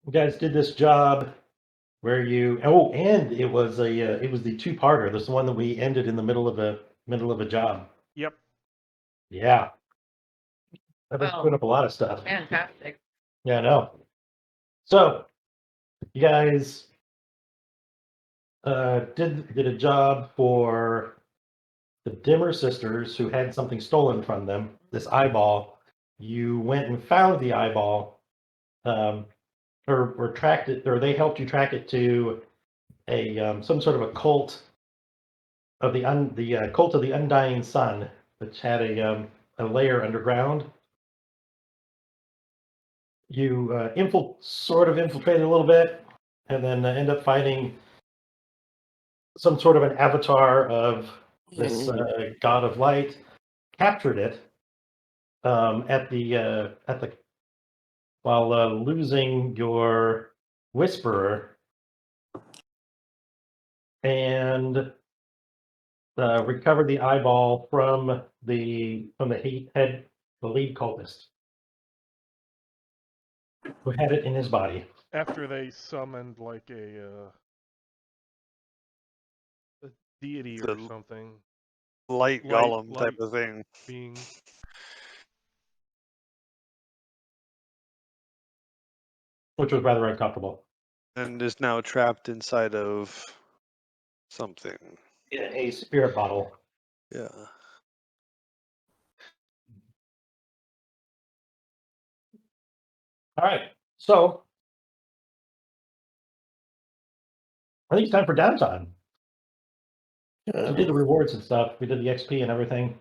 You guys did this job where you and it was the two-parter. This is the one that we ended in the middle of a job. Yep. Yeah. I've been putting up a lot of stuff. Fantastic. Yeah, I know. So you guys did a job for the Dimmer sisters who had something stolen from them, this eyeball. You went and found the eyeball, or tracked it, or they helped you track it to a some sort of a cult of the cult of the Undying Sun, which had a layer underground. You sort of infiltrated a little bit, and then end up finding some sort of an avatar of this god of light. Captured it at the while losing your whisperer, and recovered the eyeball from the lead cultist who had it in his body. After they summoned like a deity or The something. light golem type of thing. Being. Which was rather uncomfortable. And is now trapped inside of something. In a spirit bottle. Yeah. All right. So I think it's time for downtime. We did the rewards and stuff. We did the XP and everything.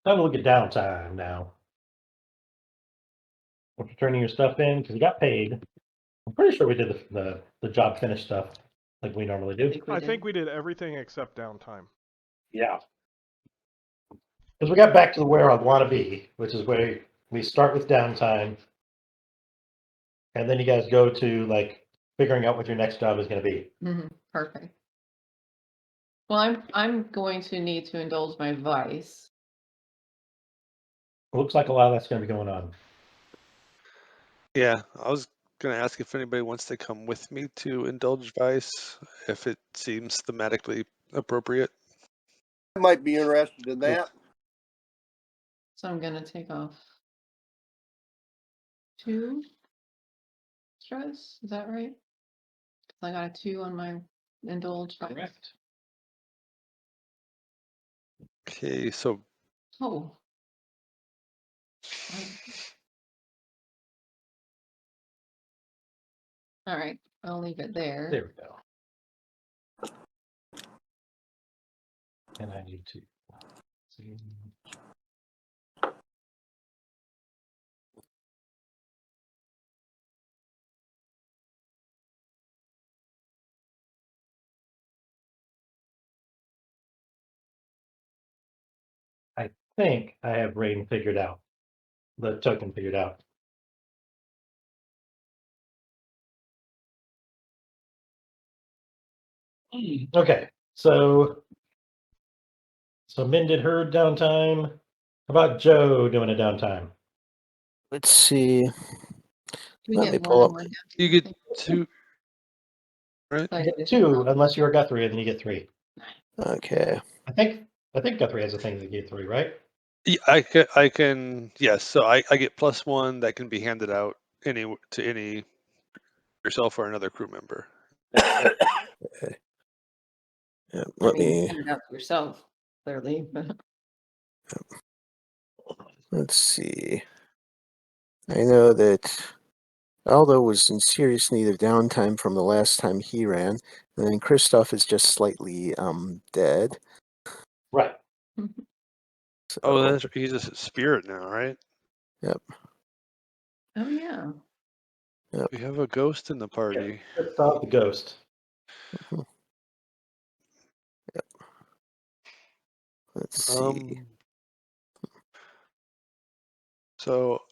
Time to look at downtime now. We're turning your stuff in because you got paid. I'm pretty sure we did the job finish stuff like we normally do. I think we did everything except downtime. Yeah. Because we got back to where I want to be, which is where we start with downtime, and then you guys go to like figuring out what your next job is going to be. Perfect. Well, I'm going to need to indulge my vice. It looks like a lot of that's going to be going on. Yeah, I was going to ask if anybody wants to come with me to indulge vice, if it seems thematically appropriate. I might be interested in that. So I'm going to take off 2 stress. Is that right? I got a 2 on my indulge vice. Correct. Okay, so. Oh. All right, I'll leave it there. There we go. And I need to see. I think I have Rain figured out. The token figured out. Okay, so Min did her downtime. How about Joe doing a downtime? Let's see. We Let me get pull one up. more. You get 2, right? So I You get get 2, unless you're Guthrie, and then you get 3. Okay. I think Guthrie has a thing that get 3, right? Yeah, I can. Yes. So I get +1 that can be handed out to any yourself or another crew member. Okay. Yeah, let me. hand it out to yourself, clearly. But Let's see. I know that Aldo was in serious need of downtime from the last time he ran, and then Christoph is just slightly dead. Right. So, Oh, he's a spirit now, right? Yep. oh yeah. Yep. We have a ghost in the party. Let's stop the ghost. Yep. Let's see. So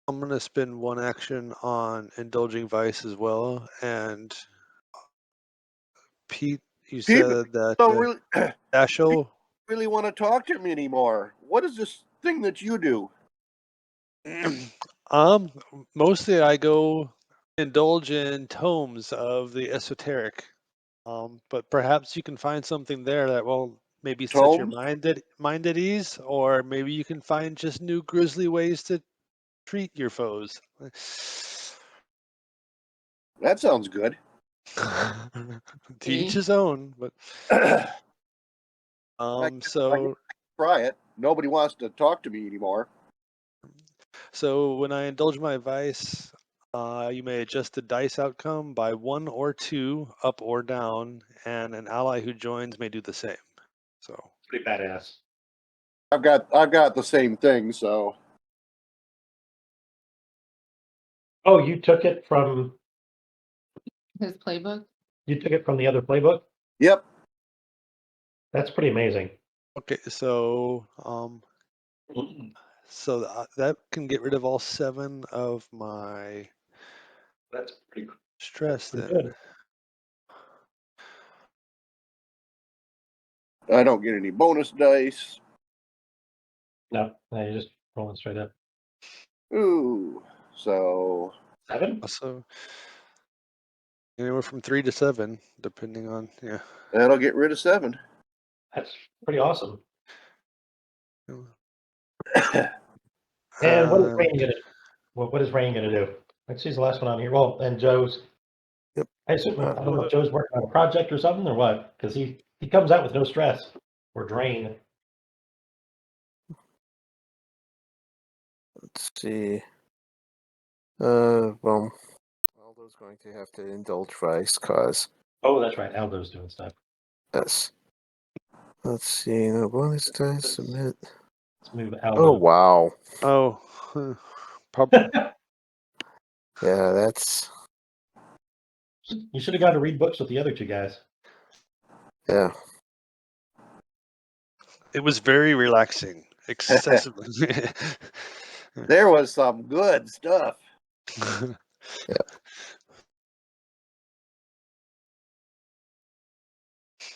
I'm gonna spend 1 action on indulging vice as well, and Pete, you said that don't really, Dashiell really want to talk to me anymore. What is this thing that you do? Mostly I go indulge in tomes of the esoteric. But perhaps you can find something there that will maybe set your Tomes? mind at ease, or maybe you can find just new grisly ways to treat your foes. That sounds good. To Me? each his own, but I so try it. Nobody wants to talk to me anymore. so when I indulge my vice, you may adjust the dice outcome by 1 or 2, up or down, and an ally who joins may do the same. So Pretty badass. I've got the same thing, so Oh, you took it from His playbook? the other playbook? yep. That's pretty amazing. okay, so that can get rid of all 7 of my That's stress pretty then. good. I don't get any bonus dice. No, you're just rolling straight up. Ooh. So 7? Also, anywhere from 3 to 7, depending on that'll get rid of 7. That's pretty awesome. And what is Rain gonna what is Rain gonna do? Let's see the last one on here. Well, and Joe's. Yep. I assume I don't know Well, if Joe's working on a project or something or what, because he comes out with no stress or drain. Let's see. Well, Aldo's going to have to indulge vice cause. Oh, that's right. Aldo's doing stuff. Yes. Let's see. No bonus dice. Submit. Let's move Oh Aldo. wow. Oh, probably. Yeah, that's You should have got to read books with the other two guys. yeah. It was very relaxing, excessively. There was some good stuff.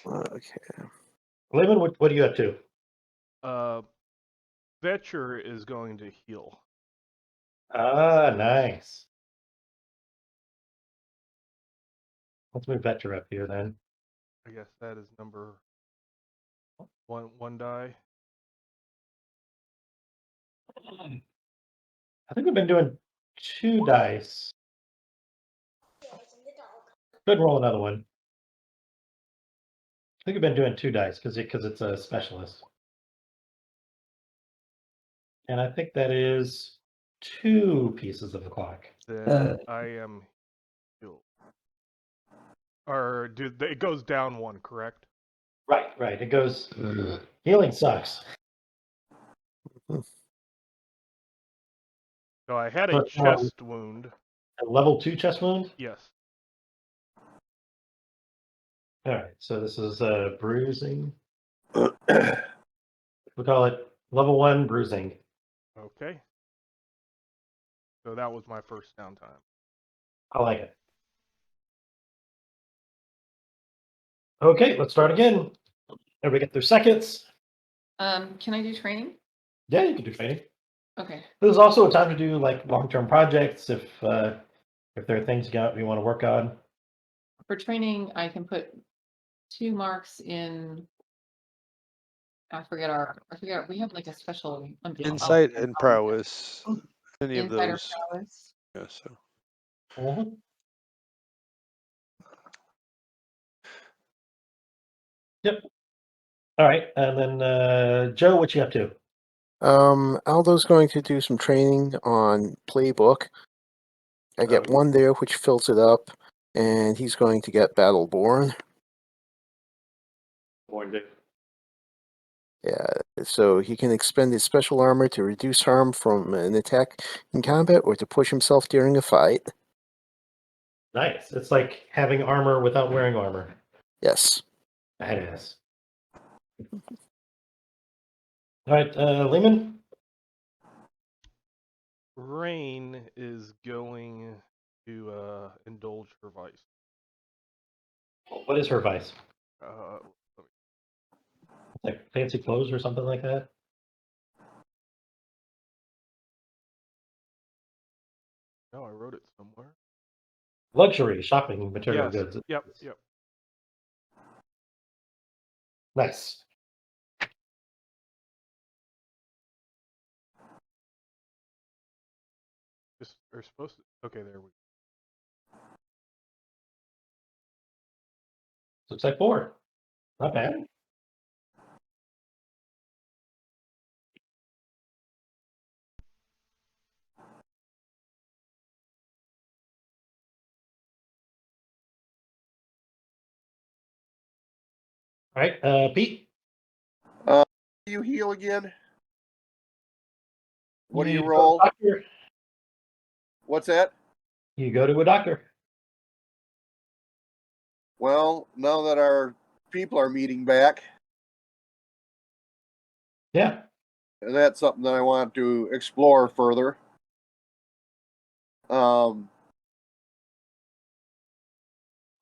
Okay. Lehman, what do you have to? Vetcher is going to heal. Ah, nice. Let's move Vector up here then. I guess that is number one die. I think we've been doing 2 dice. Could roll another one. I think we've been doing 2 dice because it's a specialist. And I think that is 2 pieces of the clock. Then I am healed. Or it goes down 1, correct? Right. It goes. Healing sucks. So I had a But, chest wound. A level 2 chest wound. Yes. All right. So this is bruising. We call it level 1 bruising. Okay. So that was my first downtime. I like it. Okay, let's start again. Everybody get their seconds. Can I do training? Yeah, you can do training. Okay. This is also a time to do like long-term projects if there are things you want to work on. For training, I can put 2 marks in. I forget. We have like a special Insight and prowess. Any of insider those. prowess. Yeah, so. Mhm. Yep. All right, and then Joe, what you up to? Aldo's going to do some training on playbook. I get Oh. 1 there, which fills it up, and he's going to get Battleborn. Yeah, so he can expend his special armor to reduce harm from an attack in combat or to push himself during a fight. Nice. It's like having armor without wearing armor. Yes. Badass. All right, Lehman. Rain is going to indulge her vice. What is her vice? Uh, Like fancy clothes or something like that? No, I wrote it somewhere. Luxury shopping material Yes. goods. Yep. Nice. Just are supposed to. Okay, there we go. Looks like 4. Not bad. All right, Pete. You heal again? What do you you go to a roll? doctor. What's that? You go to a doctor. Well, now that our people are meeting back, Yeah. and that's something that I want to explore further. Oh,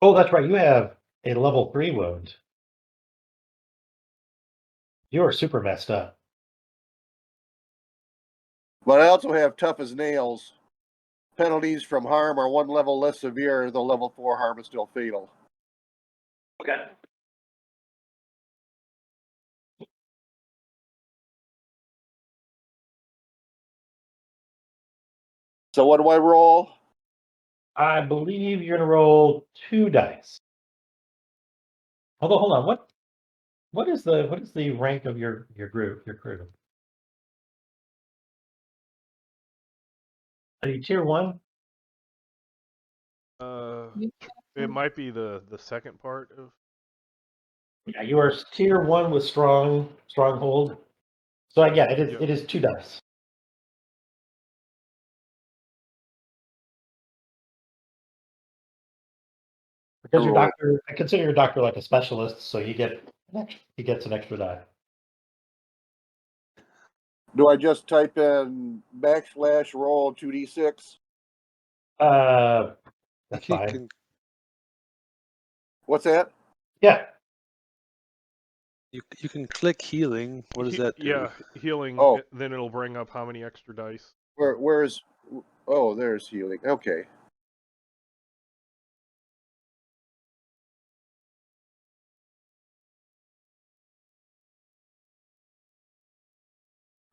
that's right. You have a level 3 wound. You are super messed up. But I also have tough as nails. Penalties from harm are 1 level less severe, though level 4 harm is still fatal. Okay. So what do I roll? I believe you're gonna roll 2 dice. Although, hold on. What is the rank of your group, your crew? Are you tier 1? It might be the second part of. Yeah, you are tier 1 with stronghold. So yeah, it is 2 dice. Because your doctor, I consider your doctor like a specialist, so he gets an extra die. Do I just type in /roll 2d6? That's You fine. can, What's that? Yeah. you can click healing. What does that do? Yeah, healing. Oh. Then it'll bring up how many extra dice. Where's? Oh, there's healing. Okay.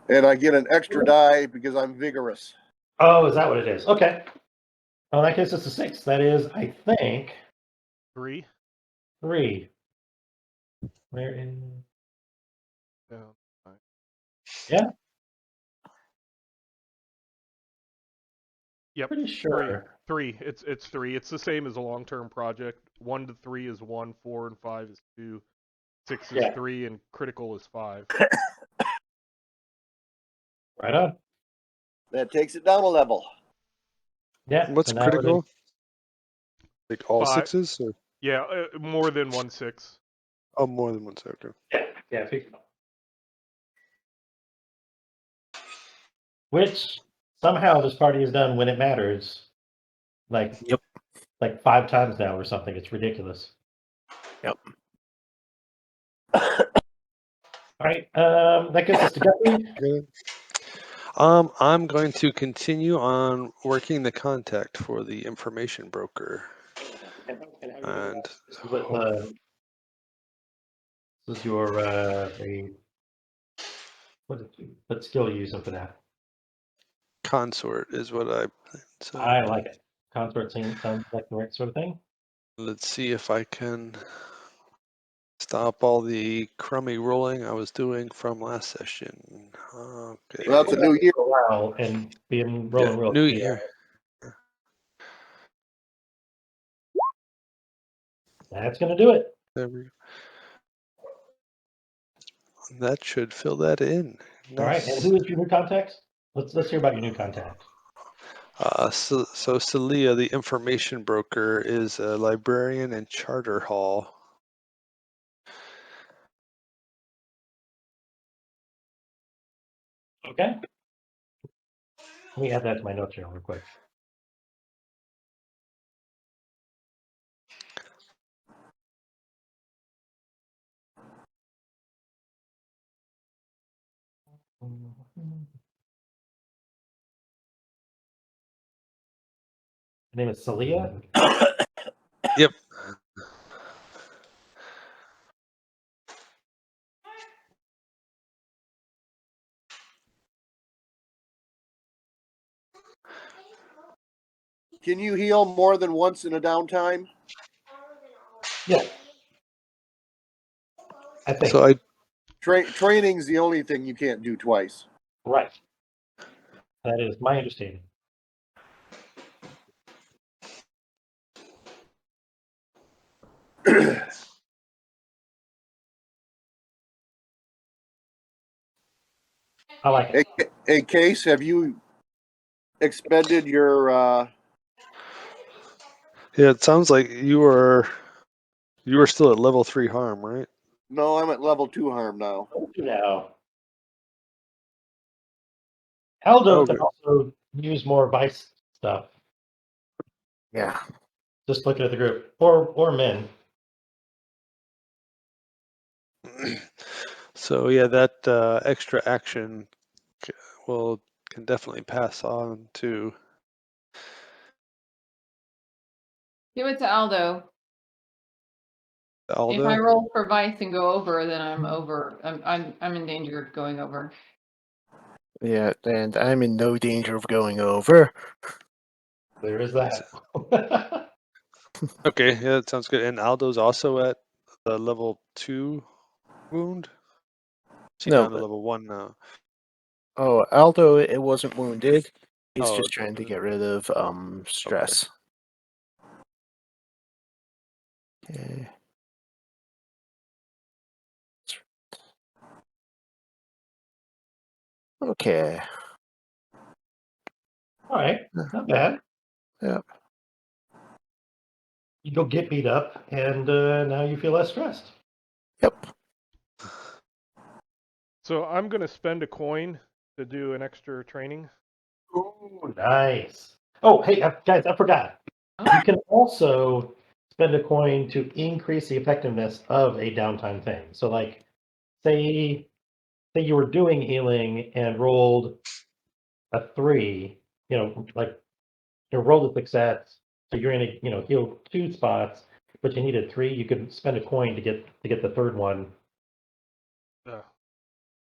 And I get an extra die because I'm vigorous. Oh, is that what it is? Okay. Well, in that case, it's a 6. That is, I think, 3. 3. Where is? Down. Yeah, Yep. pretty sure. 3. It's 3. It's the same as a long-term project. 1 to 3 is 1. 4 and 5 is 2. 6 is Yeah. 3, and critical is 5. Right on. That takes it down a level. Yeah. What's so now it is- critical? Like all 5. 6s? Or? Yeah, more than 1 6. Oh, more than one sector. Yeah. Which somehow this party has done when it matters. Like 5 times now or something. It's ridiculous. Yep. All right. That gets us to Guthrie. Good. I'm going to continue on working the contact for the information broker. And This is your what skill are you using for that? consort is what I. So I like it. Consort sounds like the right sort of thing. let's see if I can stop all the crummy rolling I was doing from last session. Okay. Well, that's a new year. For a while and being rolling real New quick. year. That's gonna do it. There we go. That should fill that in. Nice. All right. And who is your new contact? Let's hear about your new contact. So Celia, the information broker, is a librarian in Charter Hall. Okay. Let me add that to my notes here real quick. Her name is Celia. Yep. Can you heal more than once in a downtime? Yeah. I think. So I Training's the only thing you can't do twice. Right. That is my understanding. I like it. Hey, Case, have you expended your yeah, it sounds like you were still at level 3 harm, right? no, I'm at level 2 harm now. Now, Aldo can Okay. also use more vice stuff. Yeah. Just looking at the group, or men. So yeah, that extra action can definitely pass on to Give it to Aldo. If I Aldo. roll for vice and go over, then I'm over. I'm in danger of going over. Yeah, and I'm in no danger of going over. There is that. Okay, yeah, that sounds good. And Aldo's also at the level 2 wound. Is he No, down to but level 1 now? oh, Aldo, it wasn't wounded. He's Oh, just trying to get rid of stress. Okay. Okay. All right, not bad. Yeah. You go get beat up, and now you feel less stressed. Yep. So I'm gonna spend a coin to do an extra training. Ooh, nice. Oh, hey, guys, I forgot. You can also spend a coin to increase the effectiveness of a downtime thing. So, like, say you were doing healing and rolled a 3, like rolled a success, so you're gonna, heal 2 spots, but you needed 3. You could spend a coin to get the third one.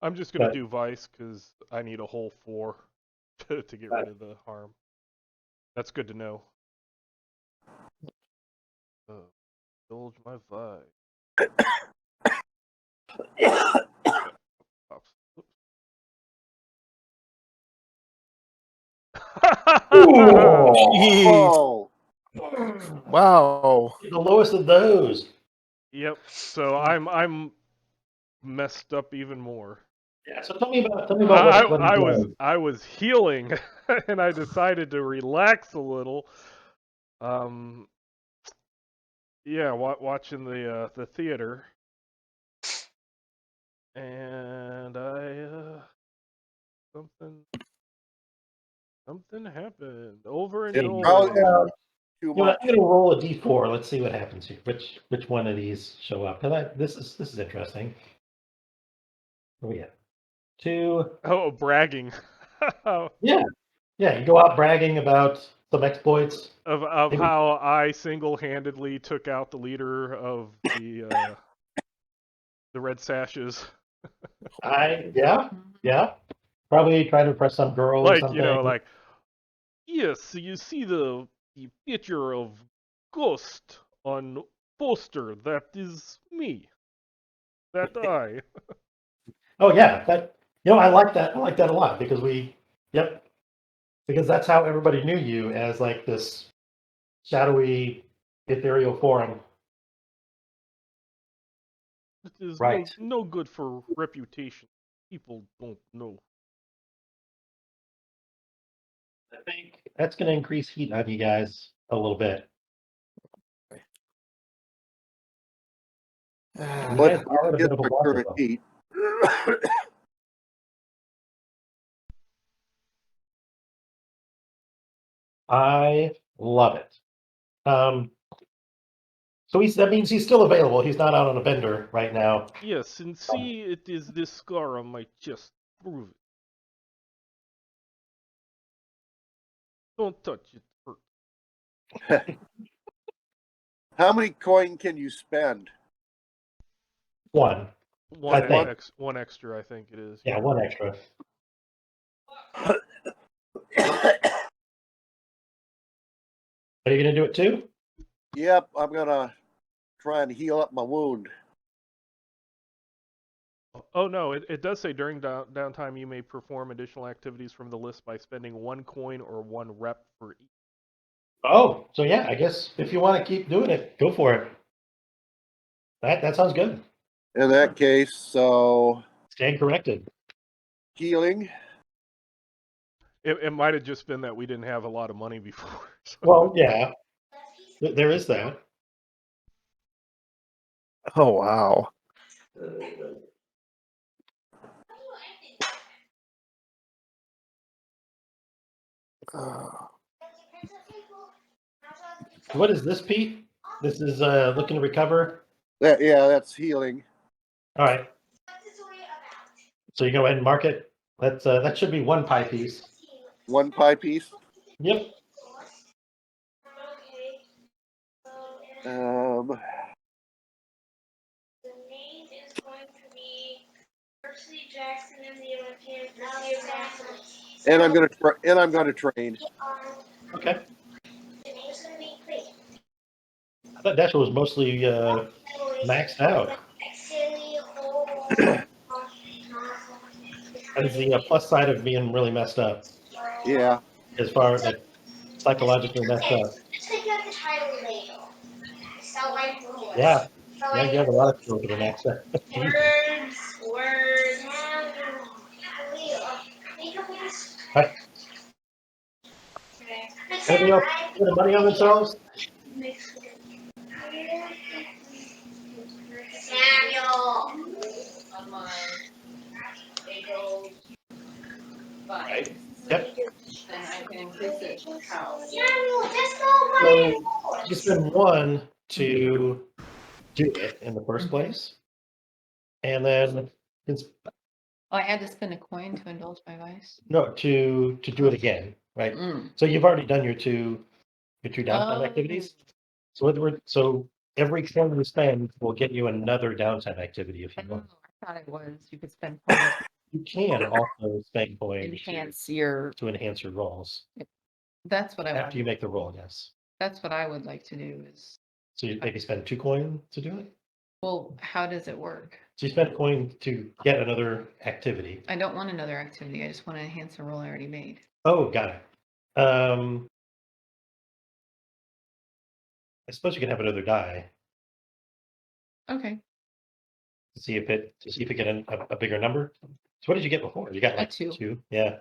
I'm just gonna But do vice because I need a whole 4 to get rid of the harm. That's good to know. Indulge my vice. Oops. Jeez. Oh, Wow. the lowest of those. Yep. So I'm messed up even more. Yeah. So tell me about what I he was does. I was healing, and I decided to relax a little. Yeah, watching the theater, and I something happened over and it's Hey, probably over. too I'm much. gonna roll a d4. Let's see what happens here. Which one of these show up? Because this is interesting. What do we get? 2. Oh, bragging. Yeah. Yeah. You go out bragging about some exploits. of Maybe- how I single-handedly took out the leader of the Red Sashes. Yeah. Probably trying to impress some girl or Like, something. yes, you see the picture of Ghost on poster. That is me. That I. Oh yeah, I like that. I like that a lot because yep, because that's how everybody knew you, as like this shadowy, ethereal form. It is Right. no good for reputation. People don't know. I think that's going to increase heat on you guys a little bit. You What guys are in a is bit of a the blocker, current though. heat? I love it. So that means he's still available. He's not out on a bender right now. Yes, and see, it is this scar on my chest. Prove it. Don't touch it. Hurt. How many coin can you spend? One. One, I think. one extra, I think it is. Yeah, one extra. Are you going to do it too? Yep, I'm gonna try and heal up my wound. Oh no, it does say during downtime you may perform additional activities from the list by spending 1 coin or 1 rep for each. Oh, so yeah, I guess if you want to keep doing it, go for it. That sounds good. In that case, so Stand corrected. healing. It might have just been that we didn't have a lot of money before. So. Well, yeah, there is that. Oh wow. What is this, Pete? This is looking to recover. That's healing. All right. So you go ahead and mark it. That should be 1 pie piece. 1 pie piece. Yep. Um, The name is going to be Percy Jackson and the Olympians. and I'm gonna train. Okay. The name's gonna be Craig. I thought Dasher was mostly maxed out. That is the plus side of being really messed up. Yeah. As far as like psychologically messed up. Just take out the title label. So like Yeah. So Yeah, you have a lot of people that are maxed out. words. Right. Anybody else spending money on themselves? Samuel. On my April 5. Right. Yep. Then I can increase it how? Samuel, just go So you spend 1 to do it in the first place. And then it's Oh, I had to spend a coin to indulge my vice. no to do it again, right? Mm. So you've already done your two downtime activities. So every coin you spend will get you another downtime activity if you Oh, want. I thought it was you could spend coins You can also spend to coins enhance your. to enhance your rolls That's what I after you want. make the roll. Yes. That's what I would like to do. Is So you maybe spend 2 coins to do it. well, how does it work? So you spend a coin to get another activity. I don't want another activity. I just want to enhance a roll I already made. Oh, got it. I suppose you can have another die Okay, to see if it get a bigger number. So what did you get before? You got A like 2. 2. Yeah.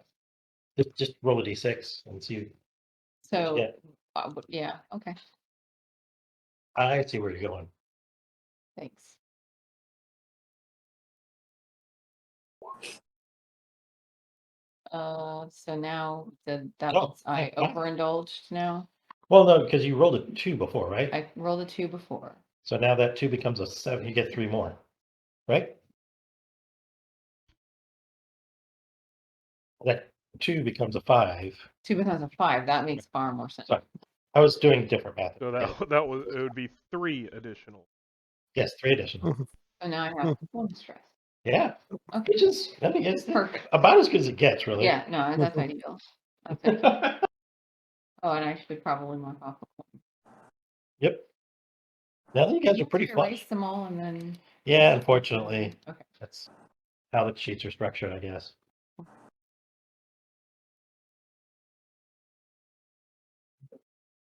Just roll a d6 and see. so Yeah. Yeah. Okay, I see where you're going. thanks. So now that Oh, means I yeah, wow. overindulged now. Well, no, because you rolled a 2 before, right? I rolled a 2 before. So now that 2 becomes a 7. You get 3 more, right? That 2 becomes a 5. 2 becomes a 5. That makes far more sense. Sorry. I was doing different math. So Yeah. that would be 3 additional. Yes, 3 additional. So now I have 1 stress. Yeah. Okay, Which is, I think it's perfect. about as good as it gets, really. Yeah, no, that's ideal. That's ideal. Oh, and I should probably mark off a coin. Yep. Now you guys are pretty Erase flush. them all and then. Yeah, unfortunately. Okay. That's how the sheets are structured, I guess.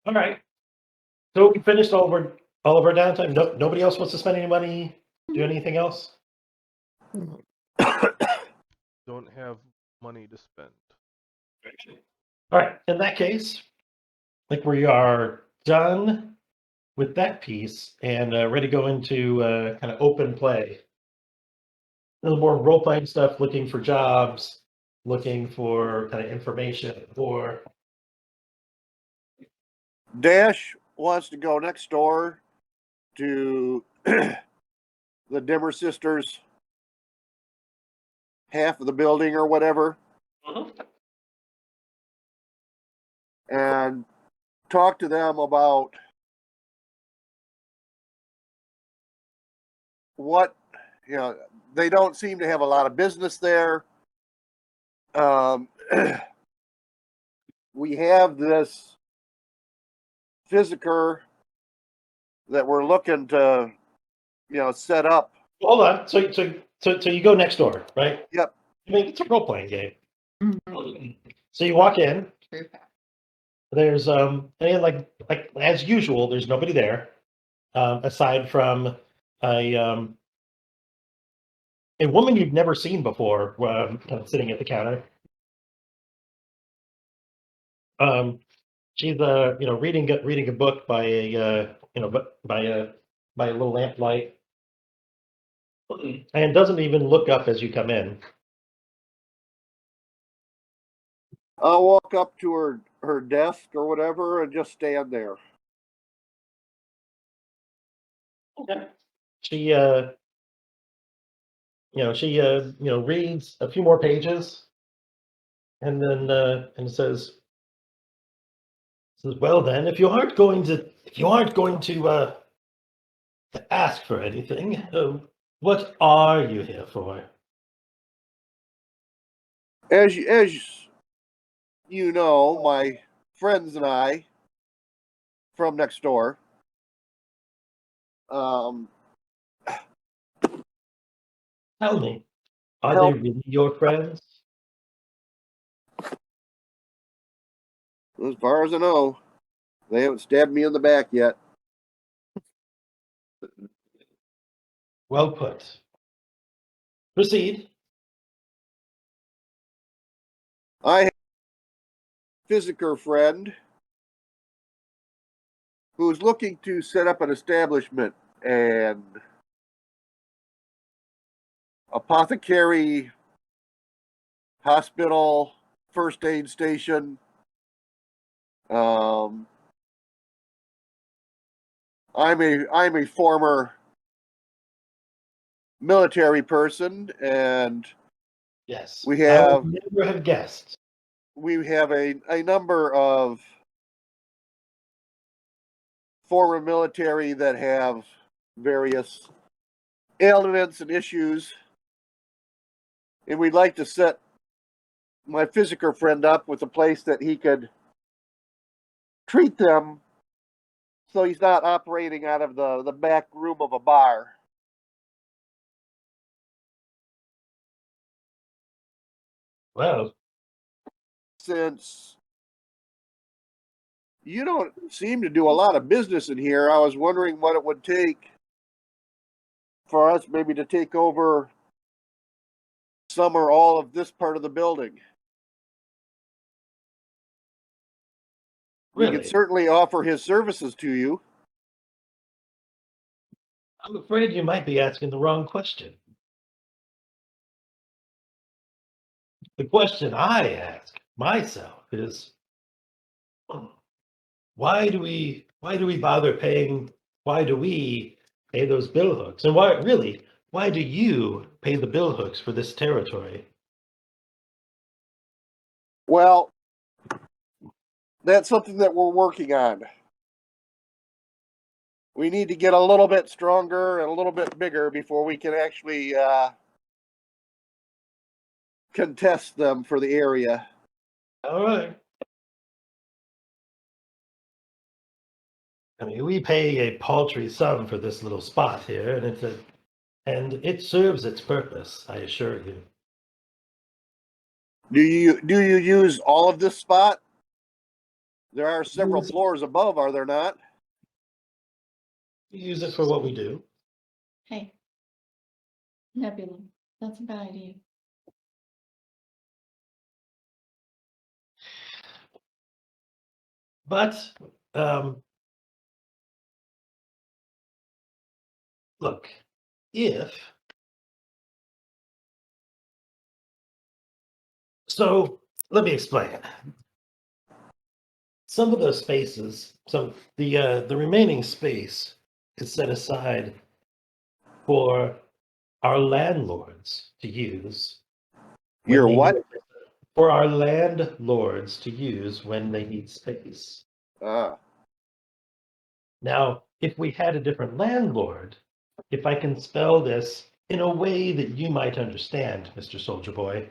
All right. So we finished all of our downtime. Nobody else wants to spend any money, do anything else? Don't have money to spend. All right. In that case, I think we are done with that piece and ready to go into kind of open play. A little more role playing stuff, looking for jobs, looking for kind of information for. Dash wants to go next door to the Dimmer Sisters, half of the building or whatever, and talk to them about what, they don't seem to have a lot of business there. We have this physiker that we're looking to, set up. Hold on. So you go next door, right? Yep. I mean, it's a role playing game. Mhm. So you walk in. True fact. There's and like as usual, there's nobody there, aside from a woman you've never seen before, kind of sitting at the counter. She's reading a book by by a little lamplight, and doesn't even look up as you come in. I'll walk up to her desk or whatever and just stand there. Okay. She reads a few more pages, and then says, "Well, then, if you aren't going to ask for anything, what are you here for?" As you know, my friends and I from next door, Tell me, are Help. they really your friends? as far as I know, they haven't stabbed me in the back yet. Well put. Proceed. I have a physiker friend who's looking to set up an establishment and apothecary, hospital, first aid station. I'm a former military person, and Yes. We I have- would never have guessed. we have a number of former military that have various ailments and issues, and we'd like to set my physiker friend up with a place that he could treat them so he's not operating out of the back room of a bar. Well, Since you don't seem to do a lot of business in here, I was wondering what it would take for us maybe to take over some or all of this part of the building. We really, could certainly offer his services to you. I'm afraid you might be asking the wrong question. The question I ask myself is, why do we bother paying? Why do we pay those bill hooks? And why do you pay the bill hooks for this territory? Well, that's something that we're working on. We need to get a little bit stronger and a little bit bigger before we can actually contest them for the area. All right. I mean, we pay a paltry sum for this little spot here, and it serves its purpose, I assure you. Do you use all of this spot? There are several Use- floors above, are there not? We use it for what we do. Hey. Nebula, that's a bad idea. But look, let me explain. Some of those spaces, so the remaining space is set aside for our landlords to use. when Your they what? need- For our landlords to use when they need space. Ah, Now, if we had a different landlord, if I can spell this in a way that you might understand, Mr. Soldier Boy,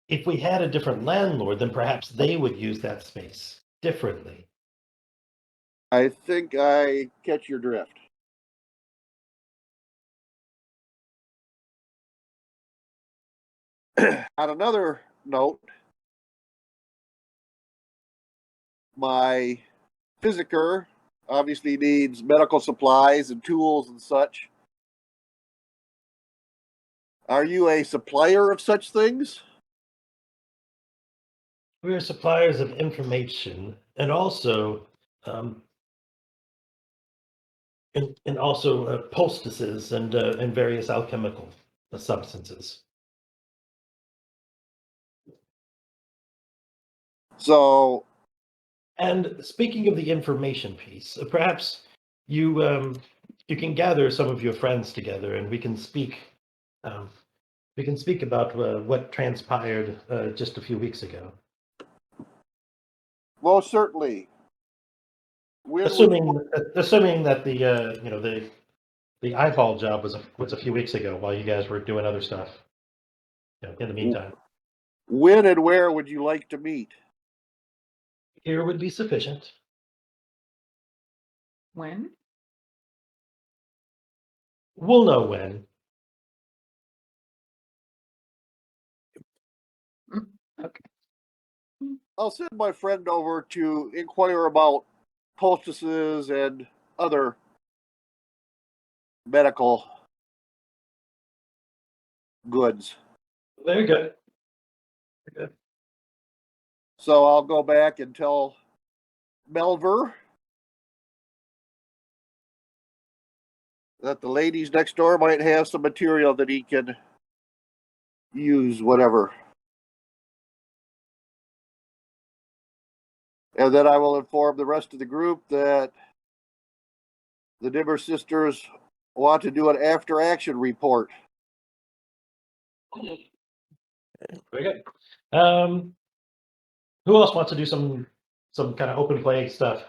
if we had a different landlord, then perhaps they would use that space differently. I think I catch your drift. On another note, my physiker obviously needs medical supplies and tools and such. Are you a supplier of such things? We are suppliers of information and also um, poultices and various alchemical substances. So, And speaking of the information piece, perhaps you can gather some of your friends together, and we can speak. Um, we can speak about what transpired just a few weeks ago. most certainly. When would Assuming that the eyeball job was a few weeks ago, while you guys were doing other stuff. In the meantime, when and where would you like to meet? here would be sufficient. When? We'll know when. Okay. I'll send my friend over to inquire about poultices and other medical goods. Very good. Very good. So I'll go back and tell Melver that the ladies next door might have some material that he can use, whatever. And then I will inform the rest of the group that the Dimmer sisters want to do an after action report. Very good. Who else wants to do some kind of open play stuff?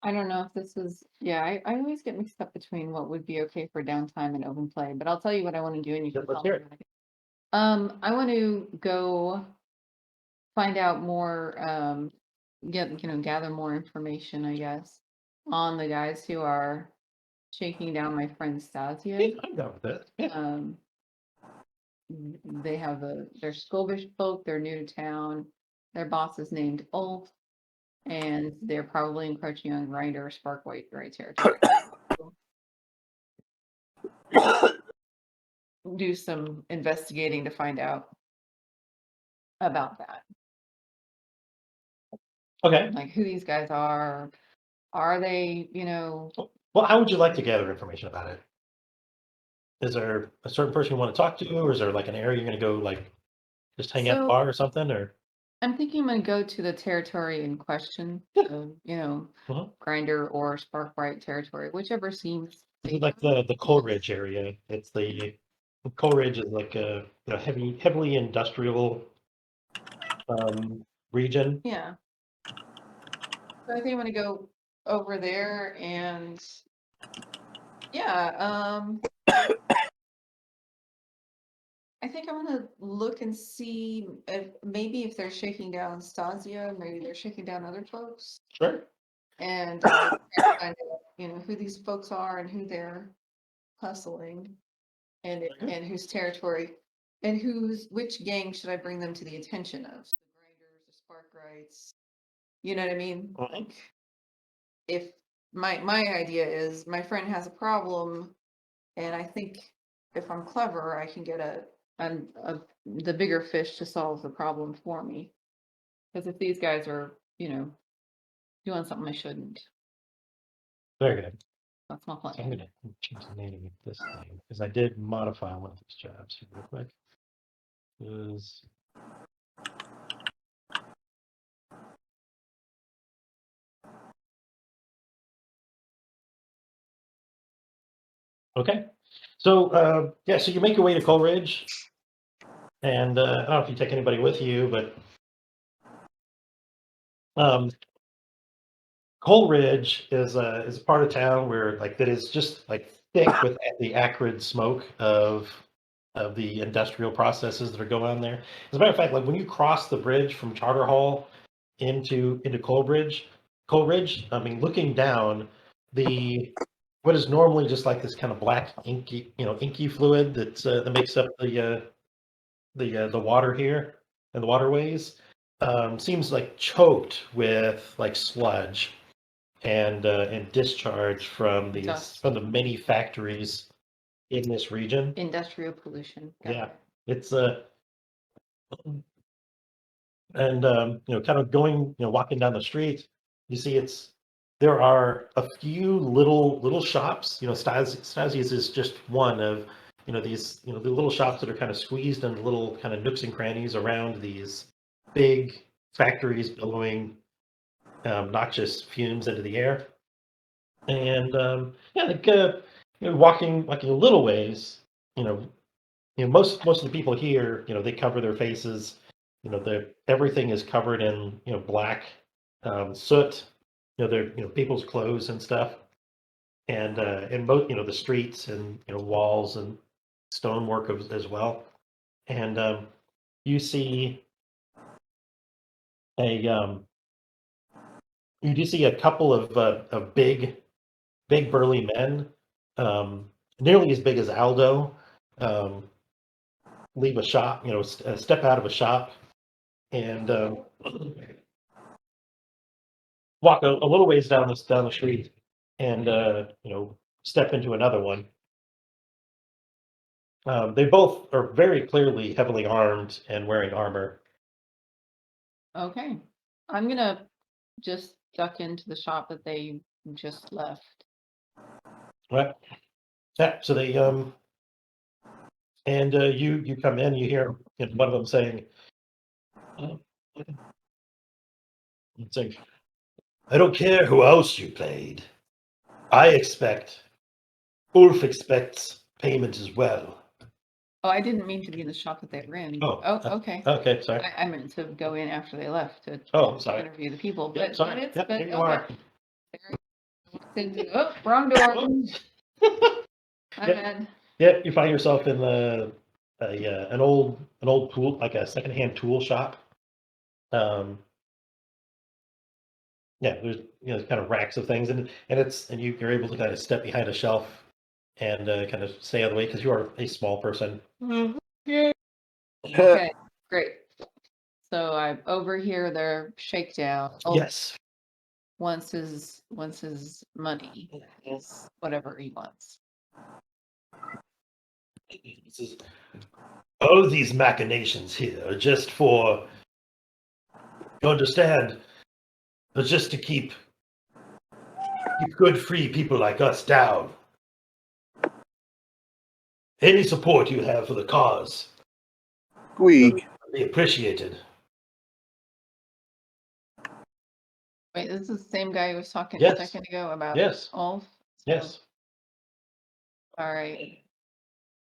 I don't know if this is, yeah, I always get mixed up between what would be okay for downtime and open play, but I'll tell you what I want to do and you Yeah, can let's tell me. hear it. I want to go find out more, gather more information, I guess, on the guys who are shaking down my friend Stasia. I'm down with that. Yeah. They have they're Skovish folk, they're new to town. Their boss is named Ulf, and they're probably encroaching on Grinder or Spark White territory. Do some investigating to find out about that. Okay. Like who these guys are. Are they, Well, how would you like to gather information about it? Is there a certain person you want to talk to, or is there like an area you're going to go, like, just hang out at the So- bar or something? Or I'm thinking I'm gonna go to the territory in question, Mhm. Grinder or Spark White territory, whichever seems is it like the Coleridge area? It's the Coleridge is like a heavily industrial region. Yeah. So I think I'm gonna go over there and yeah, I think I'm gonna look and see if they're shaking down Stasia, maybe they're shaking down other folks. Sure. And try to find out, who these folks are and who they're hustling and whose territory and which gang should I bring them to the attention of? The Grinders, the Spark Rights. You know what I mean? Mhm. Like if my idea is my friend has a problem and I think if I'm clever, I can get the bigger fish to solve the problem for me. Because if these guys are, doing something they shouldn't, Very good. that's my So I'm plan. going to change the name of this thing because I did modify one of these jobs here real quick. Is okay. So yeah, so you make your way to Coleridge, and I don't know if you take anybody with you, but Coleridge is a part of town where like that is just like thick with the acrid smoke of the industrial processes that are going on there. As a matter of fact, like when you cross the bridge from Charter Hall into Coleridge, I mean, looking down, the what is normally just like this kind of black inky fluid that makes up the water here and the waterways seems like choked with like sludge and discharge from Dust. from the many factories in this region. Industrial pollution. Got Yeah. it. It's and kind of going, walking down the street, you see there are a few little shops. Stasi's is just one of these the little shops that are kind of squeezed in little kind of nooks and crannies around these big factories billowing noxious fumes into the air. And yeah, like walking a little ways, you know, most of the people here, they cover their faces. Everything is covered in black soot. They're people's clothes and stuff, and both the streets and walls and stonework as well. And you see a you do see a couple of big burly men, nearly as big as Aldo, um, leave a shop, step out of a shop and walk a little ways down the street and step into another one. They both are very clearly heavily armed and wearing armor. Okay. I'm gonna just duck into the shop that they just left. Right? Yeah. So they and you come in, you hear one of them saying, uh, saying, "I don't care who else you played. I expect Ulf expects payment as well." Oh, I didn't mean to be in the shop that they were in. Oh, Okay. Okay, sorry. I meant to go in after they left to Oh, sorry. interview the people, Yep, but sorry. it's Yep, but here you okay. are. Oh, wrong door. My Yep. bad. Yeah, you find yourself in an old tool, like a secondhand tool shop. Um, yeah, there's kind of racks of things, and you're able to kind of step behind a shelf and kind of stay out of the way because you are a small person. Okay, great. So I overhear their shakedown. Yes. Wants his money, is whatever he wants. This is, all these machinations here are just for, you understand, are just to keep good free people like us down. Any support you have for the cause Squeak. would be appreciated. Wait, this is the same guy who was talking Yes. a second ago about Yes. Ulf? Yes. All right.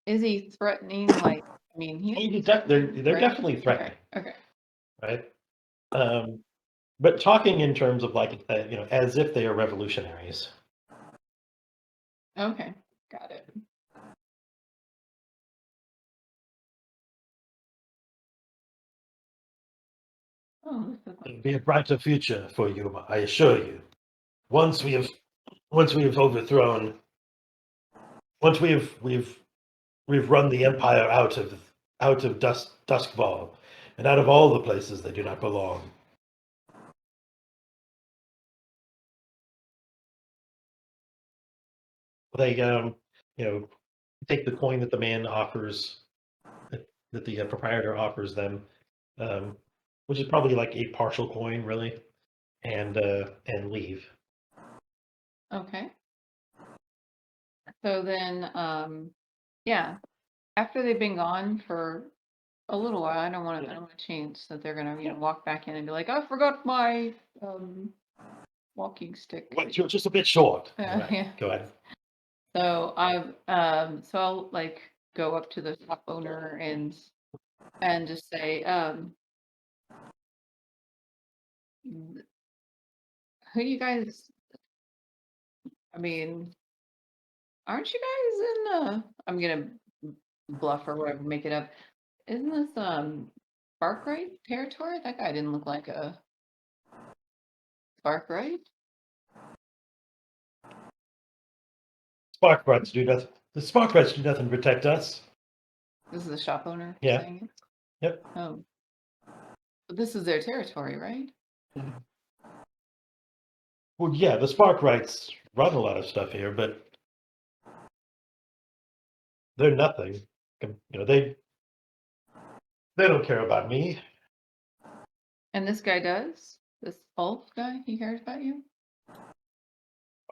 Is he threatening? Like, I mean, They're right? definitely threatening, Okay. right? But talking in terms of like as if they are revolutionaries. Okay. Got it. Oh, this is It'll be a brighter future for you, I assure you. Once we have overthrown, once we've run the empire out of Duskfall, and out of all the places they do not belong. They take the coin that the man offers, that the proprietor offers them, which is probably like a partial coin, really, and leave. okay. So then, yeah, after they've been gone for a little while, I don't want to change that they're gonna walk back in and be like, I forgot my walking stick. What, you're just a bit short. Yeah. Go ahead. So I'll like go up to the shop owner and just say, who you guys, I mean, aren't you guys in I'm gonna bluff or whatever, make it up. Isn't this Sparkrite territory? That guy didn't look like a Sparkrite. Spark rights do nothing. The spark rights do nothing to protect us. This is the shop owner Yeah. saying it? Yep. Oh. But this is their territory, right? Well, yeah, the spark rights run a lot of stuff here, but they're nothing. They don't care about me. And this guy does? This Ulf guy, he cares about you? I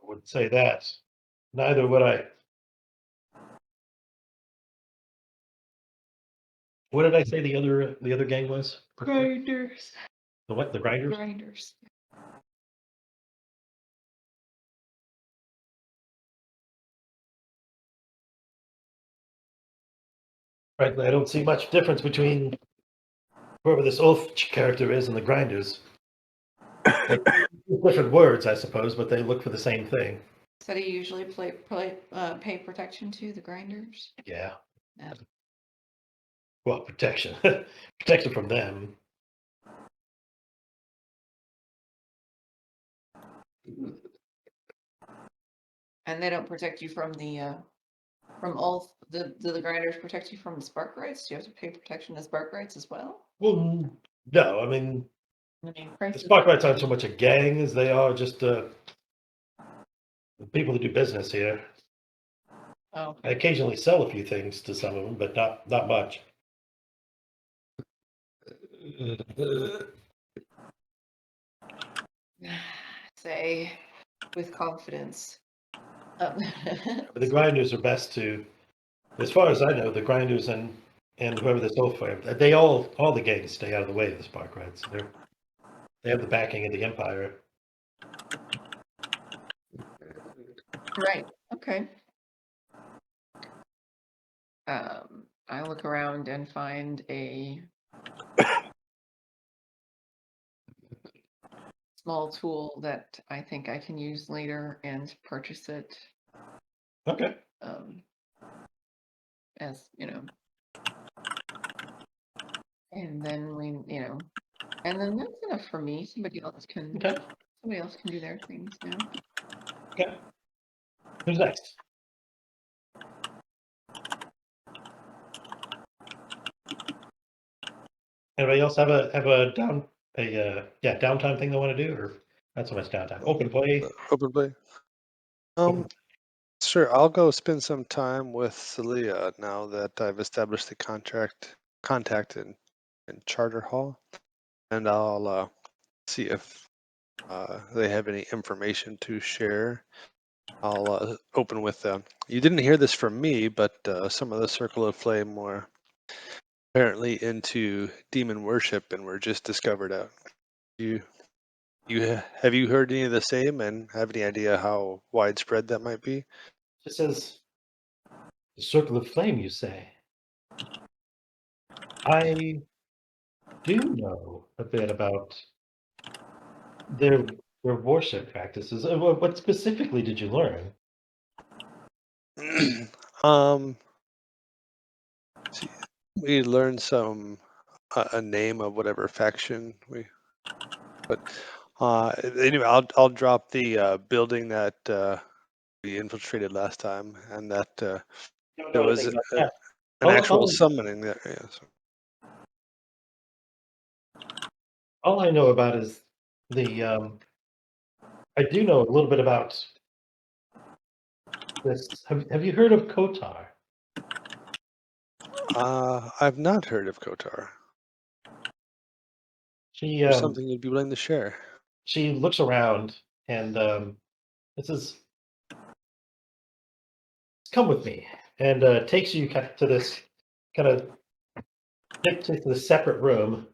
wouldn't say that. Neither would I. What did I say the other gang was? Grinders. The what? The grinders? Grinders. Frankly, I don't see much difference between whoever this Ulf character is and the grinders. Different words, I suppose, but they look for the same thing. Said he usually pay protection to the grinders. Yeah. Yeah. Well, protection. Protection from them. And they don't protect you from the from Ulf. Do the grinders protect you from the spark rights? Do you have to pay protection to spark rights as well? Well, no, I mean, I mean, the prices Spark are- Rights aren't so much a gang as they are just people that do business here. Oh, I occasionally sell a few things to some of them, but not much. say with confidence. Um, But the grinders are best to, as far as I know, the grinders and whoever this Ulf, they all the gangs stay out of the way of the Spark Rights. They have the backing of the Empire. right. Okay. I look around and find a small tool that I think I can use later and purchase it Okay. as and then and then that's enough for me. Somebody else can do their things now. Okay. Who's next? Anybody else have a downtime thing they want to do, or not so much downtime? Open play. Open play. Open- Sure. I'll go spend some time with Celia now that I've established the contact in Charter Hall, and I'll see if they have any information to share. I'll open with you didn't hear this from me, but some of the Circle of Flame were apparently into demon worship and were just discovered out. Have you heard any of the same, and have any idea how widespread that might be? It says the Circle of Flame. You say? I do know a bit about their worship practices. What specifically did you learn? See, we learned a name of whatever faction but anyway, I'll drop the building that we infiltrated last time, and that Don't there know was anything about that. an All- actual all- summoning there. Yeah, so. All I know about is the. I do know a little bit about this. Have you heard of Kotar? I've not heard of Kotar. She There's something you'd be willing to share. she looks around and this is come with me and takes you to this kind of takes you to this separate room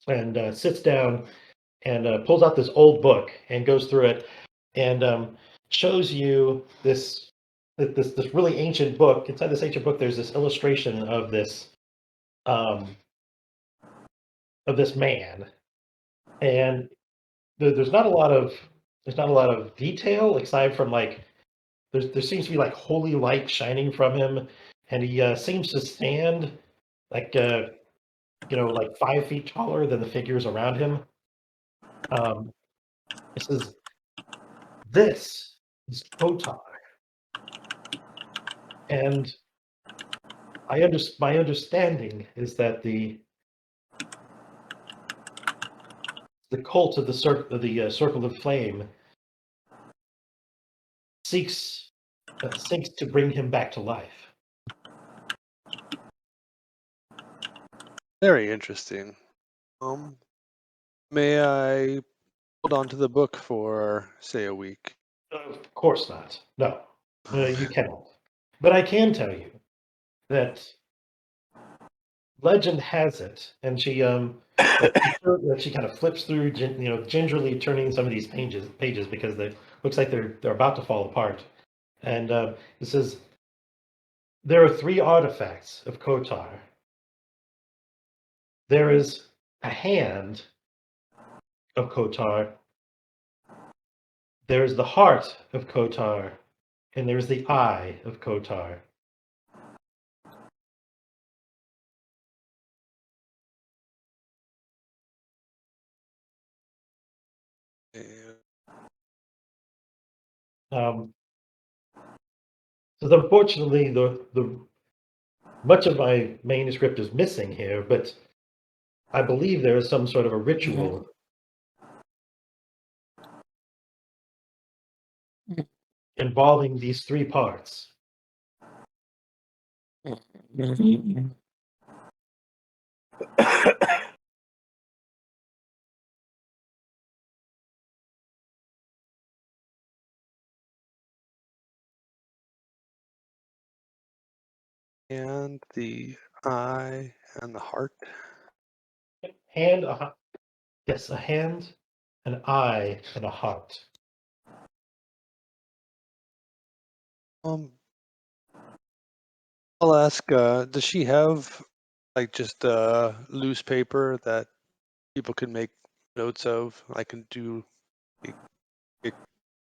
and sits down and pulls out this old book and goes through it and shows you this really ancient book. Inside this ancient book, there's this illustration of this man, and there's not a lot of detail aside from like there seems to be like holy light shining from him, and he seems to stand like like 5 feet taller than the figures around him. Um, it says, "This is Kotar," and my understanding is that the cult of the Circle of Flame seeks to bring him back to life. Very interesting. May I hold on to the book for, say, a week? Of course not. No, you cannot. But I can tell you that legend has it, and she kind of flips through, gingerly turning some of these pages because they looks like they're about to fall apart. And it says there are 3 artifacts of Kotar. There is a hand of Kotar. There is the heart of Kotar, and there is the eye of Kotar. And Um, so unfortunately, the much of my manuscript is missing here, but I believe there is some sort of a ritual involving these 3 parts. the eye and the heart. Hand, yes, a hand, an eye, and a heart. I'll ask, does she have like just loose paper that people can make notes of? I can do a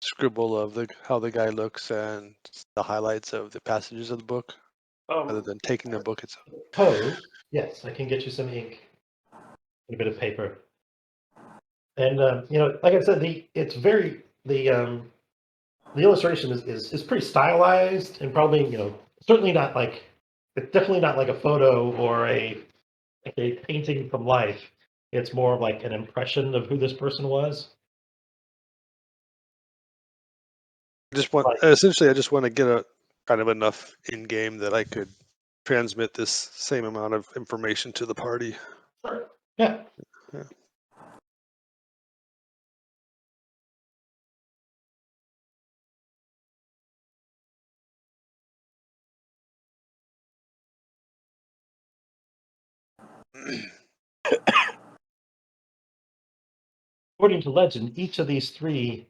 scribble of how the guy looks and the highlights of the passages of the book, rather than taking the book itself. Suppose, yes, I can get you some ink and a bit of paper. And like I said, the illustration is pretty stylized and probably certainly not like it's definitely not like a photo or like a painting from life. It's more of like an impression of who this person was. Essentially, I just want to get a kind of enough in game that I could transmit this same amount of information to the party. Sure. Yeah. Yeah. According to legend, each of these three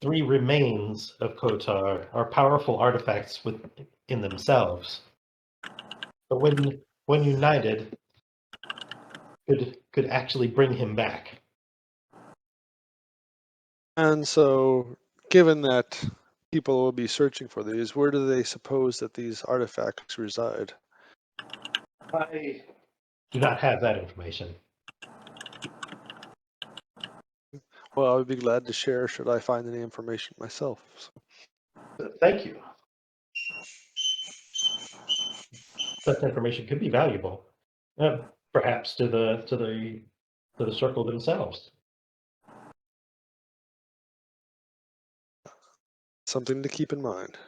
remains of Kotar are powerful artifacts in themselves. But when united, could actually bring him back. And so, given that people will be searching for these, where do they suppose that these artifacts reside? I do not have that information. Well, I would be glad to share should I find any information myself. So, Thank you. Such information could be valuable, perhaps to the circle themselves. something to keep in mind.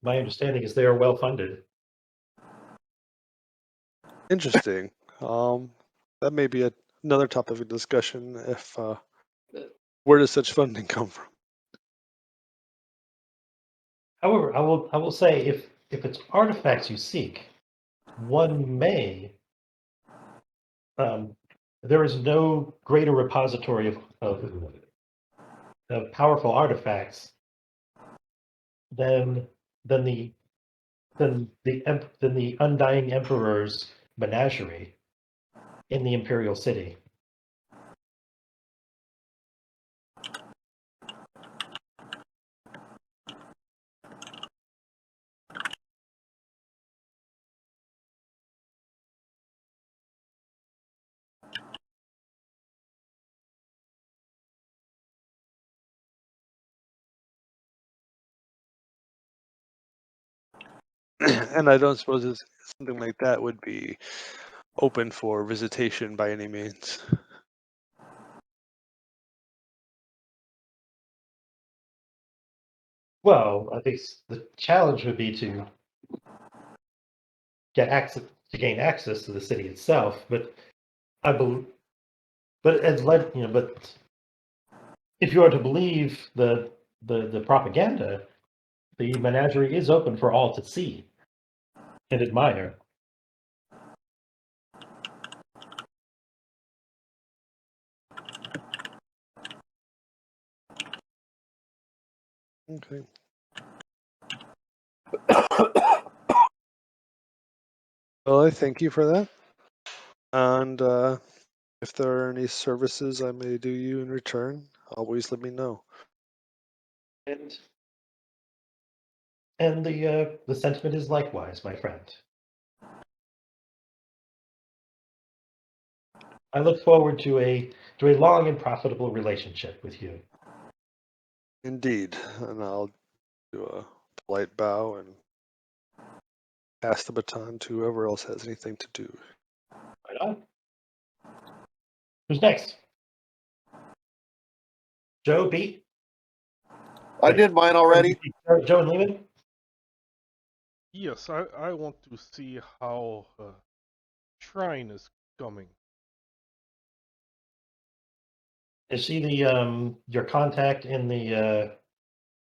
My understanding is they are well funded. Interesting. That may be another topic of discussion. If where does such funding come from? However, I will say if it's artifacts you seek, one may there is no greater repository of powerful artifacts than than the than the undying emperor's menagerie in the imperial city. And I don't suppose something like that would be open for visitation by any means. Well, I think the challenge would be to gain access to the city itself, but I believe, but but if you are to believe the propaganda, the menagerie is open for all to see and admire. Okay. Well, I thank you for that. And if there are any services I may do you in return, always let me know. And the sentiment is likewise, my friend. I look forward to a long and profitable relationship with you. Indeed. And I'll do a polite bow and pass the baton to whoever else has anything to do. Right on. Who's next? Joe, B? I did mine already. Joe and Lehman? Yes, I want to see how shrine is coming. Is she the your contact in the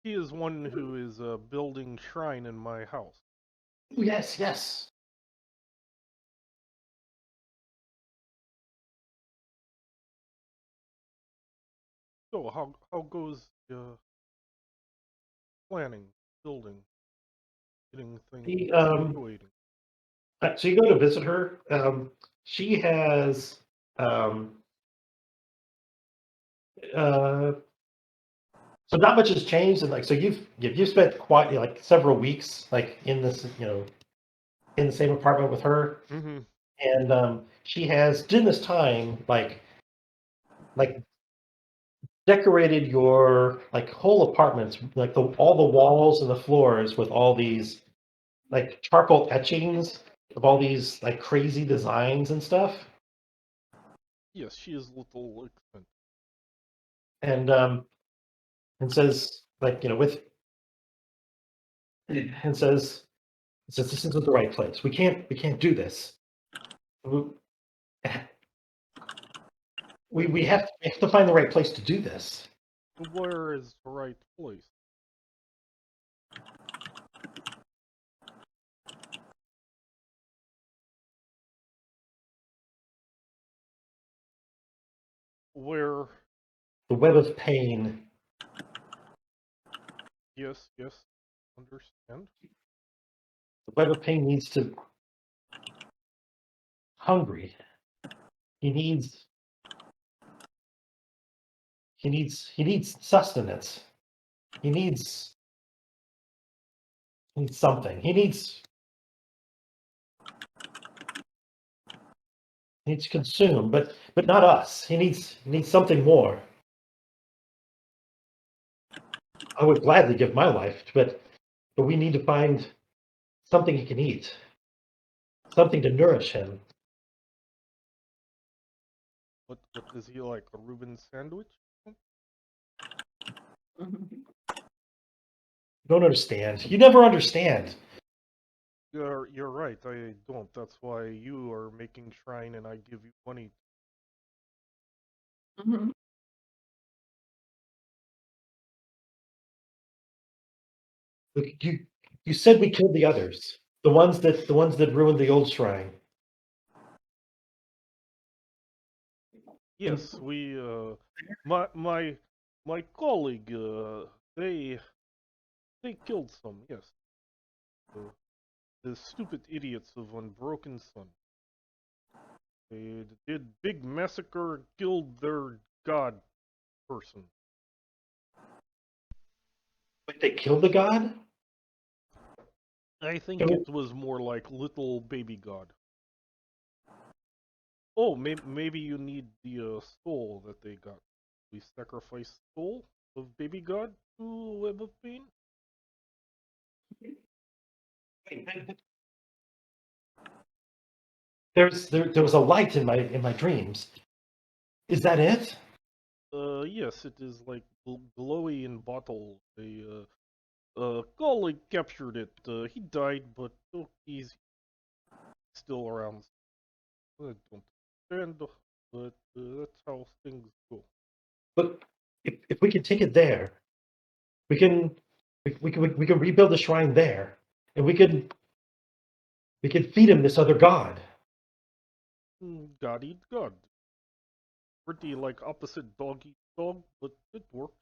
He is one who is building shrine in my house. Oh, yes, yes. So how goes planning, building, getting things situating? So you go to visit her. She has so not much has changed, and like so you've spent quite like several weeks like in this in the same apartment with her, Mm-hmm. and she has during this time like decorated your like whole apartments like all the walls and the floors with all these like charcoal etchings of all these like crazy designs and stuff, Yes, she is little expensive. and says like with and says this isn't the right place. We can't do this. We have to find the right place to do this. Where is the right place? Where? The web of pain. Yes, understand. The web of pain needs to hungry. He needs sustenance. He needs something. He needs to consume, but not us. He needs something more. I would gladly give my life, but we need to find something he can eat, something to nourish him. What is he like? A Reuben sandwich? Mhm. You don't understand. You never understand. You're right. I don't. That's why you are making shrine, and I give you money. Mhm. Look, you said we killed the others, the ones that ruined the old shrine. Yes, we my colleague they killed some. Yes, the stupid idiots of Unbroken Sun. They did big massacre, killed their god person. Wait, they killed the god? I think Can we- it was more like little baby god. Oh, maybe you need the soul that they got. We sacrifice soul of baby god to Web of Pain. There was a light in my dreams. Is that it? Yes, it is like glowy in bottle. They colleague captured it. He died, but oh, he's still around. I don't understand, but that's how things go. But if we can take it there, we can we can rebuild the shrine there, and we can feed him this other god. God eat God. Pretty like opposite dog eat dog, but it worked.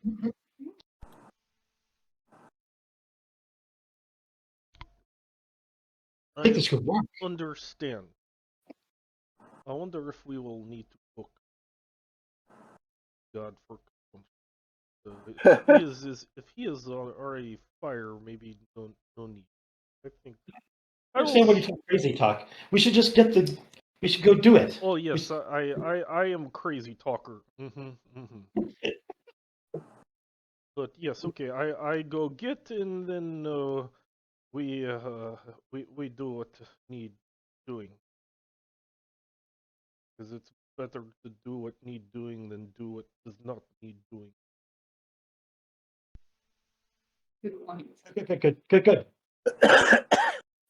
I think I this could work. understand. I wonder if we will need to cook God for if he is already fire, maybe no need. I think I I will. understand what you're talking crazy talk. We should just get the. We should go do it. Oh yes, I am crazy talker. But yes, okay. I go get and then we we do what need doing because it's better to do what need doing than do what does not need doing. Good point. Good.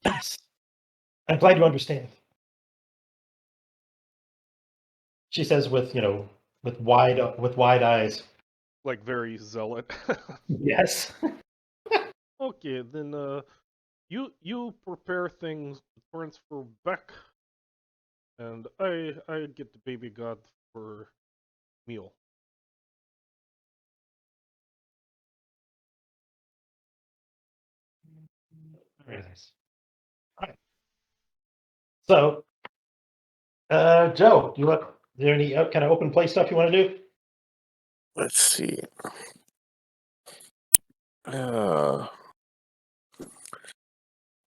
Yes, I'm glad you understand. She says with with wide eyes. Like very zealot. Yes. Okay, then you prepare things to transfer back, and I get the baby god for meal. Very nice. All right. So, Joe, is there any kind of open play stuff you want to do? Let's see. Uh,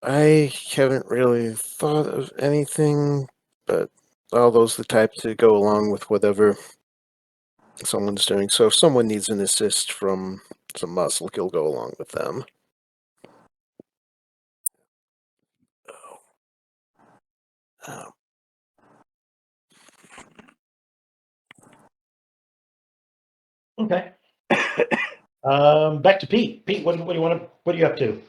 I haven't really thought of anything, but all those are the type to go along with whatever someone's doing. So if someone needs an assist from some muscle, he'll go along with them. Um, Okay. Back to Pete. Pete, what do you want to? What are you up to?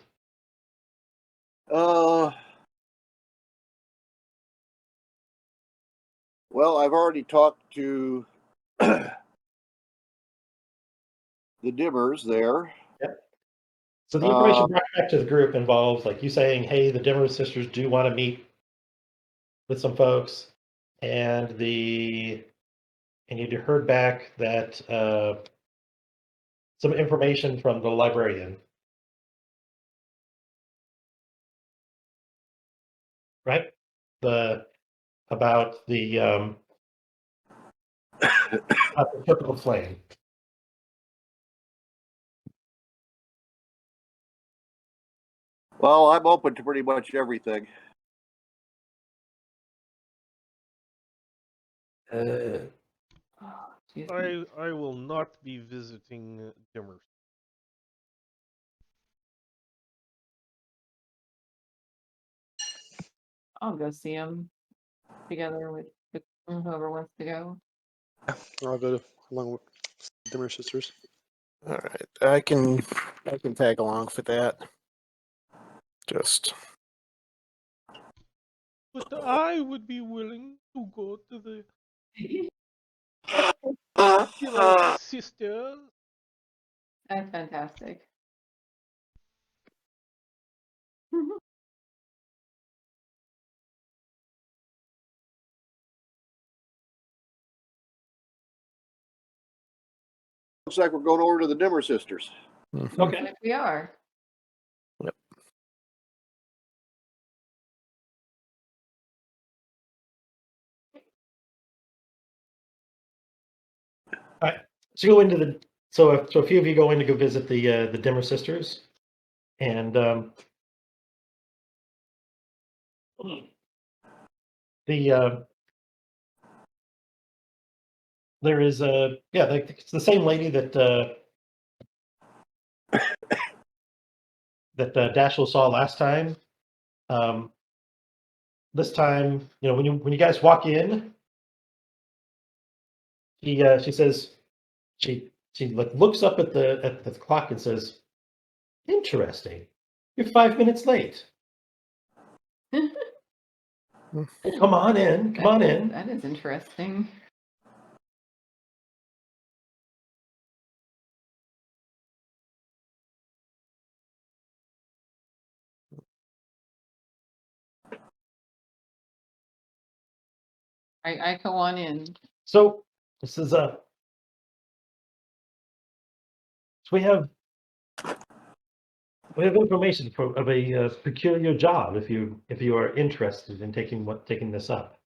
Well, I've already talked to the dimmers there. So the information brought back to the group involves like you saying, "Hey, the Dimmer sisters do want to meet with some folks," and you heard back that some information from the librarian, right? The about about the typical flame. Well, I'm open to pretty much everything. Excuse me. I will not be visiting Dimmers. I'll go see him together with whoever wants to go. I'll go along with Dimmer Sisters. all right, I can tag along for that. Just But I would be willing to go to the sisters. That's fantastic. looks like we're going over to the Dimmer Sisters. Mhm. Okay. Like we are. So you go into the so a few of you go in to go visit the Dimmer sisters, and the there is it's the same lady that that Dashel saw last time. This time, when you guys walk in, she says she like looks up at the clock and says, "Interesting, you're 5 minutes late. Come on in, come on in." That is interesting. I go on in. So this is so we have information of a peculiar job if you are interested in taking this up.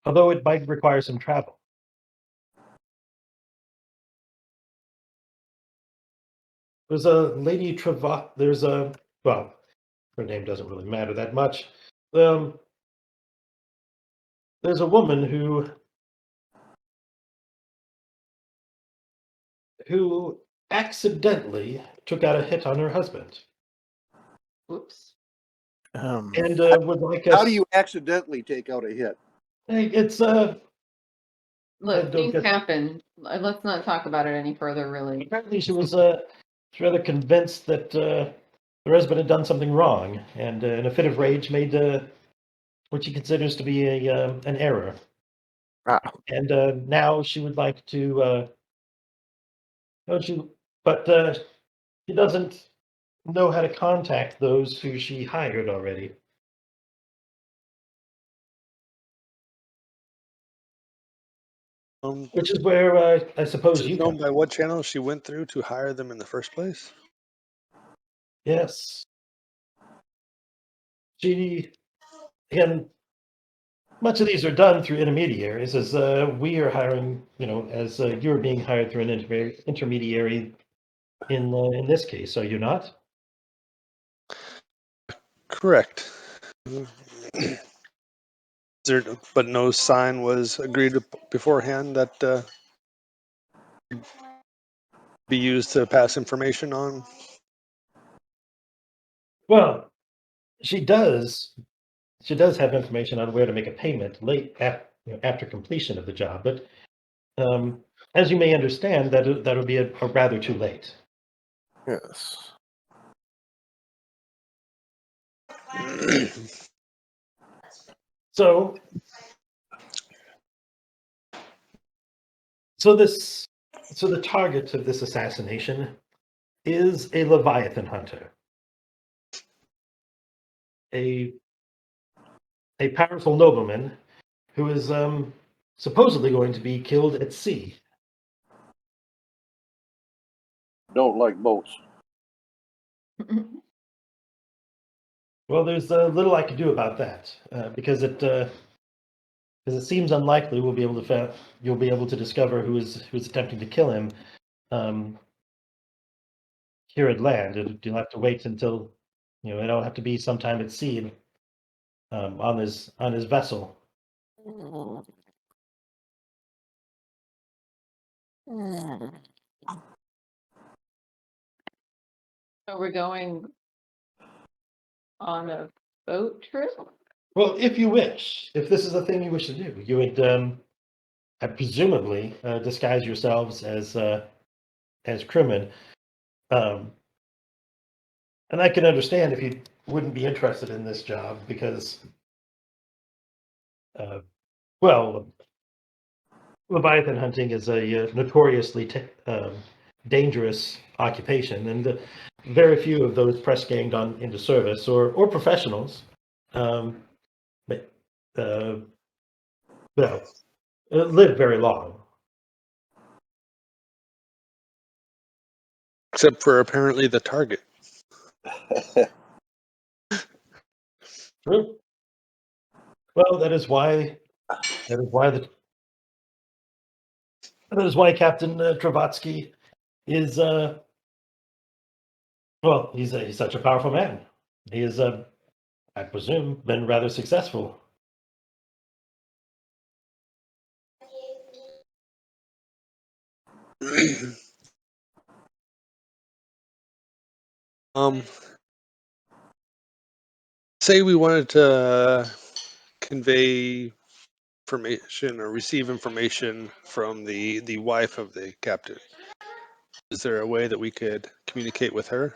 Although it might require some travel. There's a lady there's a well, her name doesn't really matter that much. There's a woman who accidentally took out a hit on her husband Whoops. and would like How us. do you accidentally take out a hit? Hey, it's Look, don't things get- happen. Let's not talk about it any further, really. apparently she was rather convinced that her husband had done something wrong, and in a fit of rage made what she considers to be an error. Ah, And now she would like to. No, but she doesn't know how to contact those who she hired already. Which is where I suppose Is you it known come. by what channel she went through to hire them in the first place? Yes. She again. Much of these are done through intermediaries, as we are hiring. As you're being hired through an intermediary. In this case, are you not? Correct. But no sign was agreed beforehand that be used to pass information on. Well, she does. She does have information on where to make a payment after completion of the job, but as you may understand, that'll be a rather too late. yes. So, so this, so the target of this assassination is a Leviathan hunter, a powerful nobleman who is supposedly going to be killed at sea. Don't like boats. Well, there's little I can do about that because it seems unlikely you'll be able to discover who's attempting to kill him um, here at land. You'll have to wait until it'll have to be sometime at sea on his vessel. So we're going on a boat trip? Well, if you wish, if this is a thing you wish to do, you would presumably disguise yourselves as crewmen. And I can understand if you wouldn't be interested in this job because, well, Leviathan hunting is a notoriously dangerous occupation, and very few of those press ganged on into service or professionals um, but, well, live very long. Except for apparently the target. True. Well, that is why Captain Travatsky is well, he's such a powerful man. He is, I presume, been rather successful. um, say we wanted to convey information or receive information from the wife of the captain. Is there a way that we could communicate with her?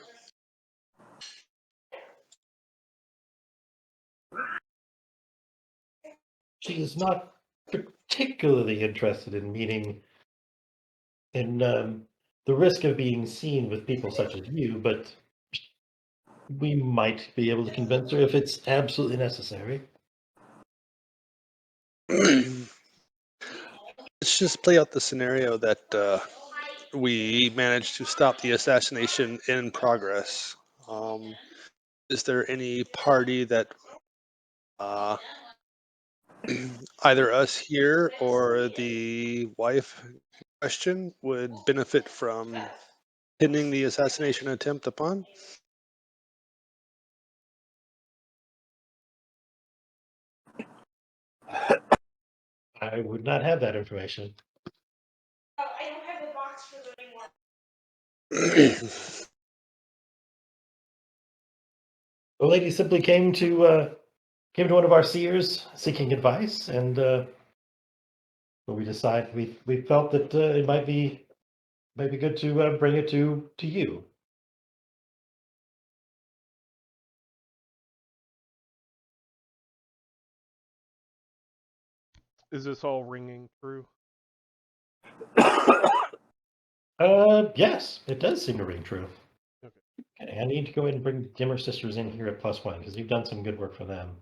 She is not particularly interested in meeting in the risk of being seen with people such as you, but we might be able to convince her if it's absolutely necessary. Let's just play out the scenario that we managed to stop the assassination in progress. Is there any party that uh, either us here or the wife in question would benefit from pinning the assassination attempt upon? I would not have that information. Oh, I don't have the box for the anymore. The lady simply came to one of our seers seeking advice, and we felt that it might be good to bring it to you. Is this all ringing true? Yes, it does seem to ring true. Okay. Okay, I need to go ahead and bring the Dimmer Sisters in here at +1 because you've done some good work for them.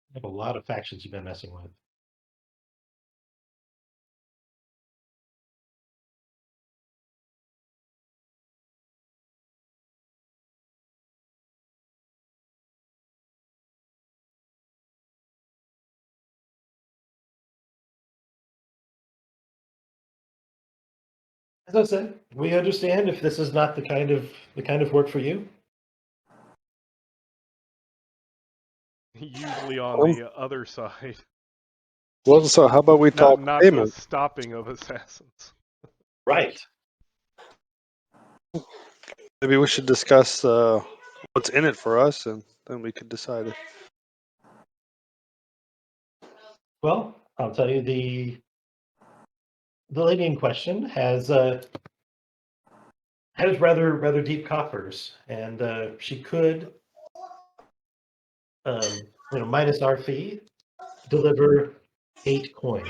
You have a lot of factions you've been messing with. As I said, we understand if this is not the kind of work for you. Usually on Um, the other side, Well, so how about we talk not the payment? stopping of assassins. Right. Maybe we should discuss what's in it for us, and then we could decide. Well, I'll tell you the lady in question has rather deep coffers, and she could, minus our fee, deliver 8 coin.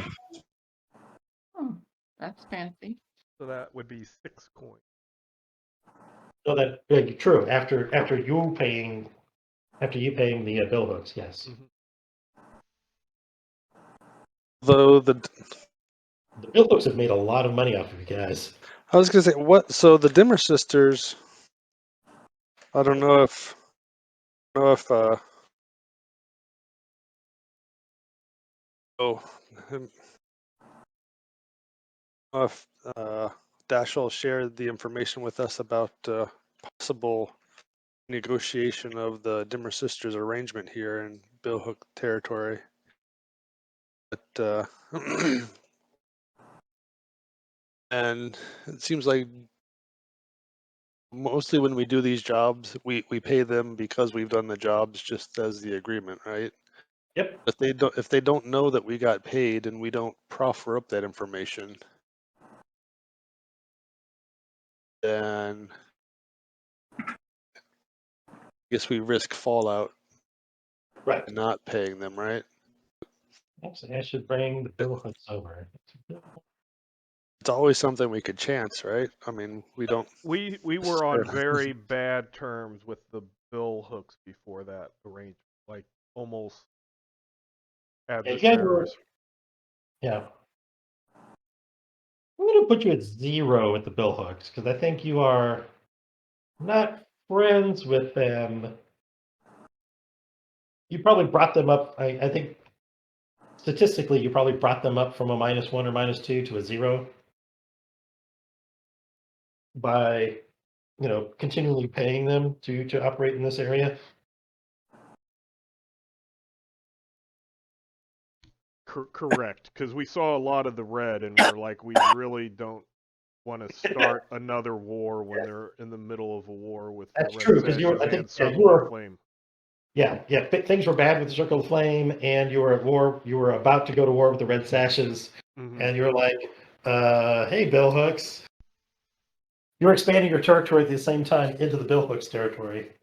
Oh, that's fancy. So that would be 6 coins. So that true after you paying the bill hooks, yes. Mhm. Though The bill hooks have made a lot of money off of you guys. I was gonna say what? So the Dimmer Sisters. I don't know if oh if Dashel shared the information with us about possible negotiation of the Dimmer Sisters arrangement here in Billhook territory. But and it seems like mostly when we do these jobs, we pay them because we've done the jobs, just as the agreement, right? Yep. If they don't know that we got paid and we don't proffer up that information, then I guess we risk fallout Right. and not paying them, right? Actually, I should bring the bill hooks over. It's always something we could chance, right? I mean, we don't. We were on necessarily- very bad terms with the bill hooks before that arrangement, like almost Yeah, you guys were, adversaries. yeah. I'm going to put you at 0 with the bill hooks because I think you are not friends with them. You probably brought them up. I think statistically, you probably brought them up from a -1 or -2 to a 0 by, continually paying them to operate in this area. Correct, because we saw a lot of the red, and we're like, we really don't want to start another war when they're in the middle of a war with the That's red true because you were. sashes I think and yeah, you circle of were. flame. Yeah. Things were bad with the Circle of Flame, and you were at war. You were about to go to war with the Red Sashes, Mhm. and you were like, "Hey, Bill Hooks." You were expanding your territory at the same time into the Bill Hooks territory.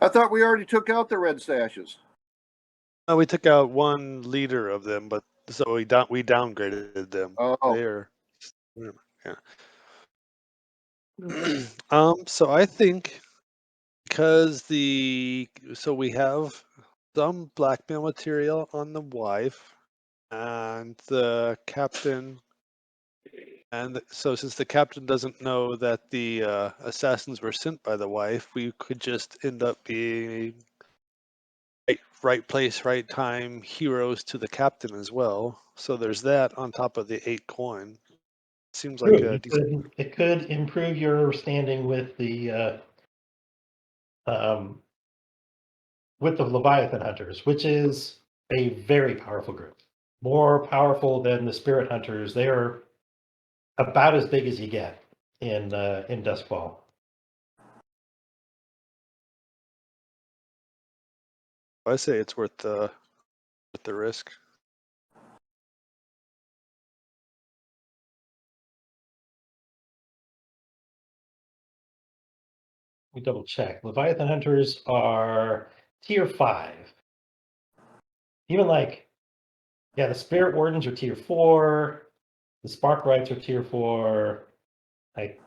I thought we already took out the red sashes. We took out one leader of them, but so we downgraded them. Oh, They are, yeah. So I think because we have some blackmail material on the wife and the captain, and so since the captain doesn't know that the assassins were sent by the wife, we could just end up being right place, right time heroes to the captain as well. So there's that on top of the 8 coin. Seems like True. a decent. It could improve your standing with the Leviathan Hunters, which is a very powerful group. More powerful than the Spirit Hunters. They are about as big as you get in Duskfall. I say it's worth the risk. We double check. Leviathan Hunters are tier 5. Even the Spirit Wardens are tier 4. The Spark Rights are tier 4. Like,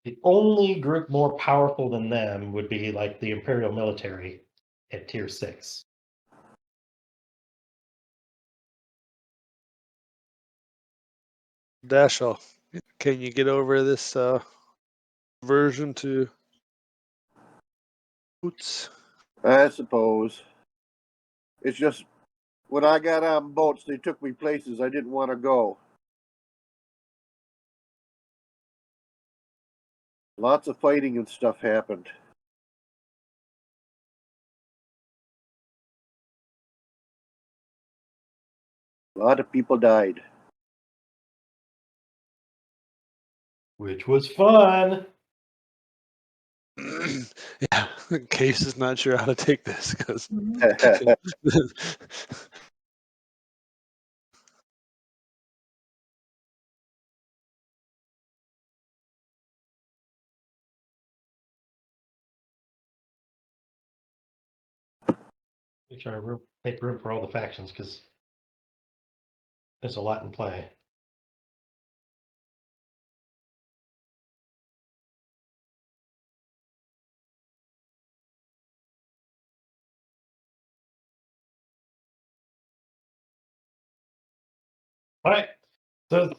the only group more powerful than them would be like the Imperial military at tier 6. Dashel, can you get over this version to Boots? I suppose. It's just when I got on boats, they took me places I didn't want to go. Lots of fighting and stuff happened. A lot of people died. Which was fun. Yeah, Case is not sure how to take this because. Make sure I make room for all the factions because there's a lot in play. All right. So,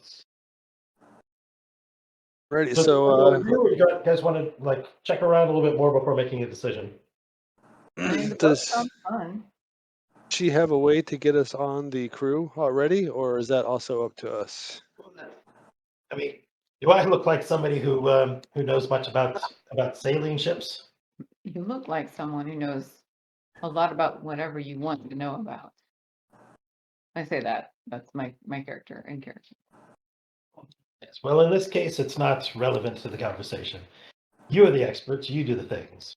Ready. so So, you guys want to check around a little bit more before making a decision? I mean, the boat does sounds fun. she have a way to get us on the crew already, or is that also up to us? I mean, do I look like somebody who knows much about sailing ships? You look like someone who knows a lot about whatever you want to know about. I say that. That's my character in character. Yes. Well, in this case, it's not relevant to the conversation. You are the experts. You do the things.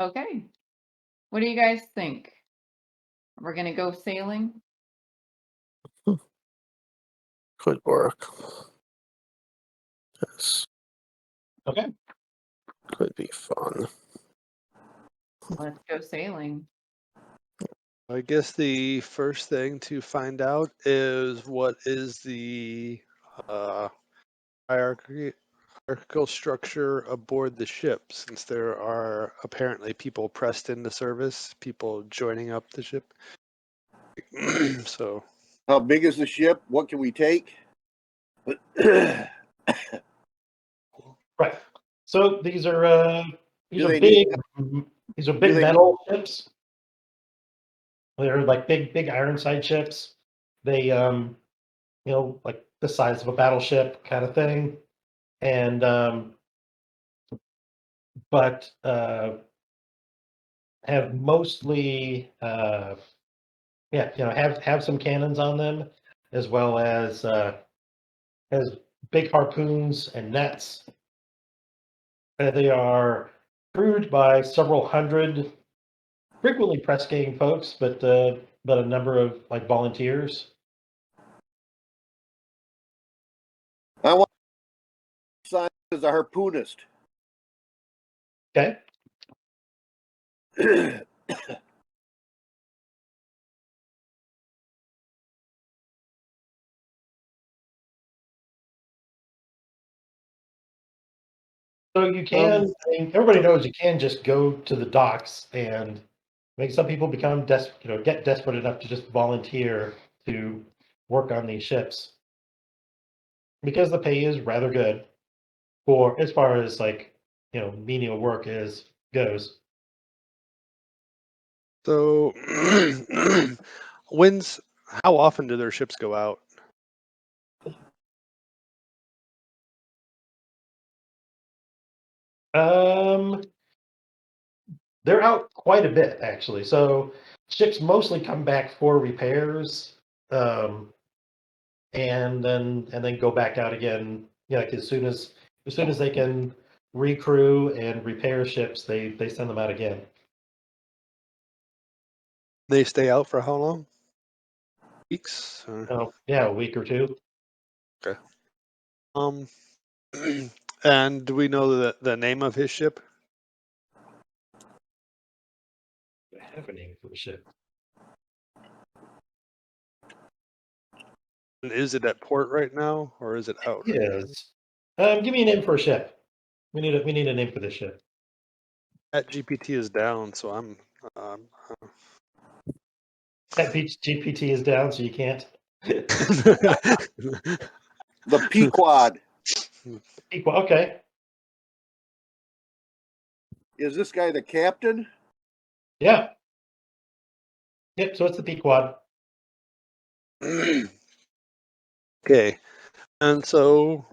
Okay. What do you guys think? We're gonna go sailing? Could work. This Okay. could be fun. Let's go sailing. I guess the first thing to find out is what is the hierarchical structure aboard the ship, since there are apparently people pressed into service, people joining up the ship. So, How big is the ship? What can we take? Right. So these are Do they need- these are do big they- metal ships. They're like big ironside ships. They like the size of a battleship kind of thing, and but have mostly have some cannons on them, as well as big harpoons and nets. They are crewed by several hundred, frequently press gang folks, but a number of like volunteers. I want to sign as a harpoonist. Okay. So you can, I mean, everybody knows you can just go to the docks, and some people become get desperate enough to just volunteer to work on these ships because the pay is rather good for as far as like menial work goes. so how often do their ships go out? Um, they're out quite a bit actually. So ships mostly come back for repairs, and then go back out again. Like as soon as they can recrew and repair ships, they send them out again. They stay out for how long? Weeks? Or- Yeah, a week or two. Okay. And do we know the name of his ship? I have a name for the ship. And is it at port right now, or is it out? Right now? Yes. Give me a name for a ship. We need a name for this ship. That GPT is down, so I'm. That GPT is down, so you can't. The Pequod. Equal. Okay. Is this guy the captain? Yeah. Yep. So it's the Pequod. Okay, and so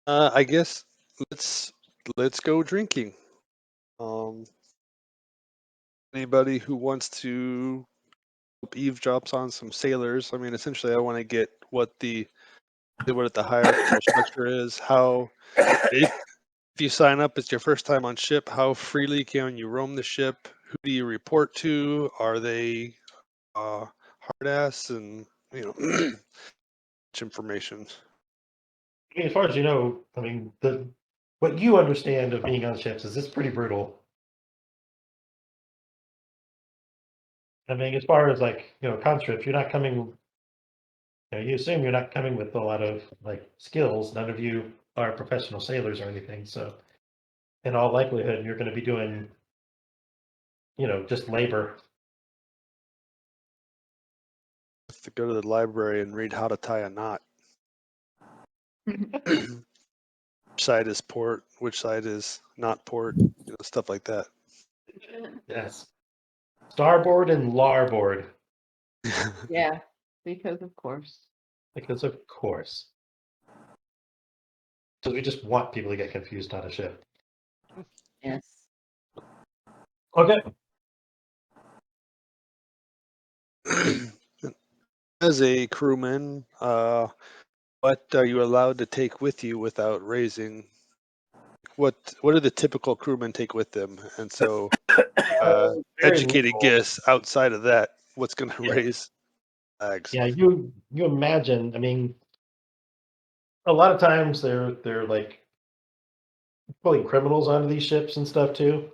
I guess let's go drinking. Anybody who wants to eavesdrops on some sailors? I mean, essentially, I want to get what the hierarchical structure is. How if you sign up, it's your first time on ship. How freely can you roam the ship? Who do you report to? Are they hard ass and much information. I mean, as far as you know, I mean, what you understand of being on ships is it's pretty brutal. I mean, as far as like conscripts, you're not coming. You assume you're not coming with a lot of like skills. None of you are professional sailors or anything. So, in all likelihood, you're going to be doing, just labor. To go to the library and read how to tie a knot. Which side is port? Which side is not port? Stuff like that. Yes. Starboard and larboard. Yeah, because of course. Because of course. Because we just want people to get confused on a ship. Yes. Okay. As a crewman, what are you allowed to take with you without raising? What do the typical crewmen take with them? And so, Very educated little. guess outside of that, what's going to Yeah. raise? Flags. Yeah, you imagine. I mean, a lot of times they're like pulling criminals onto these ships and stuff too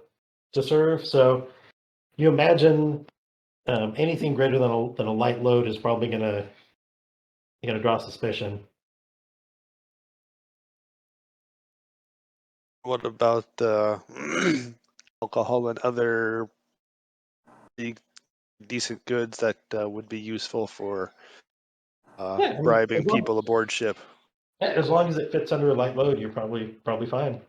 to serve. So you imagine anything greater than a light load is probably gonna draw suspicion. What about alcohol and other decent goods that would be useful for Yeah, I mean, bribing people aboard ship? as long as it fits under a light load, you're probably fine.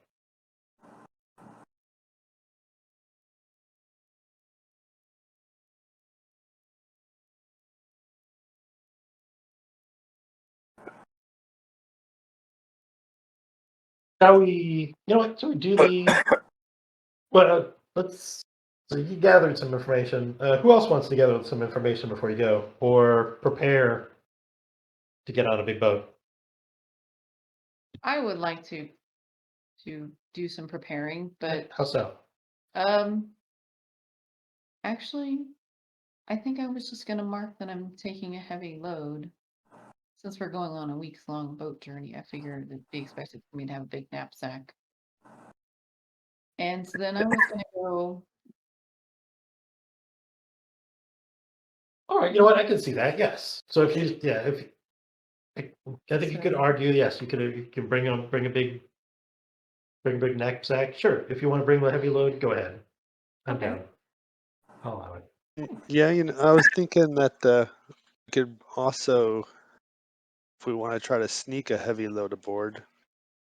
Shall we? You know what? Shall we do the? Well, let's. So you gathered some information. Who else wants to gather some information before you go, or prepare to get on a big boat? I would like to do some preparing, but How so? actually, I think I was just gonna mark that I'm taking a heavy load. Since we're going on a week's long boat journey, I figured it'd be expected for me to have a big knapsack. And so then I was gonna go. All right, you know what? I can see that. Yes. So if you, yeah, if I think you could So- argue, yes, you can bring a big knapsack. Sure, if you want to bring the heavy load, go ahead. I'm Okay. down. I'll allow it. Yeah, I was thinking that we could also, if we want to try to sneak a heavy load aboard,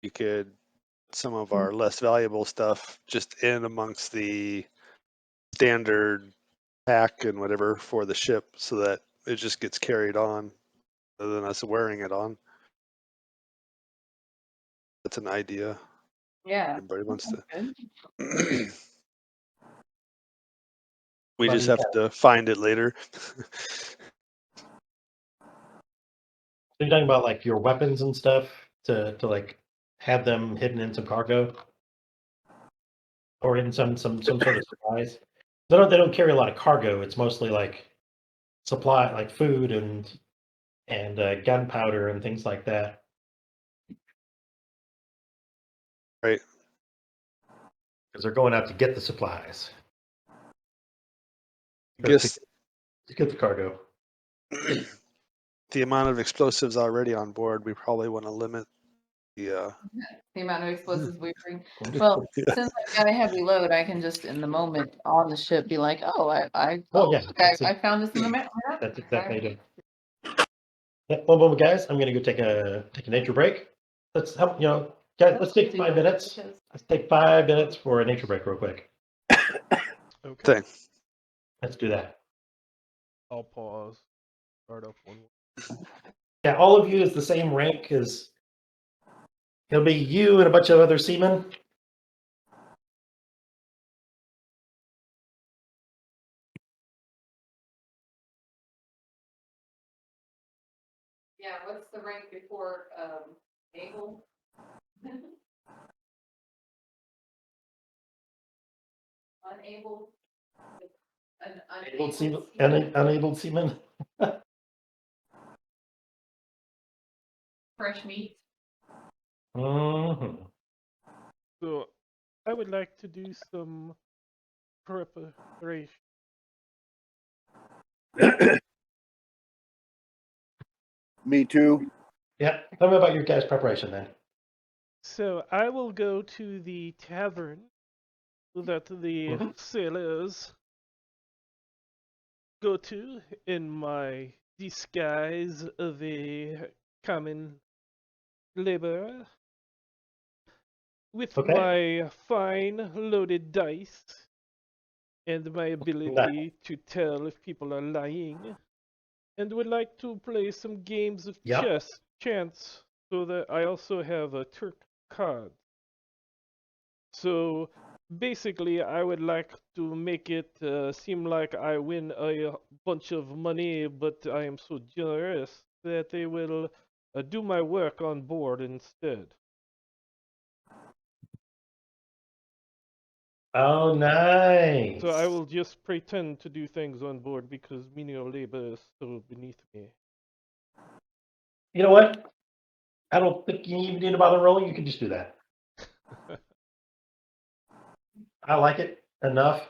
you could some of our less valuable stuff just in amongst the standard pack and whatever for the ship so that it just gets carried on rather than us wearing it on. That's an idea. Yeah. Everybody wants Good. to. We Well, just you have to find it later. So you're talking about like your weapons and stuff to like have them hidden in some cargo or in some sort of supplies. They don't carry a lot of cargo. It's mostly like supply, like food and gunpowder and things like that. Right. Because they're going out to get the supplies. I guess To get the cargo. the amount of explosives already on board, we probably want to limit the. The amount of explosives we bring. I'm just- Well, Yeah. since I've got a heavy load, I can just in the moment on the ship be like, oh, Oh, yeah, look, that's I it. found this in the map. That's exactly it. Yeah, one moment, guys. I'm gonna go take a nature break. Let's help. Guys. Let's take 5 minutes. Let's take 5 minutes for a nature break, real quick. Okay. Thing. Let's do that. I'll pause. Start up one more. Yeah, all of you is the same rank as. It'll be you and a bunch of other seamen. Yeah, what's the rank before naval? Unable. Unabled seamen. Fresh meat. Mm-hmm. So, I would like to do some preparation. Me too. Yeah. Tell me about your guys' preparation then. So, I will go to the tavern that the Mhm. sailors go to in my disguise of a common laborer with Okay. my fine loaded dice and my ability to tell if people are lying, and would like to play some games of Yep. chance, so that I also have a Turk card. So basically, I would like to make it seem like I win a bunch of money, but I am so generous that they will do my work on board instead. Oh, nice. So I will just pretend to do things on board because menial labor is still beneath me. You know what? I don't think you even need to bother rolling. You can just do that. I like it enough,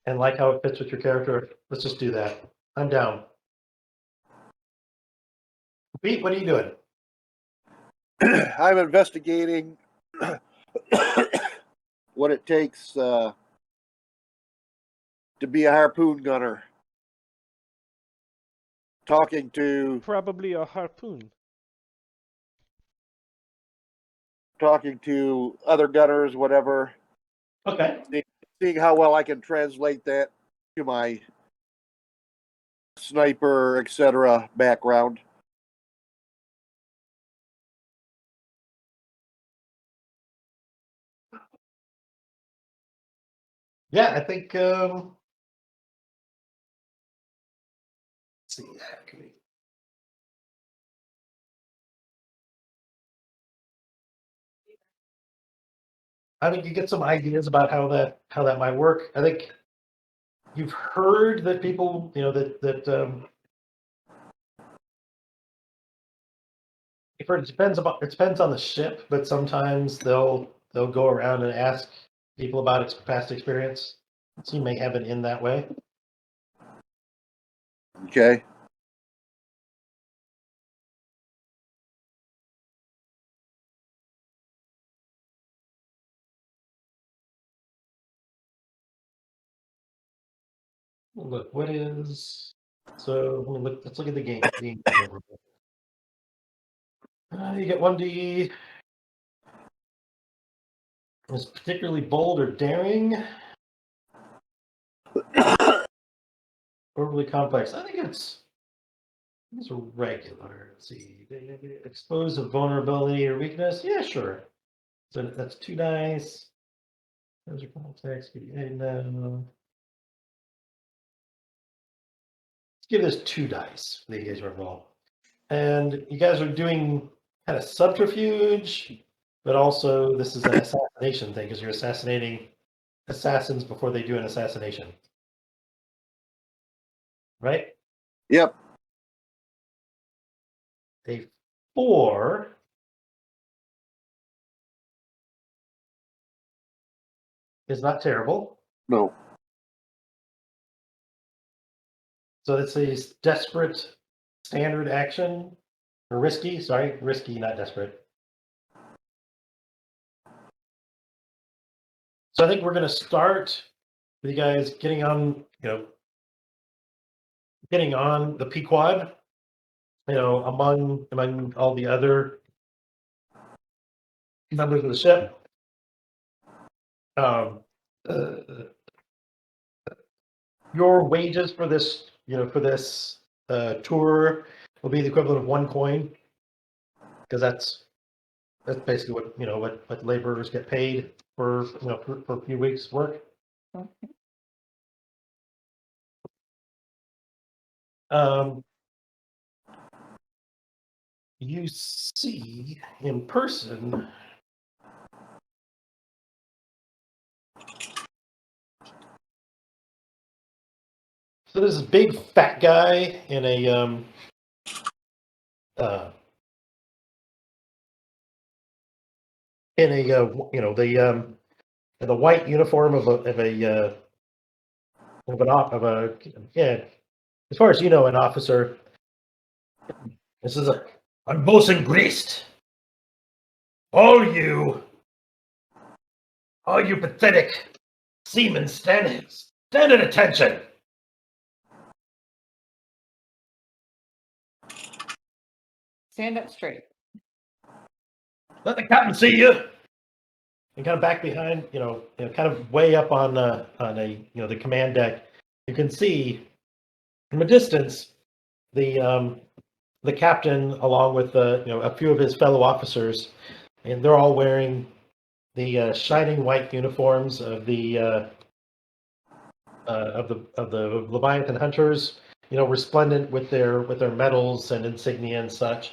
and like how it fits with your character. Let's just do that. I'm down. Pete, what are you doing? I'm investigating what it takes to be a harpoon gunner. Talking to Probably a harpoon. other gunners, whatever, Okay. seeing how well I can translate that to my sniper, etc. background. Yeah, I think. Let's see. I think you get some ideas about how that might work. I think you've heard that people, it depends on the ship, but sometimes they'll go around and ask people about its past experience. So you may have it in that way. Okay. Look, what is so? Let's look at the game. You get 1D. Is particularly bold or daring. Overly complex. I think it's regular. Let's see. Expose a vulnerability or weakness. Yeah, sure. So that's 2 dice. Those are context. No. Let's give this 2 dice for the engagement roll. And you guys are doing kind of subterfuge, but also this is an assassination thing because you're assassinating assassins before they do an assassination. Right? Yep. A 4 is not terrible. No. So it's a desperate standard action, or risky, not desperate. So I think we're going to start with you guys getting on the Pequod, among all the other members of the ship. Uh, your wages for this, tour will be the equivalent of 1 coin, because that's basically what laborers get paid for a few weeks' work. You see in person so there's this big fat guy in a the white uniform yeah, as far as you know, an officer. This is I'm Bosun Grist. All you pathetic seamen stand at attention. Stand up straight. Let the captain see you. And kind of back behind, kind of way up on the command deck, you can see from a distance the captain along with a few of his fellow officers, and they're all wearing the shining white uniforms of the Leviathan hunters, resplendent with their medals and insignia and such.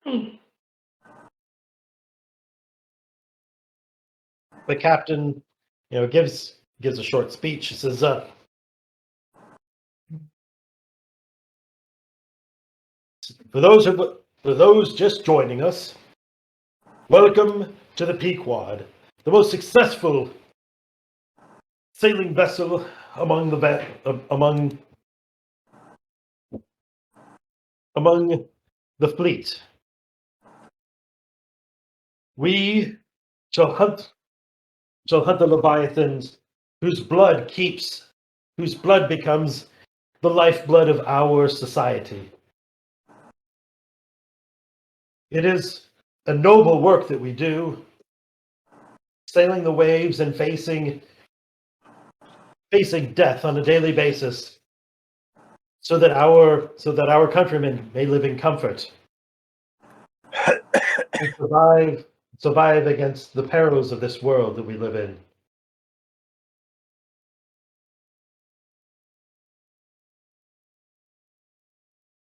The captain, gives a short speech. He says, For those just joining us, welcome to the Pequod, the most successful sailing vessel among the fleet. We shall hunt the leviathans whose blood becomes the lifeblood of our society. It is a noble work that we do, sailing the waves and facing death on a daily basis, so that our countrymen may live in comfort and survive against the perils of this world that we live in.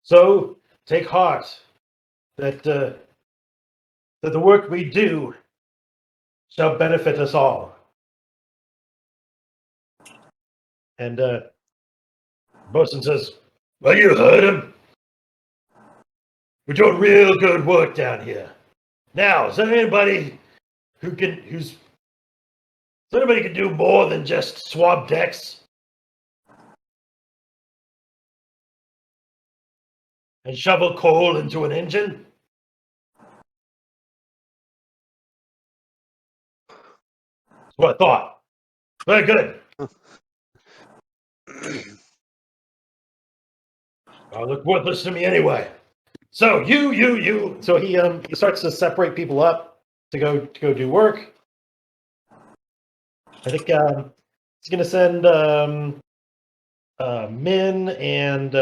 So take heart that the work we do shall benefit us all. And Bosun says, "Well, you heard him. We're doing real good work down here. Now, is there anybody who can do more than just swab decks and shovel coal into an engine?" That's what I thought. Very good. Oh, look worthless to me anyway. So you. So he starts to separate people up to go do work. I think he's gonna send Min and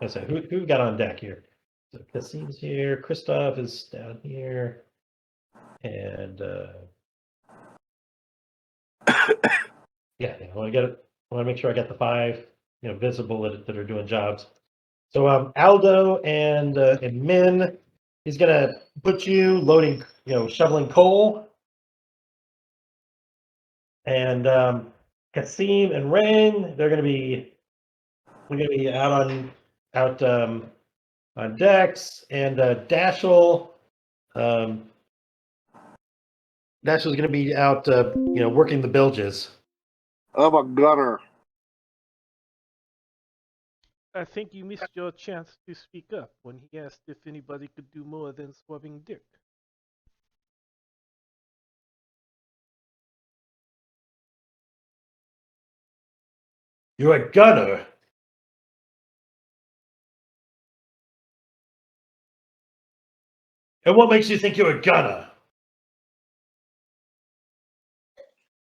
let's see, who got on deck here? So Cassim's here. Christoph is down here, and yeah, I want to make sure I got the 5 visible that are doing jobs. So Aldo and Min, he's gonna put you loading, shoveling coal, and Kassim and Ring, we're gonna be out on decks, and Dashiell, Dashiell's gonna be out, working the bilges. I'm a gunner. I think you missed your chance to speak up when he asked if anybody could do more than swabbing dick. You're a gunner. And what makes you think you're a gunner?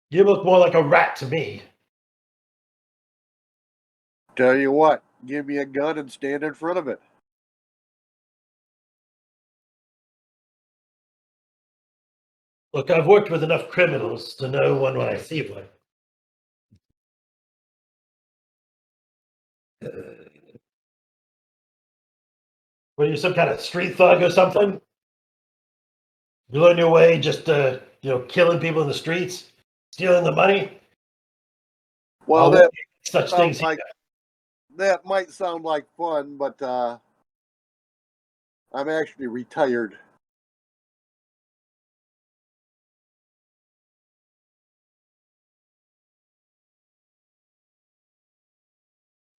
You look more like a rat to me. Tell you what, give me a gun and stand in front of it. Look, I've worked with enough criminals to know one when I see one. What are you, some kind of street thug or something? You learn your way just killing people in the streets, stealing the money? Well, All that such sounds things. like that might sound like fun, but I'm actually retired.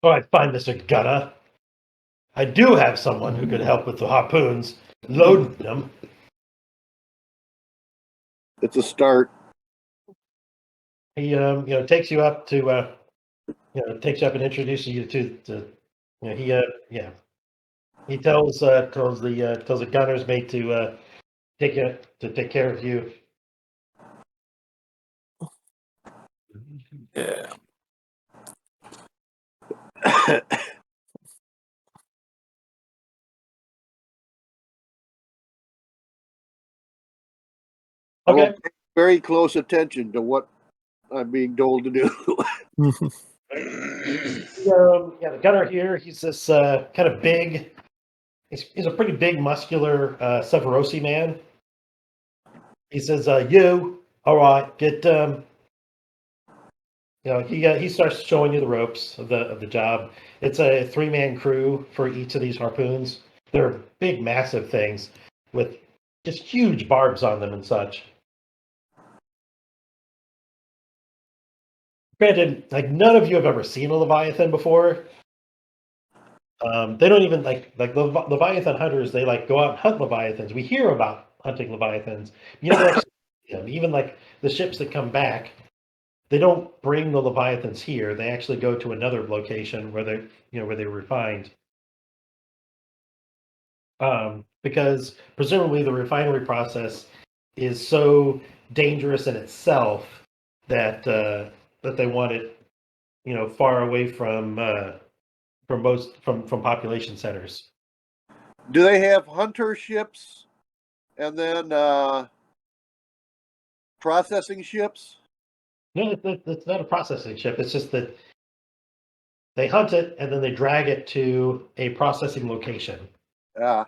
Oh, I find this a gunner. I do have someone who could help with the harpoons, loading them. It's a start. He takes you up to takes you up and introduces you to he tells the gunner's mate to take care of you. Yeah. I will Okay. pay very close attention to what I'm being told to do. The gunner here, he's this kind of big, he's a pretty big, muscular Severosi man. He says, "You, all right, get he starts showing you the ropes of the job. It's a 3-man crew for each of these harpoons. They're big, massive things with just huge barbs on them and such. Granted, like none of you have ever seen a Leviathan before. They don't even like Leviathan hunters. They like go out and hunt Leviathans. We hear about hunting Leviathans. You never actually see them. Even like the ships that come back, they don't bring the Leviathans here. They actually go to another location where they were refined. Because presumably the refinery process is so dangerous in itself that that they want it, far away from population centers. Do they have hunter ships and then processing ships? No, it's not a processing ship. It's just that they hunt it and then they drag it to a processing location. Yeah.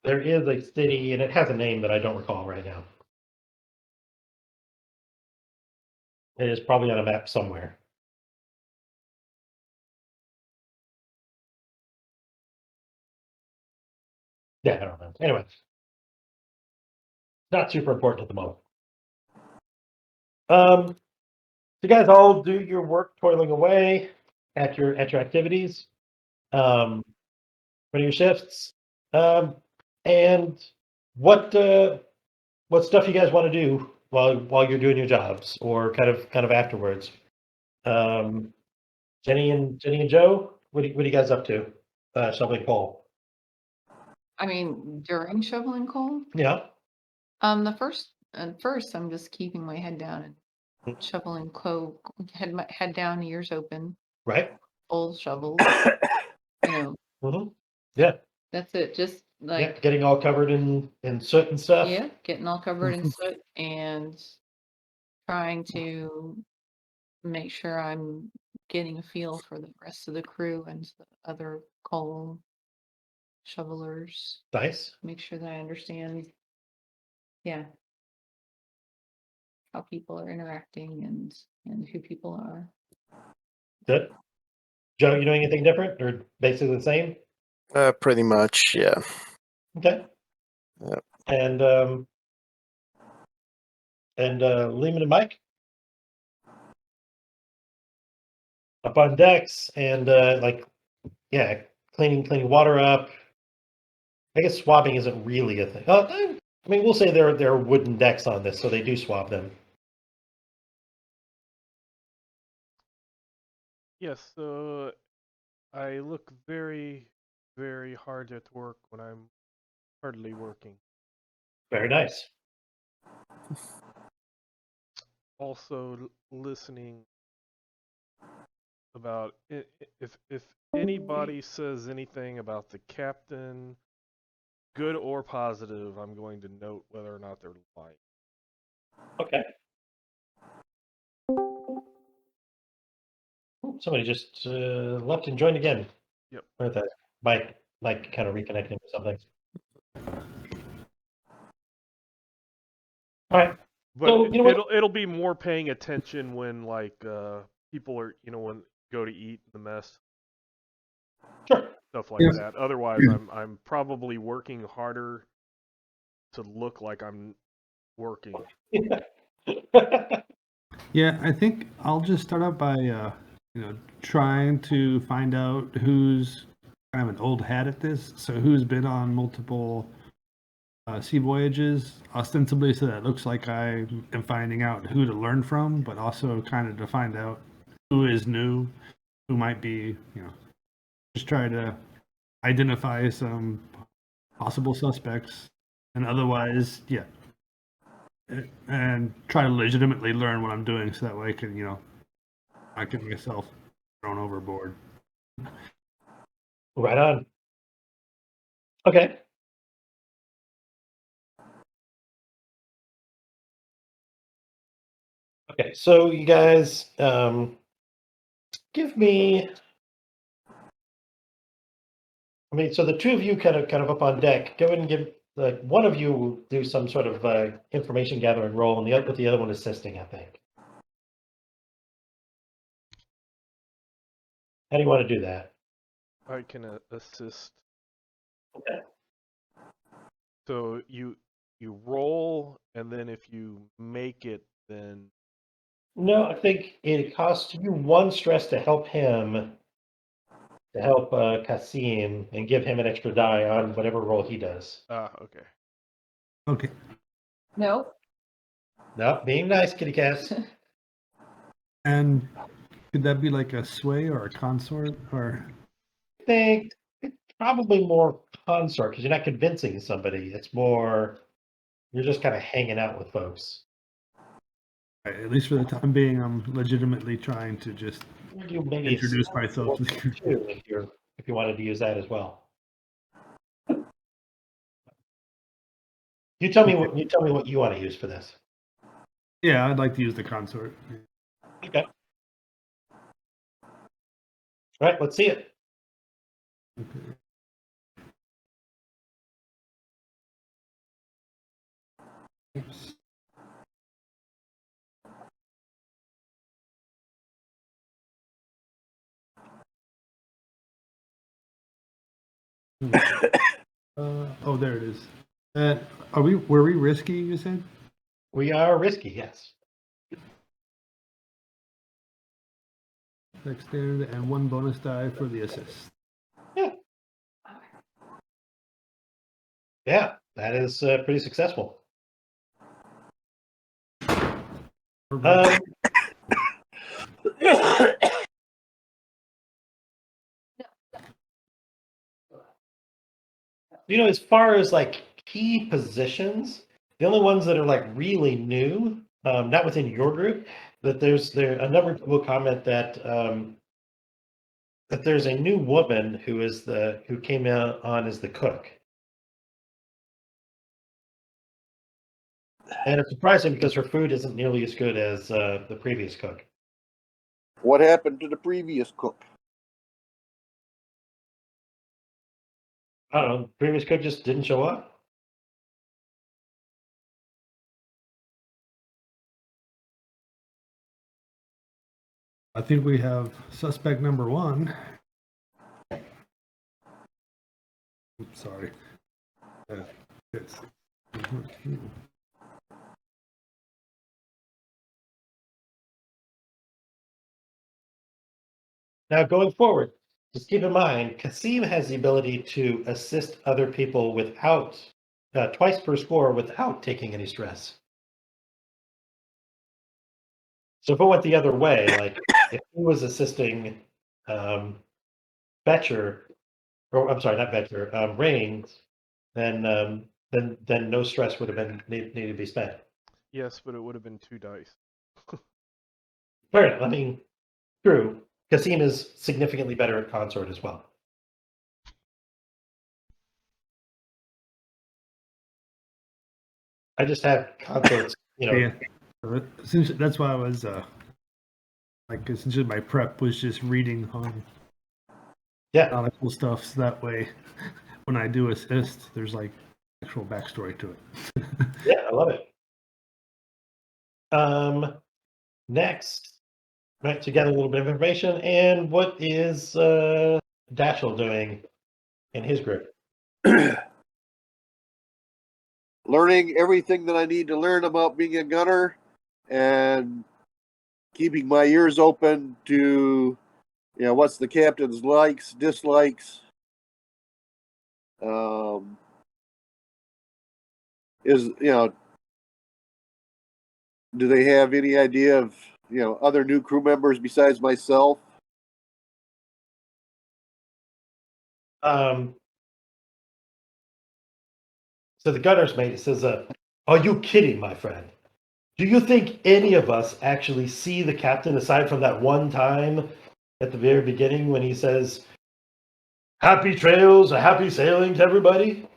There is a city, and it has a name that I don't recall right now. It is probably on a map somewhere. Yeah, I don't know. Anyway, not super important at the moment. You guys all do your work, toiling away at your activities, running your shifts, and what stuff you guys want to do while you're doing your jobs, or kind of afterwards. Jenny and Joe, what are you guys up to? Shoveling coal. I mean, during shoveling coal, Yeah. at first, I'm just keeping my head down and shoveling coal, head down, ears open, Right. full shovels. Mm-hmm. Yeah. That's it. Just Yeah. like, Getting all covered in soot and stuff. yeah, getting all covered in soot and trying to make sure I'm getting a feel for the rest of the crew and the other coal shovelers. Nice. Make sure that I understand, yeah, how people are interacting and who people are. Good. Joe, you doing anything different or basically the same? Pretty much, yeah. Okay. Yep. And Lehman and Mike up on decks and cleaning water up. I guess swabbing isn't really a thing. I mean, we'll say there are wooden decks on this, so they do swab them. Yes, I look very, very hard at work when I'm hardly working. Very nice. Also, listening about if anybody says anything about the captain, good or positive, I'm going to note whether or not they're lying. Okay. Somebody just left and joined again. Yep. With that, Mike kind of reconnecting with something. All right. But So, you know what? it'll be more paying attention when people are when go to eat in the mess, Sure. stuff like that. Otherwise, I'm probably working harder to look like I'm working. Yeah, I think I'll just start out by trying to find out who's kind of an old hat at this. So who's been on multiple sea voyages, ostensibly, so that it looks like I am finding out who to learn from, but also kind of to find out who is new, who might be, just try to identify some possible suspects, and otherwise, yeah, and try to legitimately learn what I'm doing, so that way I can, I get myself thrown overboard. Right on. Okay. Okay, so you guys give me. mean, so the two of you kind of up on deck. Go ahead and give one of you will do some sort of information gathering role, and with the other one assisting, I think. How do you want to do that? I can assist. Okay. So you roll, and then if you make it, then No, I think it costs you 1 stress to help him, to help Kasim, and give him an extra die on whatever roll he does. okay. Okay. No. No, being nice, kitty cats. And could that be like a sway or a consort or? I think it's probably more consort because you're not convincing somebody. It's more you're just kind of hanging out with folks. At least for the time being, I'm legitimately trying to just You maybe introduce myself to the group. too, if you wanted to use that as well. You tell me what you want to use for this. Yeah, I'd like to use the consort. Okay. All right, let's see it. Okay. Oops. Oh, there it is. Were we risky, you said? We are risky, yes. Dexterity and 1 bonus die for the assist. Yeah, that is pretty successful. As far as like key positions, the only ones that are like really new, not within your group, that there a number of people comment that that there's a new woman who came out on as the cook. And it's surprising because her food isn't nearly as good as the previous cook. What happened to the previous cook? I don't know, the previous cook just didn't show up. I think we have suspect number 1. Oops, sorry. It's Now, going forward, just keep in mind, Kasim has the ability to assist other people without, twice per score without taking any stress. So if it went the other way, like if he was assisting Betcher, or I'm sorry, not Betcher, Reigns, then no stress would have been needed to be spent. Yes, but it would have been 2 dice. Fair enough. I mean, true. Kasim is significantly better at consort as well. I just have consorts, yeah. Essentially, that's why I was essentially my prep was just reading on canonical stuff, so that way when I do assist, there's like actual backstory to it. Yeah, I love it. Next, right, to gather a little bit of information, and what is Dashel doing in his group? Learning everything that I need to learn about being a gunner and keeping my ears open to, what's the captain's likes, dislikes. Do they have any idea of, other new crew members besides myself? So the gunner's mate says, "Are you kidding, my friend? Do you think any of us actually see the captain aside from that one time at the very beginning when he says, 'Happy trails, a happy sailing to everybody'?"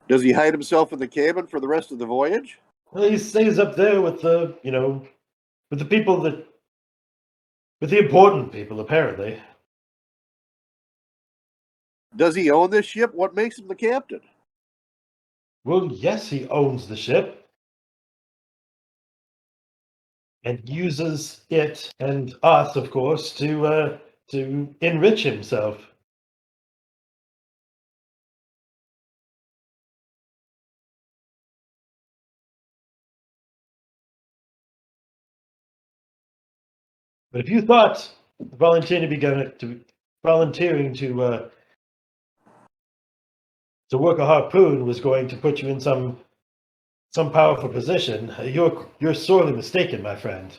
Does he hide himself in the cabin for the rest of the voyage? Well, he stays up there with the, with the people with the important people, apparently. Does he own this ship? What makes him the captain? Well, yes, he owns the ship and uses it and us, of course, to enrich himself. But if you thought volunteering to work a harpoon was going to put you in some powerful position, you're sorely mistaken, my friend.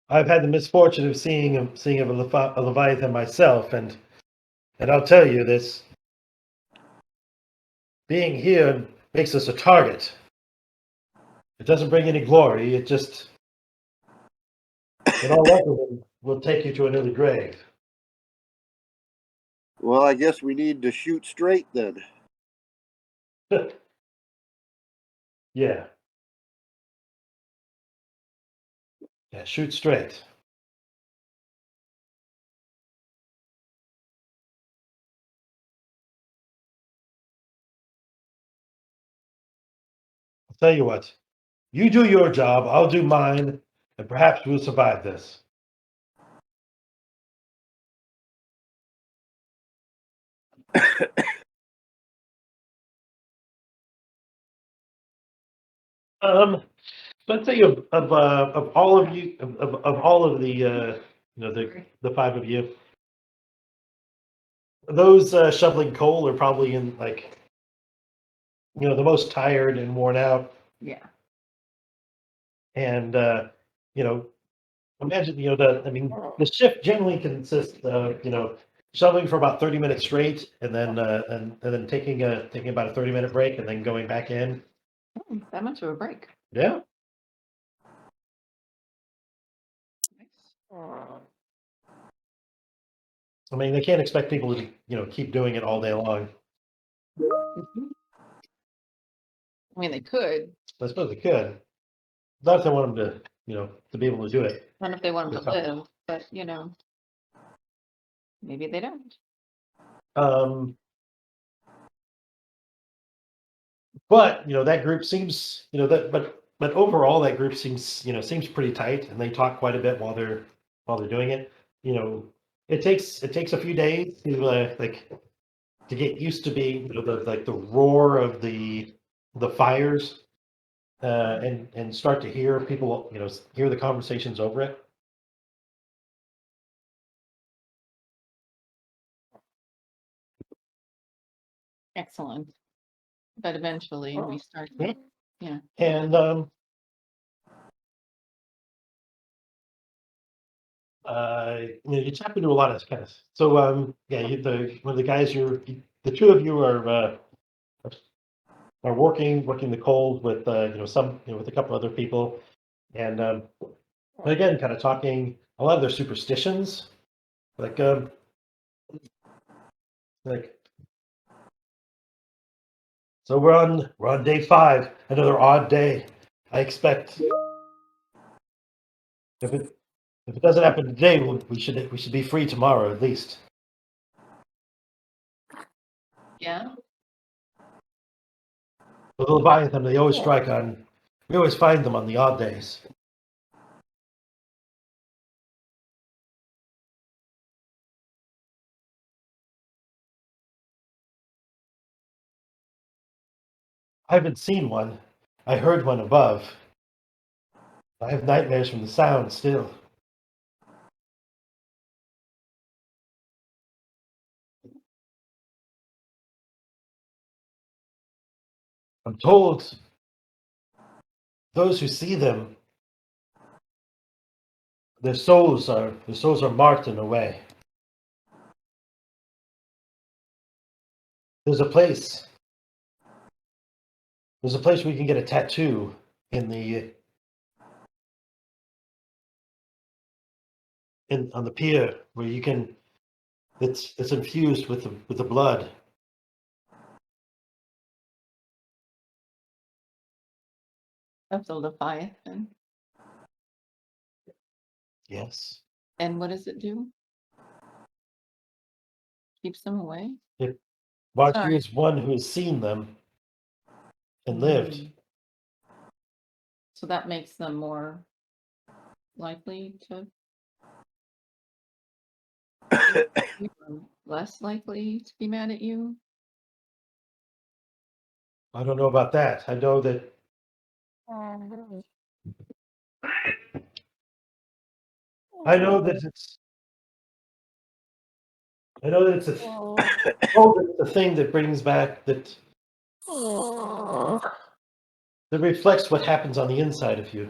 I've had the misfortune of seeing a Leviathan myself, and I'll tell you this: being here makes us a target. It doesn't bring any glory. It just, in all likelihood, will take you to an early grave. Well, I guess we need to shoot straight then. Yeah. Yeah, shoot straight. I'll tell you what. You do your job, I'll do mine, and perhaps we'll survive this. Um, let's say of all of you, of all of the the five of you, those shoveling coal are probably in like the most tired and worn out, Yeah. and imagine the shift generally consists of shoveling for about 30 minutes straight, and then taking about a 30-minute break, and then going back in. That much of a break. Yeah. I mean, they can't expect people to, keep doing it all day long. Mhm. I mean, they could, I suppose they could. Not if they want them to, to be able to do it. not if they want them to Yeah. live, but maybe they don't. Um, but that group seems, but overall that group seems pretty tight, and they talk quite a bit while they're doing it. It takes a few days to get used to being the roar of the fires, and start to hear people, hear the conversations over it. Excellent. But eventually we start. Yeah. Yeah. And you tap into a lot of kind of. So yeah, one of the guys the two of you are working the coals with some with a couple other people, and again kind of talking a lot of their superstitions, like like so we're on day 5, another odd day. I expect if it doesn't happen today, we should be free tomorrow at least. Yeah. With the Leviathan, they always strike on. We always find them on the odd days. I haven't seen one. I heard one above. I have nightmares from the sound still. I'm told those who see them, their souls are marked in a way. There's a place. There's a place where you can get a tattoo in the in on the pier where you can. It's infused with the blood. That's a Leviathan. Yes. And what does it do? Keeps them away? It marks you Sorry. as one who has seen them and lived. Mm. So that makes them more likely to be or less likely to be mad at you? I don't know about that. I know that I know that it's I know that it's the thing that brings back that reflects what happens on the inside of you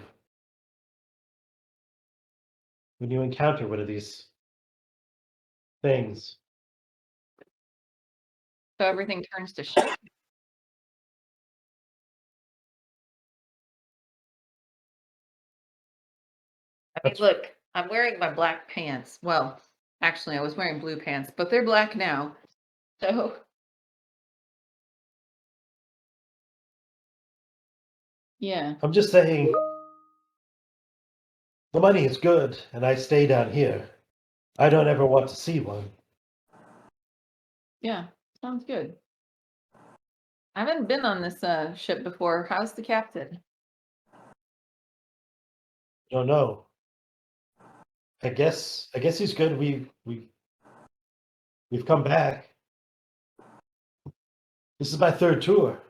when you encounter one of these things. So everything turns to shit? I mean, look, I'm wearing my black pants. Well, actually, I was wearing blue pants, but they're black now. So, yeah. I'm just saying the money is good and I stay down here. I don't ever want to see one. Yeah, sounds good. I haven't been on this ship before. How's the captain? Don't know. I guess he's good. We've come back. This is my third tour.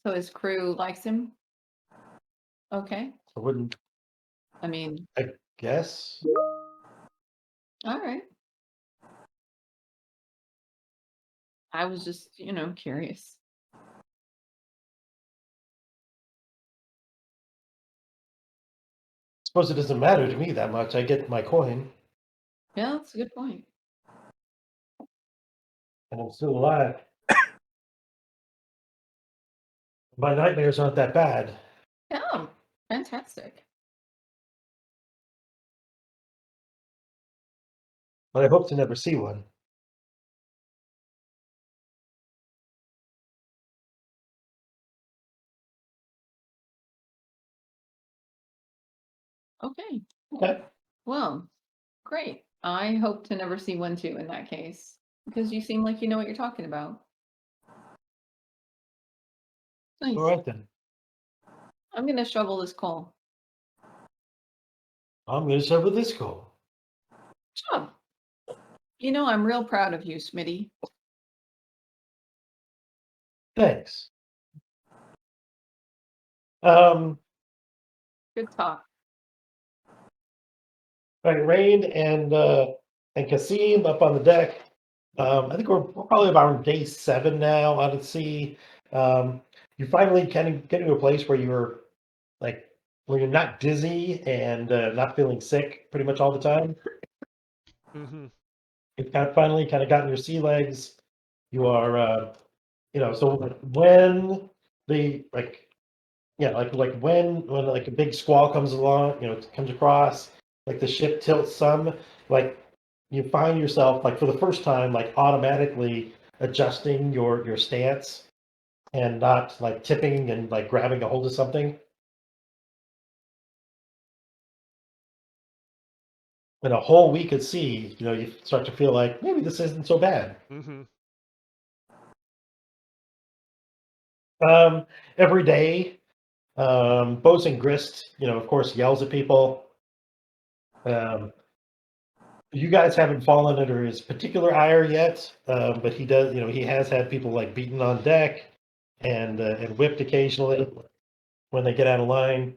So his crew likes him? Okay. I wouldn't I mean, guess. all right. I was just, curious. Suppose it doesn't matter to me that much. I get my coin Yeah, that's a good point. and I'm still alive. My nightmares aren't that bad. Yeah, fantastic. But I hope to never see one. Okay. Okay. Well, great. I hope to never see one too in that case, because you seem like you know what you're talking about. Nice. All right then. I'm gonna shovel this coal. I'm going to start with this goal. Job. I'm real proud of you, Smitty. Thanks. Um, Good talk. right, Rain and Kasim up on the deck. I think we're probably about on day 7 now out at sea. You finally kind of get to a place where you're like where you're not dizzy and not feeling sick pretty much all the time. Mm-hmm. You've finally kind of gotten your sea legs. You are, so when the yeah, like when like a big squall comes along, it comes across, like the ship tilts some, like you find yourself like for the first time like automatically adjusting your stance and not like tipping and like grabbing a hold of something. In a whole week at sea, you start to feel like maybe this isn't so bad. Mm-hmm. Um, every day, Bosun Grist, of course, yells at people. Um, you guys haven't fallen under his particular ire yet, but he does. He has had people like beaten on deck and whipped occasionally when they get out of line.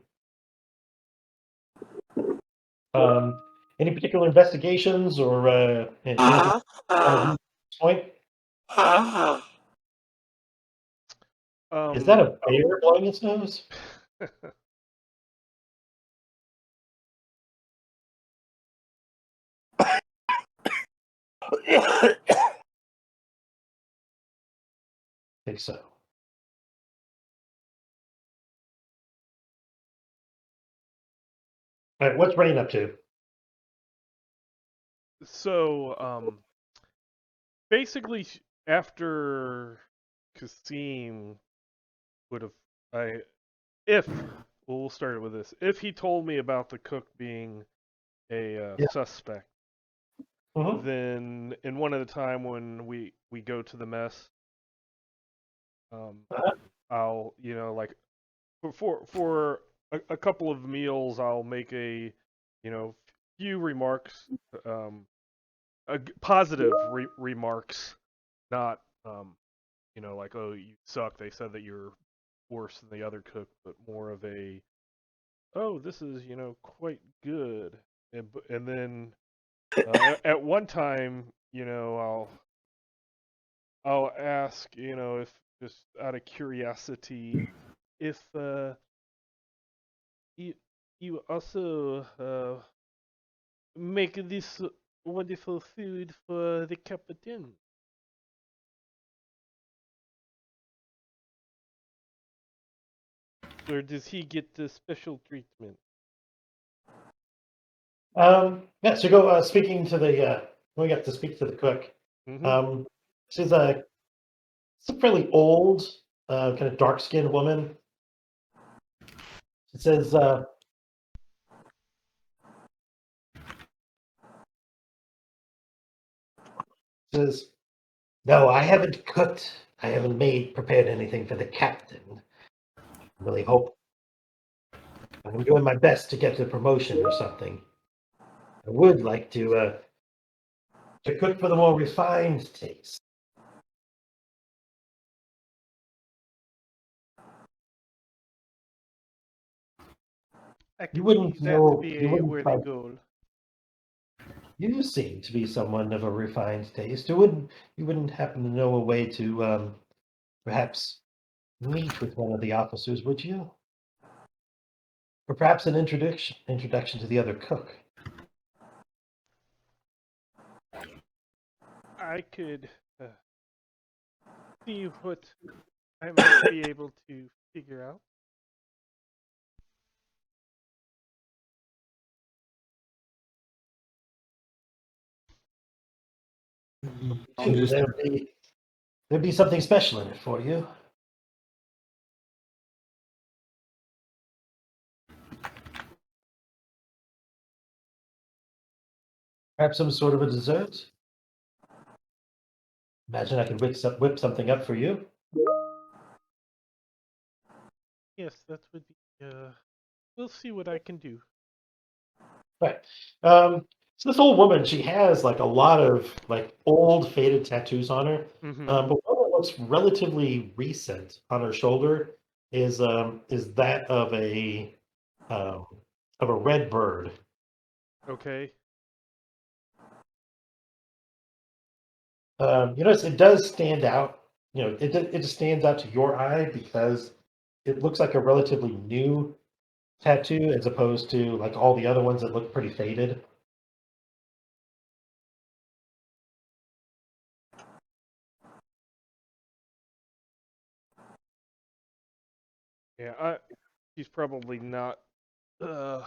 Um, any particular investigations or anything you want to do at this point? Is that a bear blowing its nose? I think so. All right, what's Rain up to? So, basically, after Kasim would have, if we'll start it with this. If he told me about the cook being a Yeah. suspect, Mhm. then in one at a time when we go to the mess, Uh-huh. I'll like for a couple of meals, I'll make a few remarks, positive remarks, not like, oh, you suck. They said that you're worse than the other cook, but more of a, oh, this is quite good. And then at one time, I'll ask, if just out of curiosity, if you also make this wonderful food for the captain. Or does he get the special treatment? Yeah, so go speaking to the we got to speak to the cook. Mm-hmm. She's a fairly old, kind of dark skinned woman. It says, no, I haven't cooked. I haven't prepared anything for the captain. I really hope I'm doing my best to get the promotion or something. I would like to cook for the more refined taste. I You can wouldn't see that to know. be You a wouldn't. worthy goal. You seem to be someone of a refined taste. You wouldn't happen to know a way to perhaps meet with one of the officers, would you? Or perhaps an introduction to the other cook. I could see what I might be able to figure out. I'll just There'd be something special in it for you. Perhaps some sort of a dessert. Imagine I could whip something up for you. Yes, that would be. We'll see what I can do. Right. So this old woman, she has like a lot of like old faded tattoos on her. Mm-hmm. But one that looks relatively recent on her shoulder is that um, of a red bird. Okay. You notice it does stand out. It just stands out to your eye because it looks like a relatively new tattoo as opposed to like all the other ones that look pretty faded. Yeah, he's probably not uh,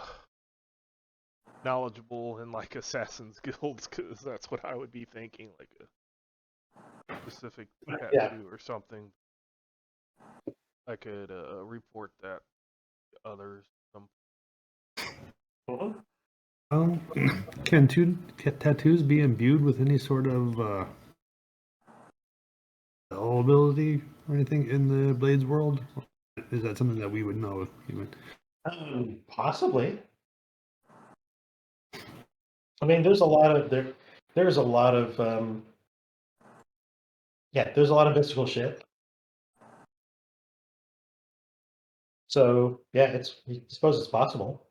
knowledgeable in like assassin's guilds, because that's what I would be thinking, like a specific Yeah. tattoo or something. I could report that to others. Mhm. can tattoos be imbued with any sort of spell ability or anything in the Blades world? Is that something that we would know? Even? Possibly. I mean, there's a lot of there. There's a lot of yeah. There's a lot of mystical shit. So yeah, I suppose it's possible.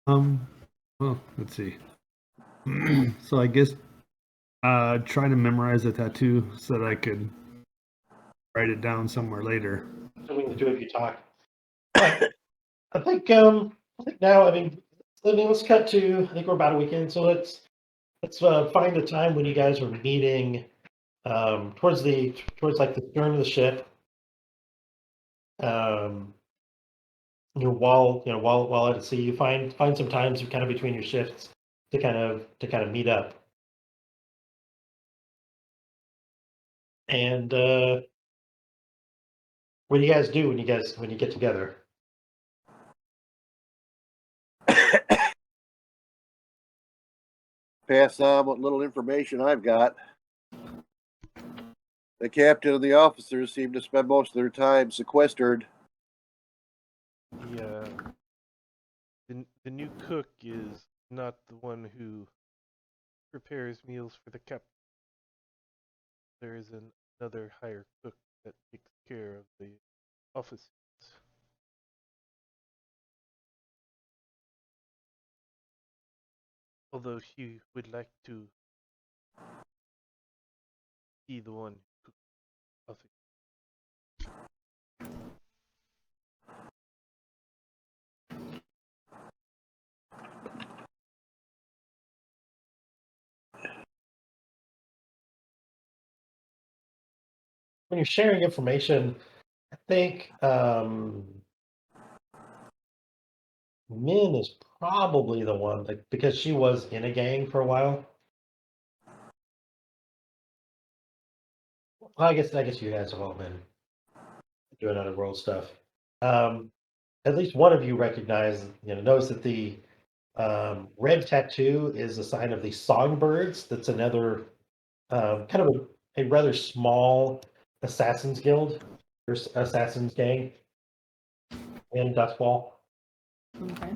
Well, let's see. So I guess trying to memorize a tattoo so that I could write it down somewhere later. Assuming the two of you talk. Right. I think now. Let's cut to. I think we're about a weekend. So let's find a time when you guys are meeting towards like the stern of the ship. Um, while at sea, you find some times kind of between your shifts to kind of meet up. And what do you guys do when you get together? Pass on what little information I've got. The captain and the officers seem to spend most of their time sequestered. The new cook is not the one who prepares meals for the captain. There is another higher cook that takes care of the officers. Although she would like to be the one who cooks. When you're sharing information, I think Min is probably the one, like, because she was in a gang for a while. Well, I guess you guys have all been doing other world stuff. At least one of you notice that the red tattoo is a sign of the songbirds. That's another kind of a rather small assassins guild or assassins gang in Dustfall. Okay.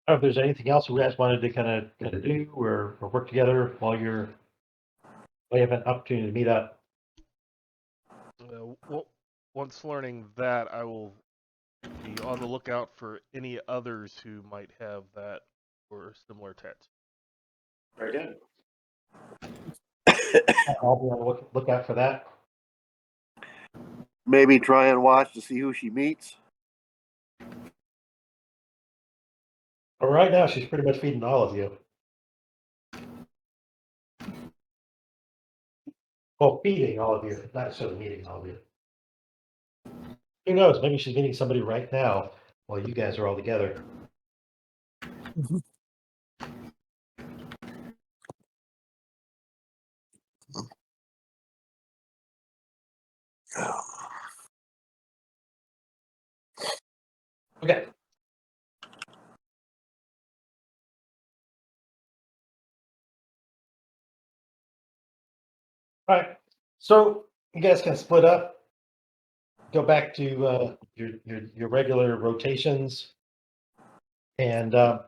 I don't know if there's anything else you guys wanted to kind of do or work together while you have an opportunity to meet up. Once learning that, I will be on the lookout for any others who might have that or similar tats. Very good. I'll be on the lookout for that. Maybe try and watch to see who she meets. But right now, she's pretty much feeding all of you. Well, feeding all of you, not necessarily meeting all of you. Who knows? Maybe she's meeting somebody right now while you guys are all together. Okay. All right. So you guys can split up, go back to your regular rotations, and I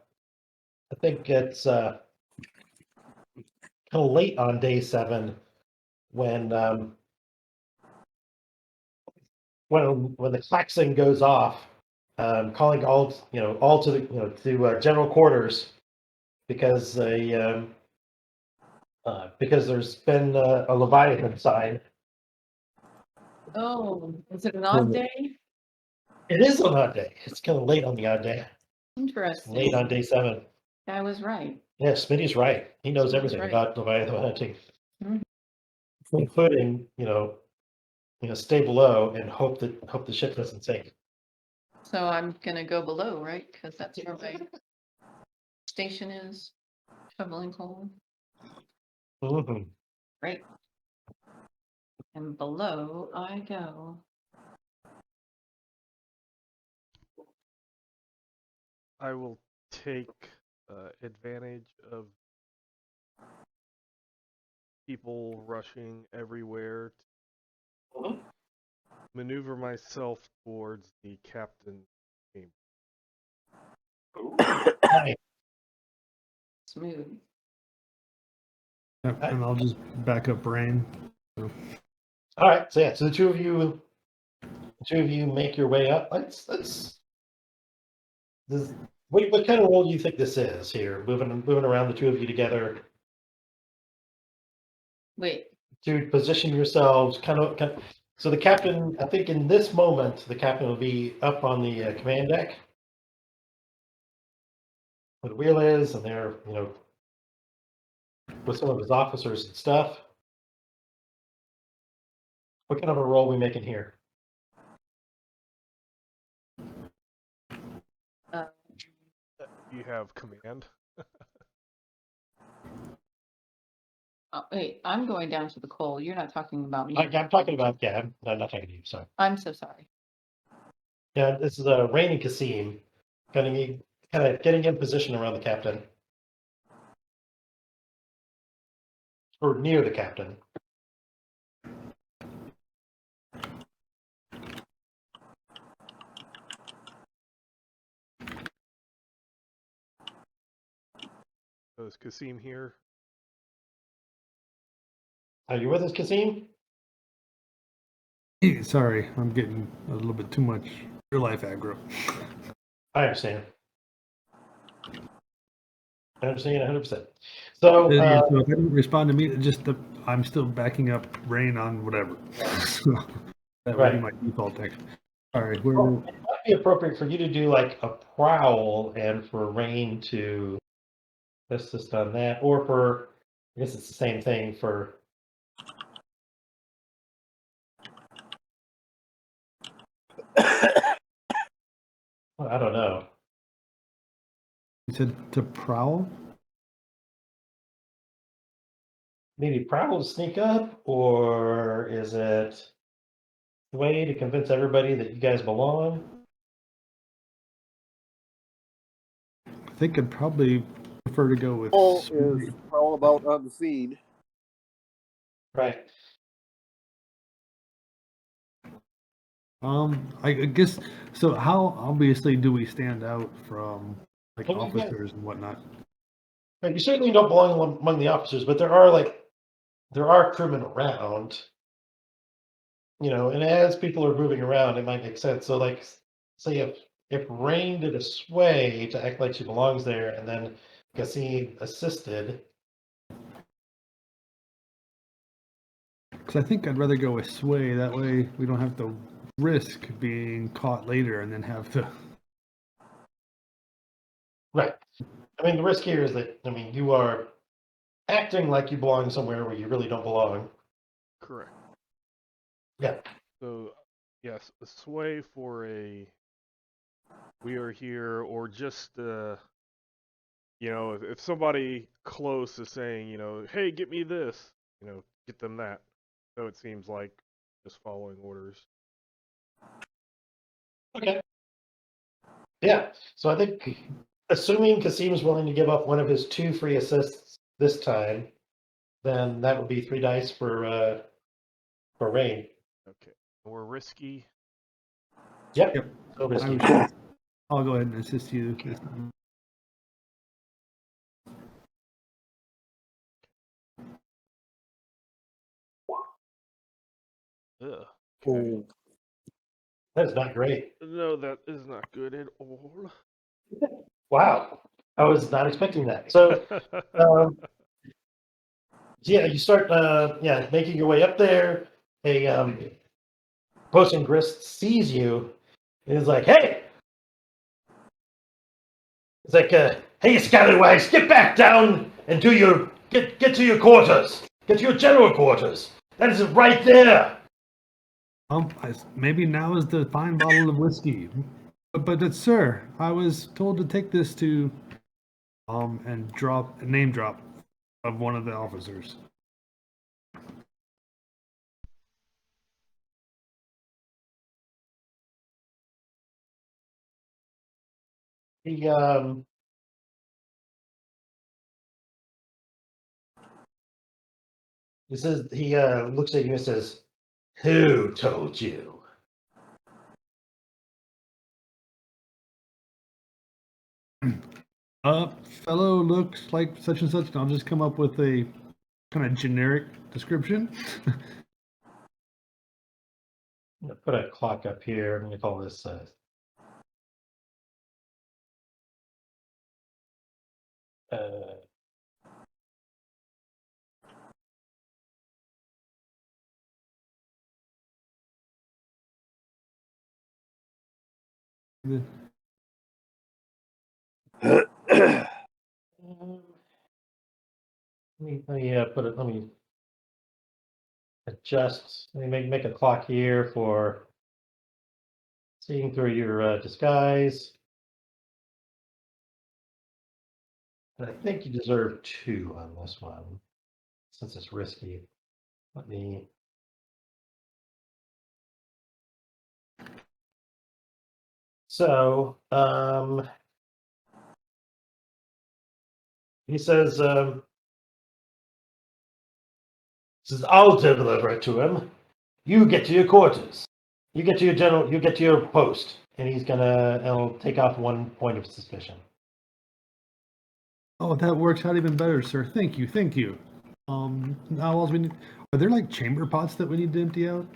think it's kind of late on day 7 when the klaxon goes off, calling all to the to general quarters because because there's been a Leviathan sign. Oh, is it an odd day? It is an odd day. It's kind of late on the odd day. Interesting. Late on day 7. I was right. Yeah, Smitty's right. He knows Smitty's everything right. about Leviathan hunting, Mhm. including stay below and hope the ship doesn't sink. So I'm gonna go below, right? Because that's where my station is, shoveling coal. Mhm. Right. And below I go. I will take advantage of people rushing everywhere to Mhm. maneuver myself towards the captain's chamber. Nice. Smooth. Yep, and I'll just back up Brain. All right, so the two of you make your way up. What kind of role do you think this is here? Moving around, the two of you together. Wait, to position yourselves so the captain, I think in this moment, the captain will be up on the command deck where the wheel is, and they're, with some of his officers and stuff. What kind of a roll we making here? You have command. wait, I'm going down to the coal. You're not talking about me. I'm talking about, I'm not talking to you, sorry. I'm so sorry. Yeah, this is Rain and Kasim, kind of getting in position around the captain. Or near the captain. So is Kasim here? Are you with us, Kasim? Sorry, I'm getting a little bit too much real life aggro. I understand. I understand 100%. So, Yeah, so if I didn't respond to me, I'm still backing up Rain on whatever. So that would be right. my default text. Sorry, Well, it might be appropriate for you to do like a prowl and for Rain to assist on that, or I guess it's the same thing for. Well, I don't know. you said to prowl. Maybe prowl to sneak up, or is it a way to convince everybody that you guys belong? I think I'd probably prefer to go with Paul sway. is all about unseen. Right. I guess so. How obviously do we stand out from like Well, yeah. officers and whatnot? Right, you certainly don't belong among the officers, but there are crewmen around, and as people are moving around, it might make sense. So, like, say if Rain did a sway to act like she belongs there, and then Cassie assisted. Because I think I'd rather go with sway. That way we don't have to risk being caught later and then have to. Right. I mean, the risk here is that you are acting like you belong somewhere where you really don't belong. Correct. Yeah. So, yes, a sway for a we are here, or just if somebody close is saying, hey, get me this, get them that. So it seems like just following orders. Okay. Yeah. So I think, assuming Kasim's willing to give up one of his 2 free assists this time, then that would be 3 dice for Rain. Okay. More risky. Yep. Yep. So risky. I'll go ahead and assist you this time. Ugh. Okay. Oh. That's not great. No, that is not good at all. Wow. I was not expecting that. So, yeah, you start, making your way up there. A posting grist sees you and is like, "Hey!" It's like, "Hey, scallywags, get back down and get to your quarters. Get to your general quarters. That is right there." Maybe now is the fine bottle of whiskey. But sir, I was told to take this to and drop a name drop of one of the officers. He looks at you and says, "Who told you?" Fellow looks like such and such, and I'll just come up with a kind of generic description. I'm gonna put a clock up here. I'm gonna call this Let me adjust. Let me make a clock here for seeing through your disguise. And I think you deserve 2 on this one, since it's risky. Let me. So, he says, I'll deliver it to him. You get to your quarters. You get to your general. You get to your post, and he'll take off 1 point of suspicion. Oh, that works out even better, sir. Thank you, thank you. Now all we need, are there like chamber pots that we need to empty out?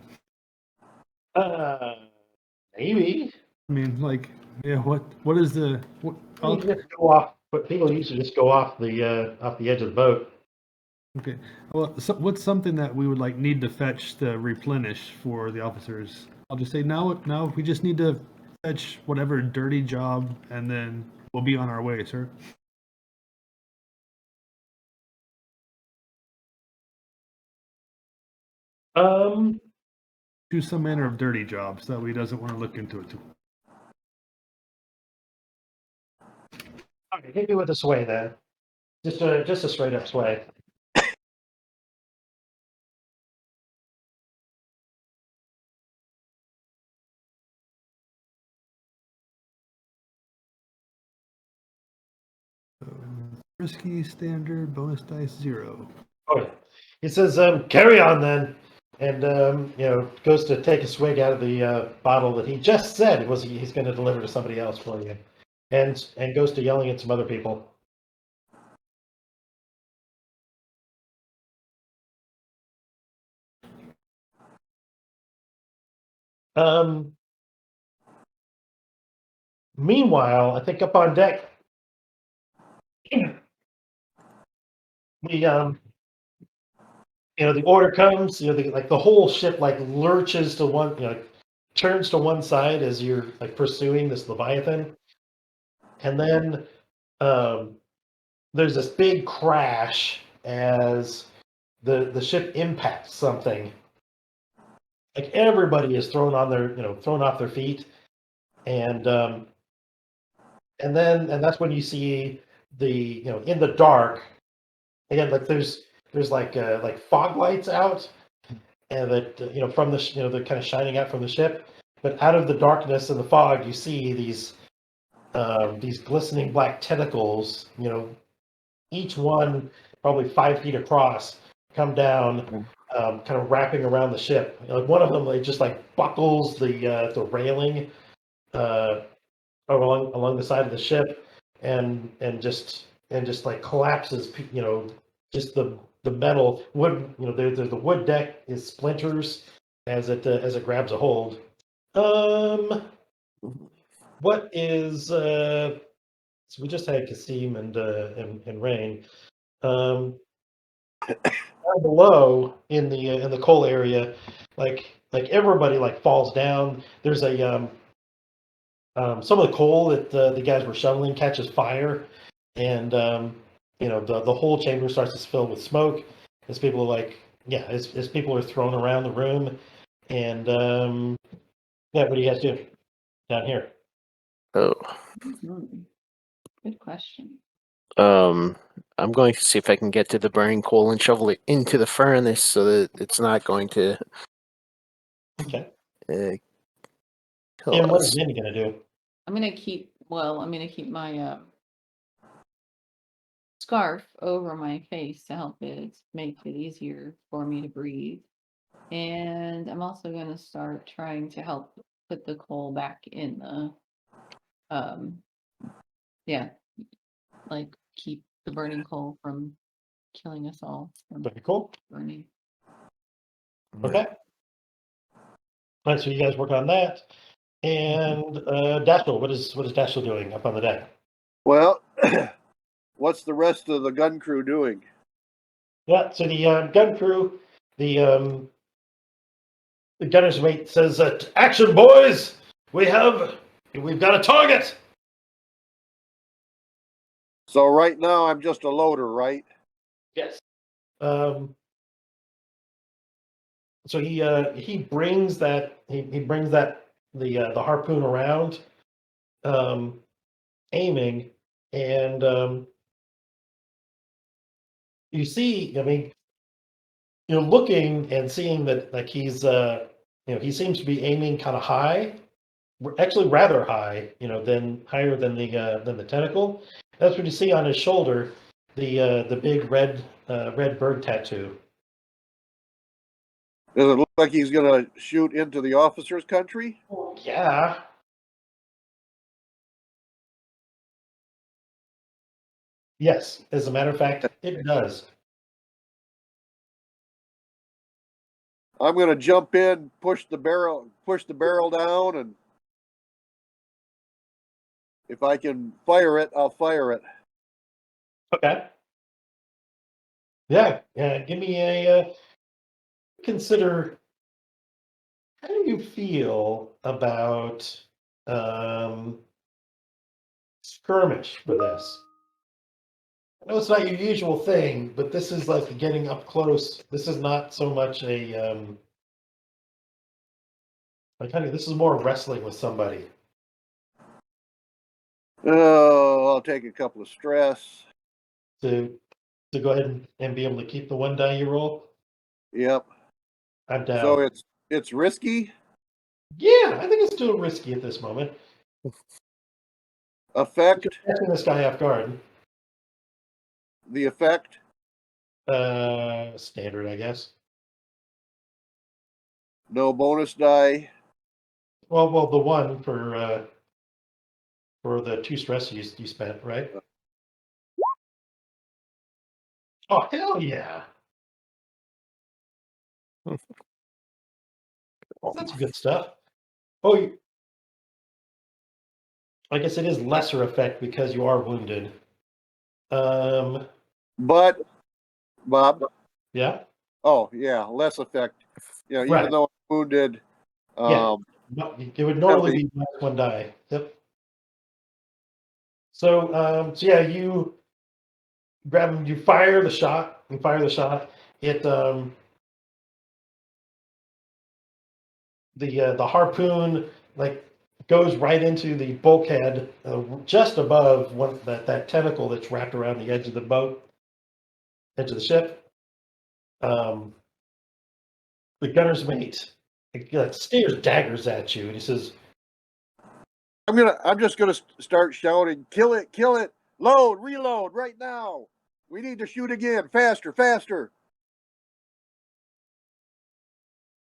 Maybe. I mean, like, yeah, what is the what? You can just go off, but people usually just go off the edge of the boat. Okay. Well, so what's something that we would like need to fetch to replenish for the officers? I'll just say now we just need to fetch whatever dirty job, and then we'll be on our way, sir. Do some manner of dirty job so that he doesn't want to look into it too. Okay, hit me with a sway then. Just a straight up sway. Risky, standard, bonus dice 0. Oh yeah. He says, "Carry on then," and goes to take a swig out of the bottle that he just said he's going to deliver to somebody else for you, and goes to yelling at some other people. Meanwhile, I think up on deck, the the order comes. The whole ship like lurches to one, turns to one side as you're like pursuing this Leviathan, and then there's this big crash as the ship impacts something. Like everybody is thrown off their feet, and that's when you see in the dark again, like there's like fog lights out, and that from the they're kind of shining out from the ship, but out of the darkness and the fog you see these glistening black tentacles, each one probably 5 feet across, come down, kind of wrapping around the ship. Like one of them, like just like buckles the railing along the side of the ship, and just like collapses. Just the metal wood. The wood deck is splinters as it grabs a hold. What is So we just had Kasim and Rain. Down below in the coal area, like everybody like falls down. There's some of the coal that the guys were shoveling catches fire, and the whole chamber starts to fill with smoke as people are as people are thrown around the room, and what do you guys do down here? Oh. Good question. I'm going to see if I can get to the burning coal and shovel it into the furnace so that it's not going to Okay. kill And what us. is Minnie gonna do? I'm gonna keep my scarf over my face to help make it easier for me to breathe. And I'm also gonna start trying to help put the coal back in the like keep the burning coal from killing us all from Very cool. burning. Okay. All right, so you guys work on that. And Dashel, what is Dashel doing up on the deck? Well, what's the rest of the gun crew doing? Yeah, so the gun crew, the gunner's mate says, "Action, boys! We have We've got a target. So right now I'm just a loader, right? Yes. So he brings that the harpoon around, aiming, and you see. I mean, looking and seeing that like he's he seems to be aiming kind of high, actually rather high, than higher than the tentacle. That's what you see on his shoulder, the big red bird tattoo. Does it look like he's gonna shoot into the officer's country? Yeah. Yes, as a matter of fact, it does. I'm gonna jump in, push the barrel down, and if I can fire it, I'll fire it. Okay. Yeah. Yeah. Give me a consider. How do you feel about skirmish for this? I know it's not your usual thing, but this is like getting up close. This is not so much a this is more wrestling with somebody. Oh, I'll take a couple of stress. To go ahead and be able to keep the one die you roll. Yep. I'm down. So it's risky. Yeah, I think it's still risky at this moment. Effect. You're catching this guy off guard. The effect. Standard, I guess. No bonus die. Well, the one for the 2 stress you spent, right? Oh, hell yeah. That's good stuff. Oh, I guess it is lesser effect because you are wounded. But Bob. Yeah. Oh yeah, less effect. Yeah, Right. even though I'm wounded. Yeah. No, it would normally be minus 1 die. Yep. So yeah, you grab him, you fire the shot. It the harpoon like goes right into the bulkhead, just above that tentacle that's wrapped around the edge of the boat, edge of the ship. The gunner's mate stares daggers at you, and he says, I'm just gonna start shouting, kill it, load, reload right now. We need to shoot again, faster, faster.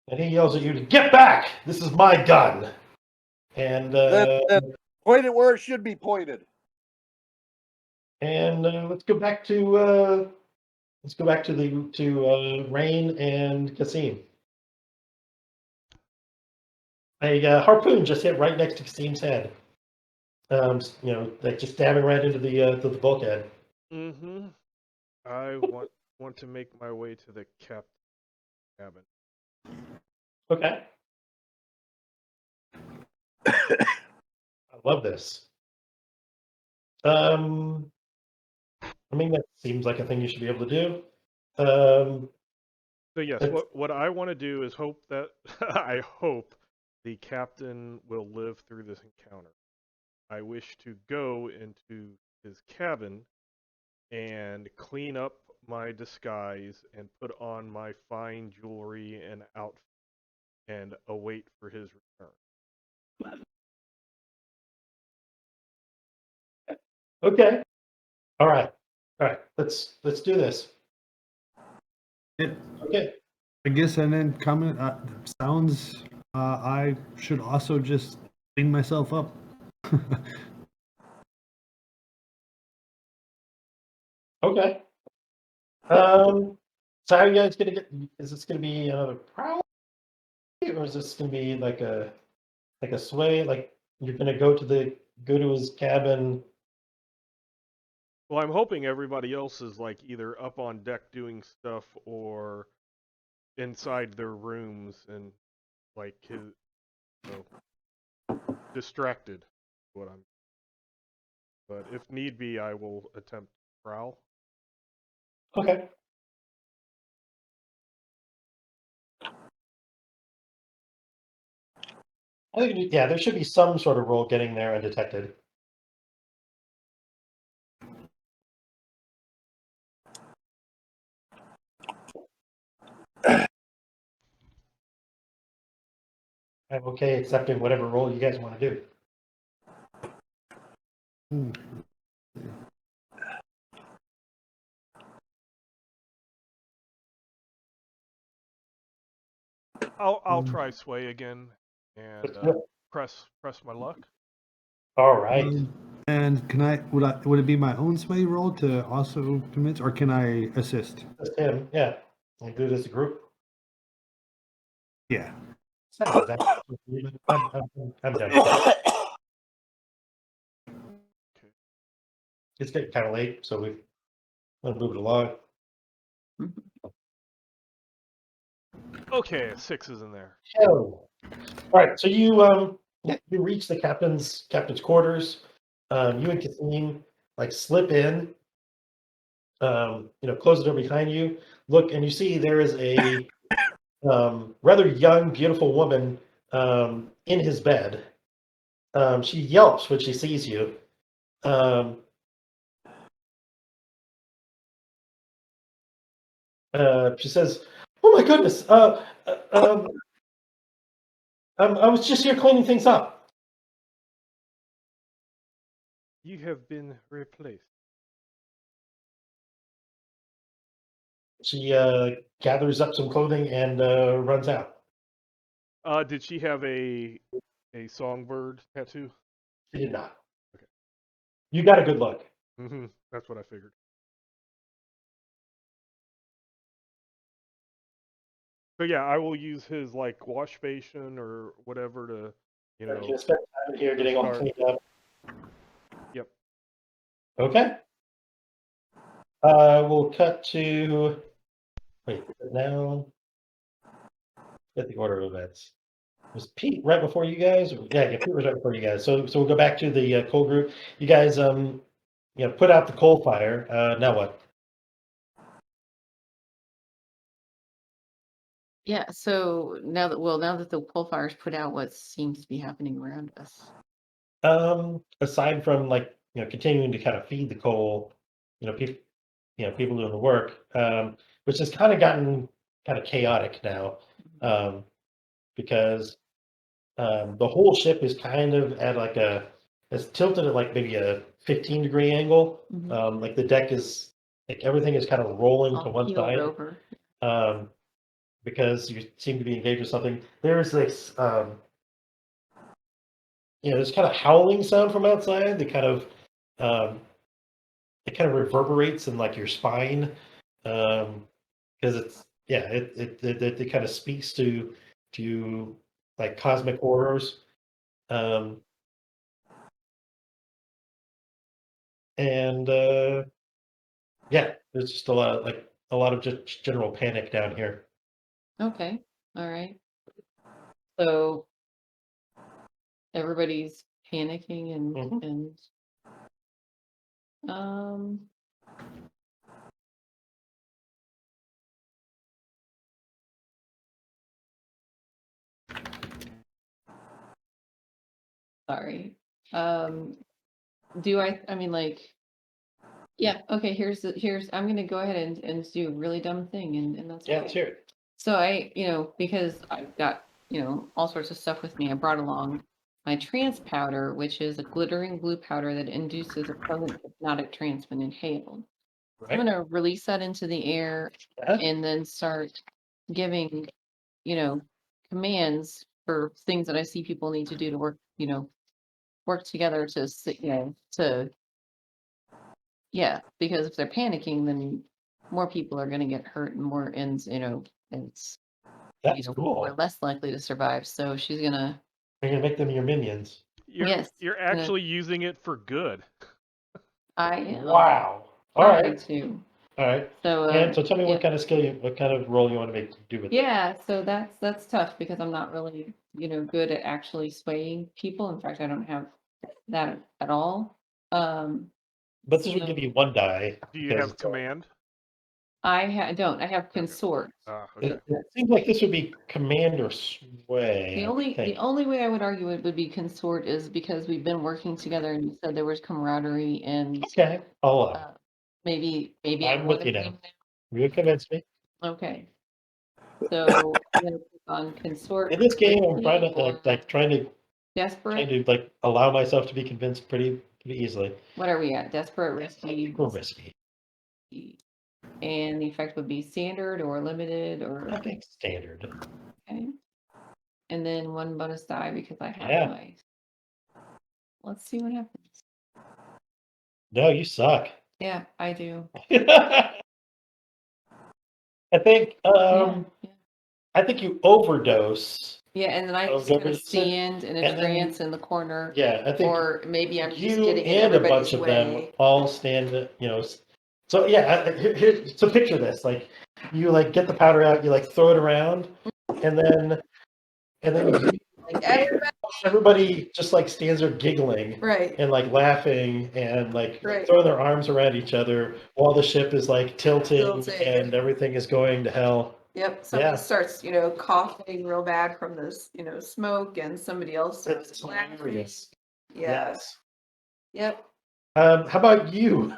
and he yells at you to get back. This is my gun. And Point it where it should be pointed. and let's go back to Rain and Kasim. A harpoon just hit right next to Kasim's head. Like just stabbing right into the bulkhead. Mm-hmm. I want to make my way to the captain's cabin. Okay. I love this. I mean, that seems like a thing you should be able to do. So yes, It's- what I want to do is hope that I hope the captain will live through this encounter. I wish to go into his cabin and clean up my disguise and put on my fine jewelry and outfit and await for his return. Okay. All right. Let's do this. It, Okay. I guess, and then comment sounds. I should also just clean myself up. Okay. So how are you guys gonna get? Is this gonna be another prowl, or is this gonna be like a sway? Like you're gonna go to his cabin. Well, I'm hoping everybody else is like either up on deck doing stuff or inside their rooms and like his, distracted. what I'm. But if need be, I will attempt to prowl. Okay. I think, yeah, there should be some sort of roll getting there undetected. I'm okay accepting whatever roll you guys want to do. I'll try sway again and Yep. press my luck. All right. And can I would it be my own sway roll to also convince, or can I assist? That's him. Yeah. And do this as a group. Yeah. It's not exactly. I'm done. With it. It's getting kind of late, so we'll move it along. Okay, 6 is in there. Oh. All right. So you you reach the captain's quarters. You and Kathleen like slip in. Close the door behind you. Look, and you see there is a rather young, beautiful woman in his bed. She yelps when she sees you. She says, "Oh my goodness! I was just here cleaning things up." You have been replaced. She gathers up some clothing and runs out. Did she have a songbird tattoo? She did not. Okay. You got a good look. That's what I figured. But yeah, I will use his like wash basin or whatever to, You can spend time in here getting all start. cleaned up. Yep. Okay. We'll cut to. Wait, now. Get the order of events. Was Pete right before you guys? Yeah, Pete was right before you guys. So we'll go back to the coal group. You guys, put out the coal fire. Now what? Yeah, so now that the coal fire's put out, what seems to be happening around us? Aside from continuing to kind of feed the coal, people, people doing the work, which has kind of gotten kind of chaotic now, because the whole ship is kind of at it's tilted at like maybe a 15-degree angle. Mhm. Like the deck is like everything is kind of rolling to All one keeled side. over. Because you seem to be engaged with something. There's this, there's kind of howling sound from outside that um, it kind of reverberates in like your spine, because it's it kind of speaks to like cosmic horrors, um, and yeah, there's just a lot of just general panic down here. Okay, all right. So everybody's panicking Mhm. and sorry. Do I mean like yeah, okay, here's I'm gonna go ahead and do a really dumb thing and that's Yeah, okay. let's hear it. So because I've got, all sorts of stuff with me, I brought along my trance powder, which is a glittering blue powder that induces a pleasant hypnotic trance when inhaled. I'm Right? gonna release that into the air Uh-huh. and then start giving, commands for things that I see people need to do to work together to, yeah, because if they're panicking, then more people are gonna get hurt and more ends, it's That's we're cool. less likely to survive. So she's gonna, You're gonna make them your minions. yes, You're gonna, actually using it for good. I am Wow. All trying right. to. All right. So And so tell me yeah, what kind of what kind of role you want to do with it. yeah. So that's tough because I'm not really good at actually swaying people. In fact, I don't have that at all. But this would give you 1 die. Do you because have command? I don't. I have consort. Okay. It seems like this would be command or sway. The I only think. way I would argue it would be consort is because we've been working together, and you said there was camaraderie and Okay, I'll allow. maybe I'm with you now. You convinced me. Okay. So I'm gonna click on consort. In this game, I'm trying to or trying desperate. to like allow myself to be convinced pretty easily. What are we at? Desperate, risky, Or risky. and the effect would be standard or limited or I think standard. okay. And then 1 bonus die because I have Yeah. my. Let's see what happens. No, you suck. Yeah, I do. I think Yeah. I think you overdose. Yeah, and then I Oh, just kind don't of be- stand in a and then- trance in the corner. Yeah, I think Or maybe I'm just you getting in and a everybody's bunch of way. them all stand, so yeah, so picture this, like you like get the powder out, you like throw it around, and then Like everybody just like stands there giggling right. and like laughing and like Right. throwing their arms around each other while the ship is like tilting Tilting. and everything is going to hell. Yep. Somebody Yeah. starts, coughing real bad from this, smoke, and somebody else starts It's laughing. hilarious. Yeah. Yes. Yep. How about you?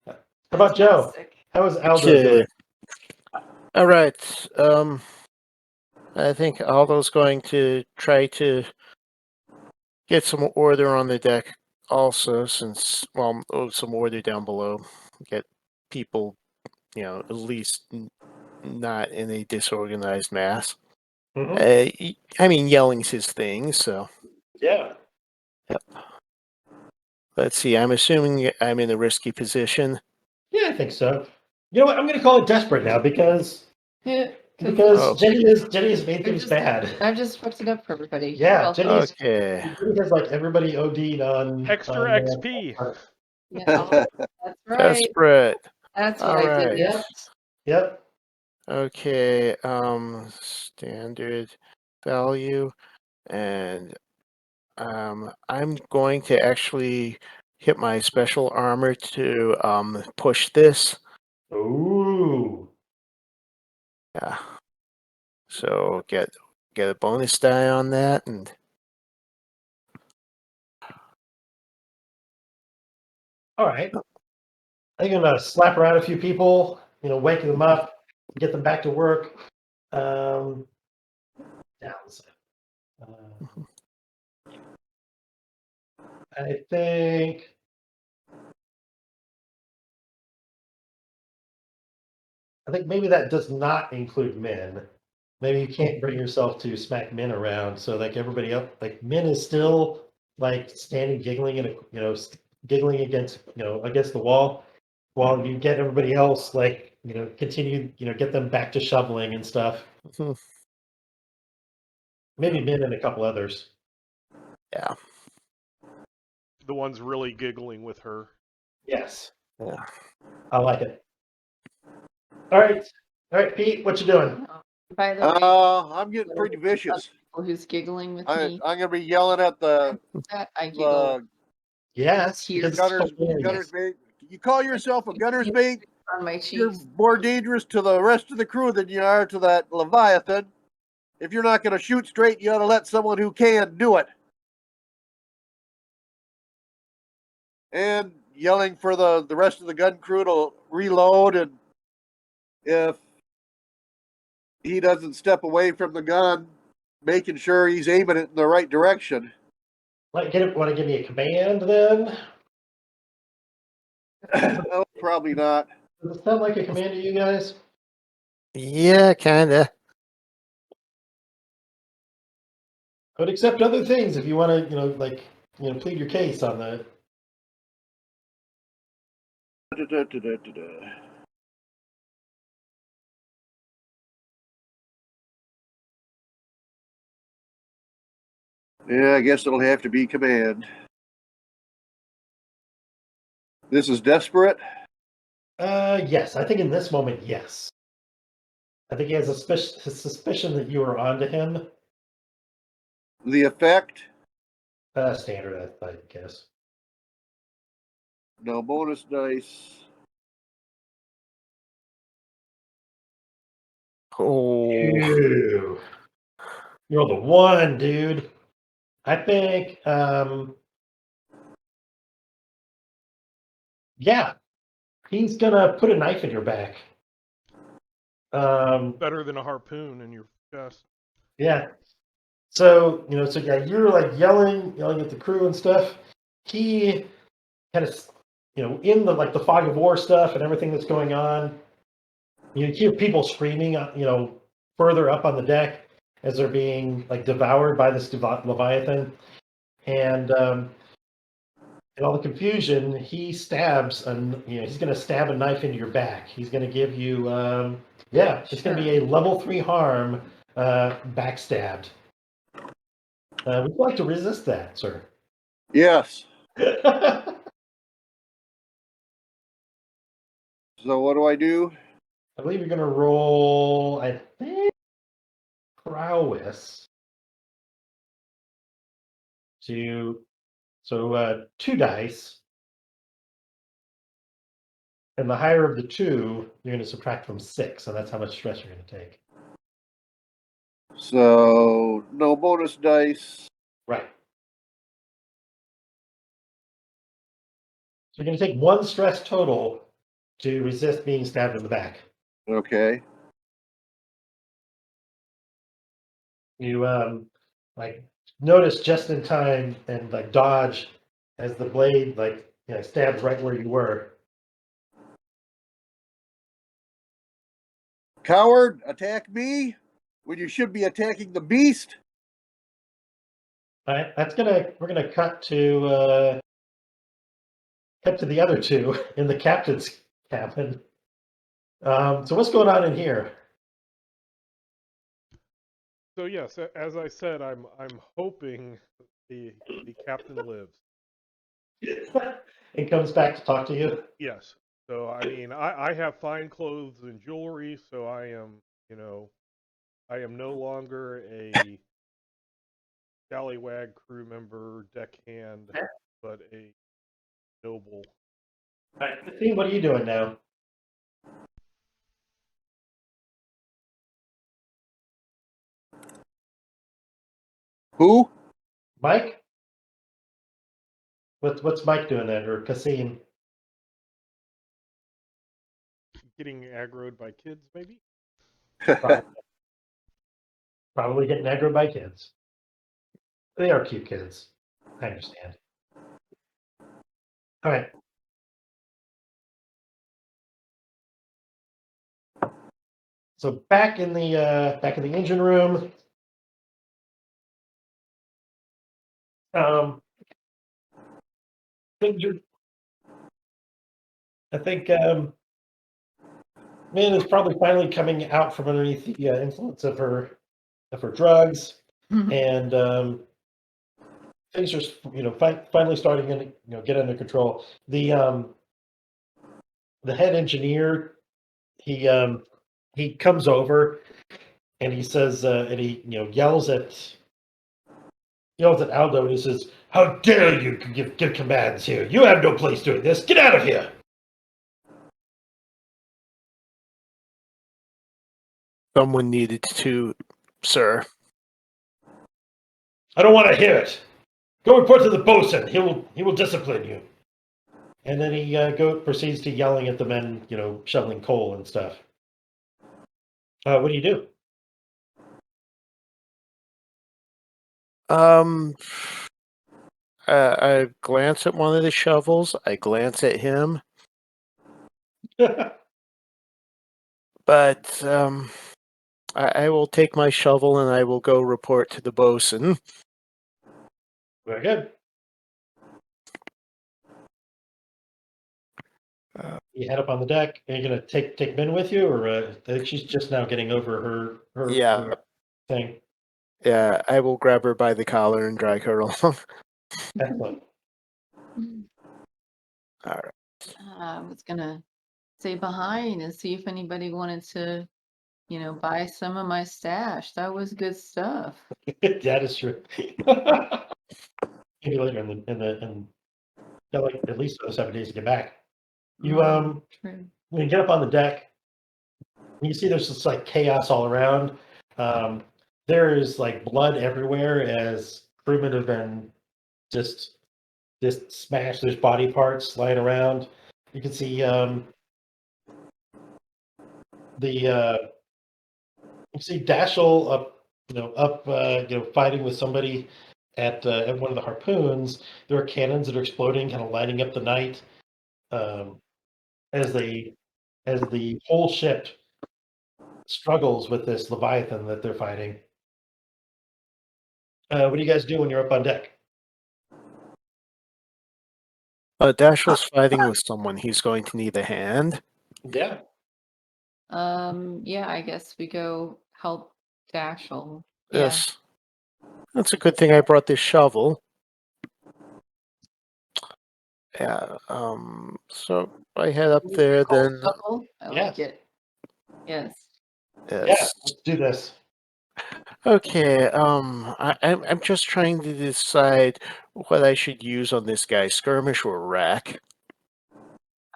How about Joe? Fantastic. How is Aldo Okay. doing? All right. I think Aldo's going to try to get some order on the deck also, since, some order down below. Get people, at least not in a disorganized mass. Mhm. I mean, yelling's his thing, so. Yeah. Let's see, I'm assuming I'm in a risky position. Yeah, I think so. You know what? I'm going to call it desperate now because Yeah, Oh. Jenny has made things bad. I've just fucked it up for everybody. Yeah, Jenny Okay. has like everybody OD'd on Extra on, XP. Yeah, that's right. Desperate. That's what All I right. did. Yep. Yep. Okay, standard value, and I'm going to actually hit my special armor to push this. Ooh. Yeah. So get a bonus die on that, and All right. I think I'm gonna slap around a few people. Wake them up, get them back to work. Down. I think. Maybe that does not include men. Maybe you can't bring yourself to smack men around. So like everybody else, like men is still like standing giggling and giggling against against the wall, while you get everybody else like continue get them back to shoveling and stuff. Mhm. Maybe men and a couple others. yeah. The one's really giggling with her. Yes, Yeah. I like it. All right, Pete, what you doing? By the way, I'm getting pretty vicious. who's giggling with I'm me? gonna be yelling at the I giggle. Yes, Tears. because it's gunner's hilarious. mate. You call yourself a gunner's mate? On my You're cheeks. more dangerous to the rest of the crew than you are to that Leviathan. If you're not gonna shoot straight, you ought to let someone who can do it. And yelling for the rest of the gun crew to reload, and if he doesn't step away from the gun, making sure he's aiming it in the right direction. Want to give me a command then? Oh, probably not. Does it sound like a command to you guys? Yeah, kinda. I would accept other things if you want to, plead your case on that. Yeah, I guess it'll have to be command. This is desperate. Yes, I think in this moment, yes. I think he has a suspicion that you are onto him. The effect Standard, I guess. No bonus dice. Oh, Ew. You're the one, dude. I think, yeah, he's gonna put a knife in your back. Better than a harpoon in your chest. Yeah. So, so yeah, you're like yelling at the crew and stuff. He kind of, in the fog of war stuff and everything that's going on, you hear people screaming, further up on the deck as they're being like devoured by this Leviathan. And in all the confusion, he stabs, and he's going to stab a knife into your back. He's going to give you, it's going to be a level 3 harm, backstabbed. Would you like to resist that, sir? Yes. I So what do I do? believe you're going to roll, I think, prowess to, 2 dice, and the higher of the 2, you're going to subtract from 6, and that's how much stress you're going to take. So no bonus dice. Right. So you're going to take 1 stress total to resist being stabbed in the back. Okay. You notice just in time and dodge as the blade stabs right where you were. Coward, attack me when you should be attacking the beast. All right, we're gonna cut to the other 2 in the captain's cabin. So what's going on in here? So yes, as I said, I'm hoping the captain lives. It comes back to talk to you. Yes. So I mean, I have fine clothes and jewelry, so I am, I am no longer a scallywag crew member, deckhand, but a noble. All right, Christine, what are you doing now? Who? Mike? What's Mike doing then, or Cassim? Getting aggroed by kids, maybe? Probably getting aggroed by kids. They are cute kids. I understand. All right. So back in the engine room. I think Min is probably finally coming out from underneath the influence of her drugs, and things are finally starting to get under control. The head engineer, he comes over and he says and he yells at Aldo, and he says, "How dare you give commands here? You have no place doing this. Get out of here!" someone needed to, sir. I don't want to hear it. Go report to the bosun. He will discipline you. And then he proceeds to yelling at the men, shoveling coal and stuff. What do you do? I glance at one of the shovels. I glance at him, but I will take my shovel and I will go report to the bosun. Very good. You head up on the deck. Are you gonna take Min with you, or I think she's just now getting over her Yeah. thing? Yeah, I will grab her by the collar and drag her along. Excellent. All right. I was gonna stay behind and see if anybody wanted to, buy some of my stash. That was good stuff. That is true. maybe later in got like at least another 7 days to get back. You True. when you get up on the deck, you see there's just like chaos all around. There is like blood everywhere as crewmen have been just smashed. There's body parts lying around. You can see you see Dashel fighting with somebody at one of the harpoons. There are cannons that are exploding, kind of lighting up the night um, as the whole ship struggles with this Leviathan that they're fighting. What do you guys do when you're up on deck? Dashiell's fighting with someone. He's going to need a hand. Yeah. Yeah, I guess we go help Dashel. Yeah. Yes. That's a good thing I brought this shovel. Yeah. So I head up there then. Shovel? I Yeah. like it. Yes. Yeah, Yes. let's do this. Okay. I'm just trying to decide what I should use on this guy, skirmish or rack.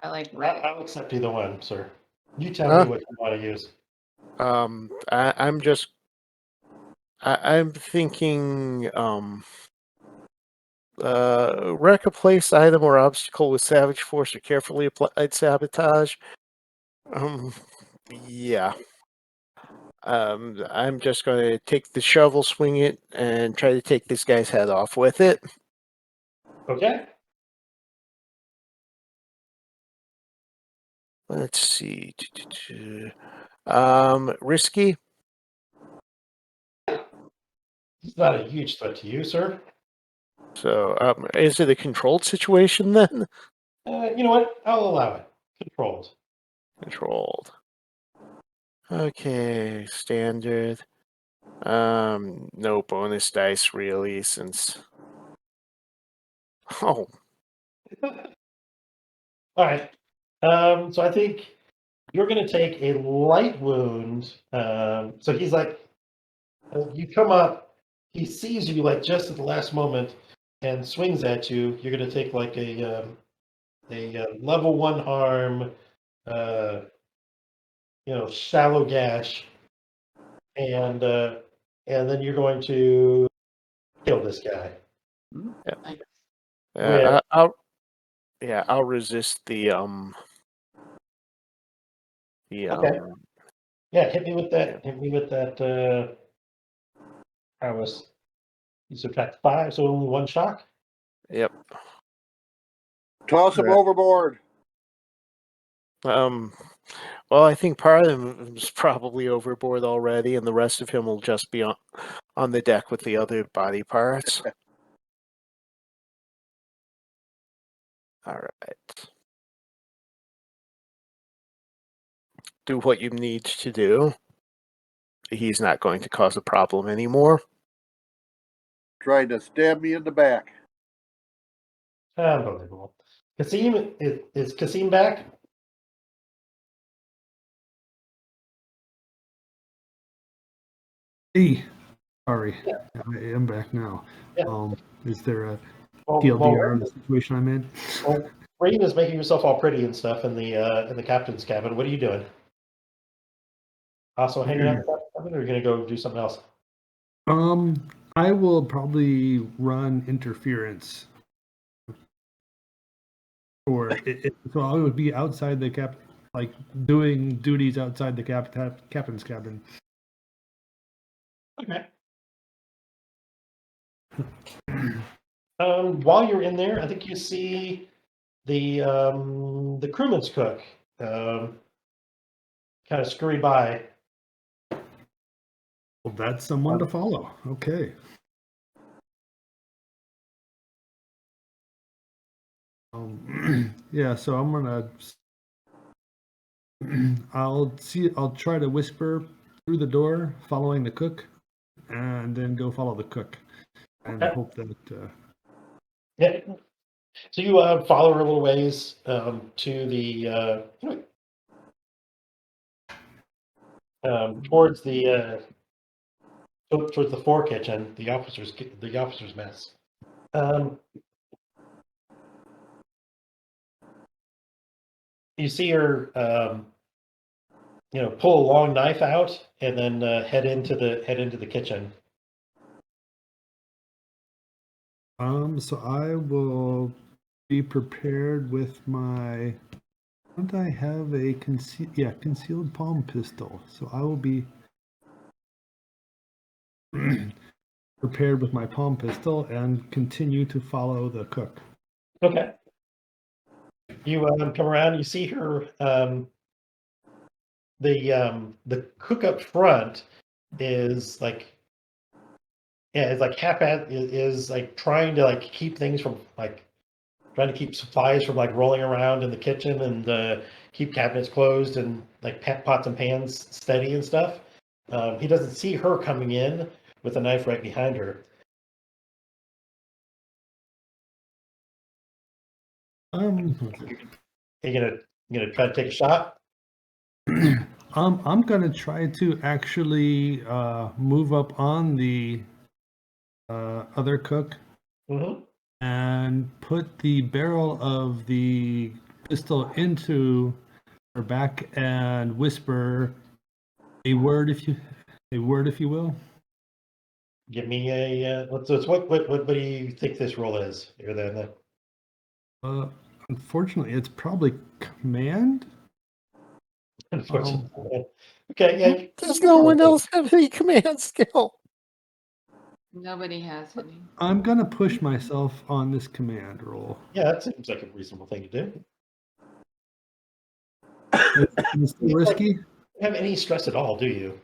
I like red. I'll accept either one, sir. You tell Huh? me what you want to use. I'm thinking wreck a place, item, or obstacle with savage force or carefully applied sabotage. Yeah. I'm just going to take the shovel, swing it, and try to take this guy's head off with it. Okay. Let's see. Risky. It's not a huge threat to you, sir. So, is it a controlled situation then? You know what? I'll allow it. Controlled. Controlled. Okay, standard. No bonus dice really, since. Oh, All right. So I think you're going to take a light wound. So he's like, you come up, he sees you like just at the last moment and swings at you. You're going to take like a level 1 harm, shallow gash, and then you're going to kill this guy. Nice. With I'll resist the okay, yeah, hit me with that. yeah. Hit me with that. You subtract 5, so only 1 shock. Yep. Toss him Right. overboard. Well, I think part of him is probably overboard already, and the rest of him will just be on the deck with the other body parts. All right. Do what you need to do. He's not going to cause a problem anymore. Tried to stab me in the back. Unbelievable. Kasim, is Kasim back? Hey, sorry, Yeah. I am back now. Yeah. Is there a Well, TLDR on the situation I'm in? Rain is making yourself all pretty and stuff in the captain's cabin. What are you doing? Also hanging out in the cabin, or are you gonna go do something else? I will probably run interference, so I would be outside the like doing duties outside the captain's cabin. Okay. While you're in there, I think you see the crewman's cook kind of scurry by. Well, that's someone to follow. Okay. Yeah, so I'm gonna. I'll try to whisper through the door, following the cook, and then go follow the cook, and Okay. hope that. Yeah. So you follow her a little ways to the towards the fore kitchen, the officers' mess. You see her, pull a long knife out and then head into the kitchen. So I will be prepared with my. Don't I have a concealed palm pistol? So I will be prepared with my palm pistol and continue to follow the cook. Okay. You come around. You see her. The cook up front is like, yeah, it's like is like trying to like keep things from like trying to keep supplies from like rolling around in the kitchen and keep cabinets closed and like pots and pans steady and stuff. He doesn't see her coming in with a knife right behind her. Okay. You gonna try to take a shot? I'm gonna try to actually move up on the other cook Mm-hmm. and put the barrel of the pistol into her back and whisper a word, if you will. Give me a what do you think this roll is? Here then. Unfortunately, it's probably command. Unfortunately. Okay, yeah. Does no one else have any command skill? Nobody has any. I'm gonna push myself on this command roll. Yeah, that seems like a reasonable thing to do. It's still risky. Don't have any stress at all, do you?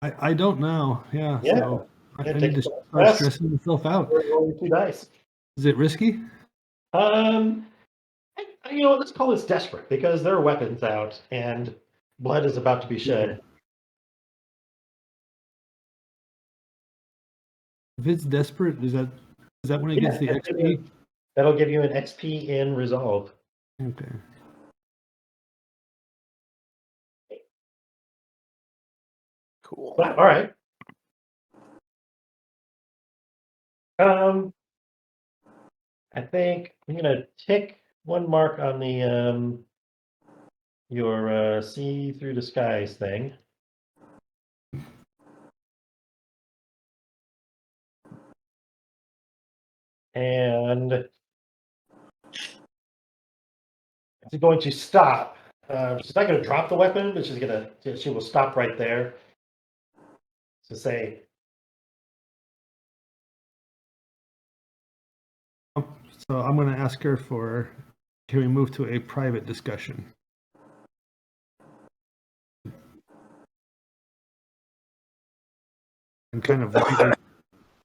I don't know. Yeah, Yeah. so Yeah, I take need to a start stress. stressing myself out. Roll your 2 dice. Is it risky? Let's call this desperate because there are weapons out and blood is about to be shed. If it's desperate, is that when it gets the Yeah, XP? that'll give you an XP in resolve. Okay. Cool. All right. I think I'm gonna tick one mark on the your see through disguise thing. And she's going to stop. She's not going to drop the weapon, but she will stop right there to say, So I'm going to ask her can we move to a private discussion? And kind of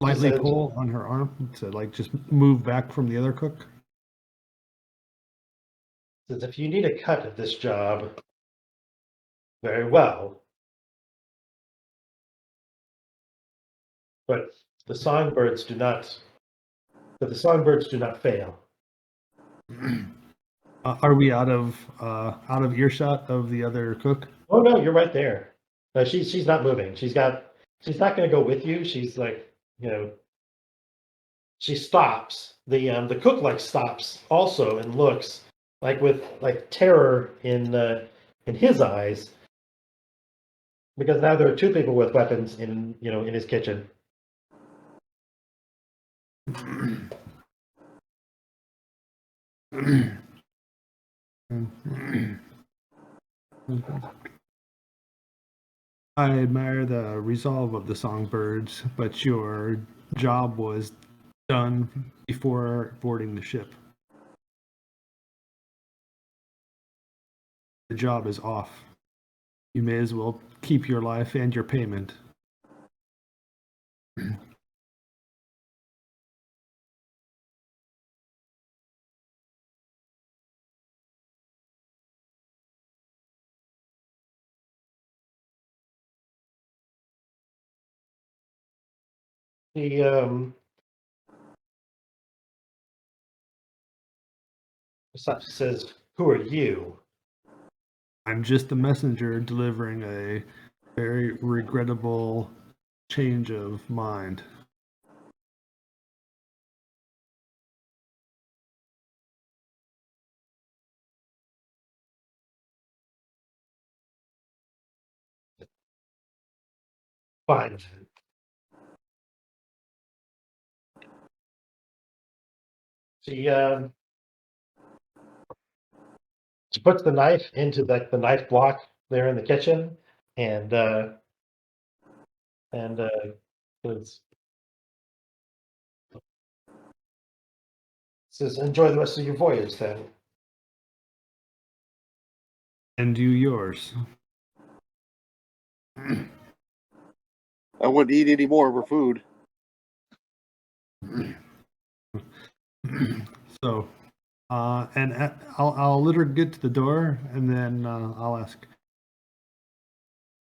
lightly says- pull on her arm to like just move back from the other cook. says, if you need a cut at this job, very well. But the songbirds do not. But the songbirds do not fail. Are we out of earshot of the other cook? Oh no, you're right there. No, she's not moving. She's not going to go with you. She's like, she stops. The cook like stops also and looks like with like terror in his eyes because now there are 2 people with weapons in his kitchen. I admire the resolve of the songbirds, but your job was done before boarding the ship. The job is off. You may as well keep your life and your payment. The says, "Who are you?" I'm just a messenger delivering a very regrettable change of mind. Fine. She puts the knife into the knife block there in the kitchen, and goes, says, "Enjoy the rest of your voyage, then." And you yours. I wouldn't eat any more of her food. So, and I'll let her get to the door, and then I'll ask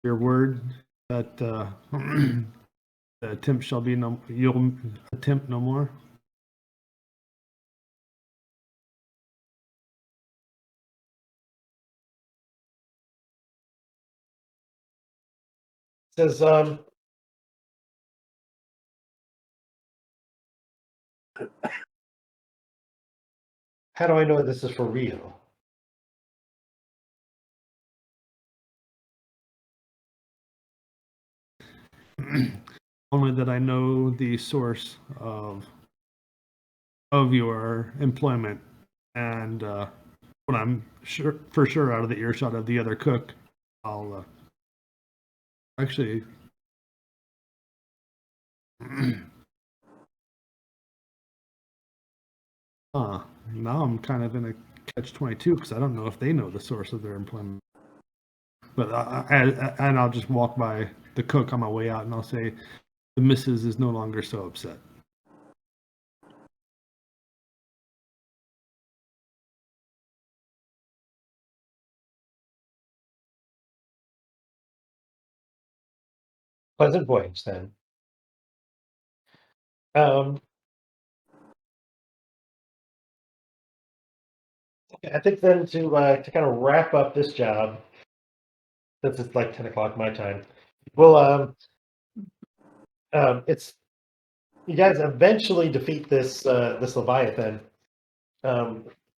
your word that the attempt shall be no. You'll attempt no more. Says, "How do I know this is for real?" Only that I know the source of your employment, and when I'm for sure out of the earshot of the other cook, I'll actually. Now I'm kind of in a catch-22 because I don't know if they know the source of their employment. But and I'll just walk by the cook on my way out, and I'll say, "The missus is no longer so upset." Pleasant voyage, then. I think then to kind of wrap up this job, since it's like 10 o'clock my time, well, it's you guys eventually defeat this this Leviathan,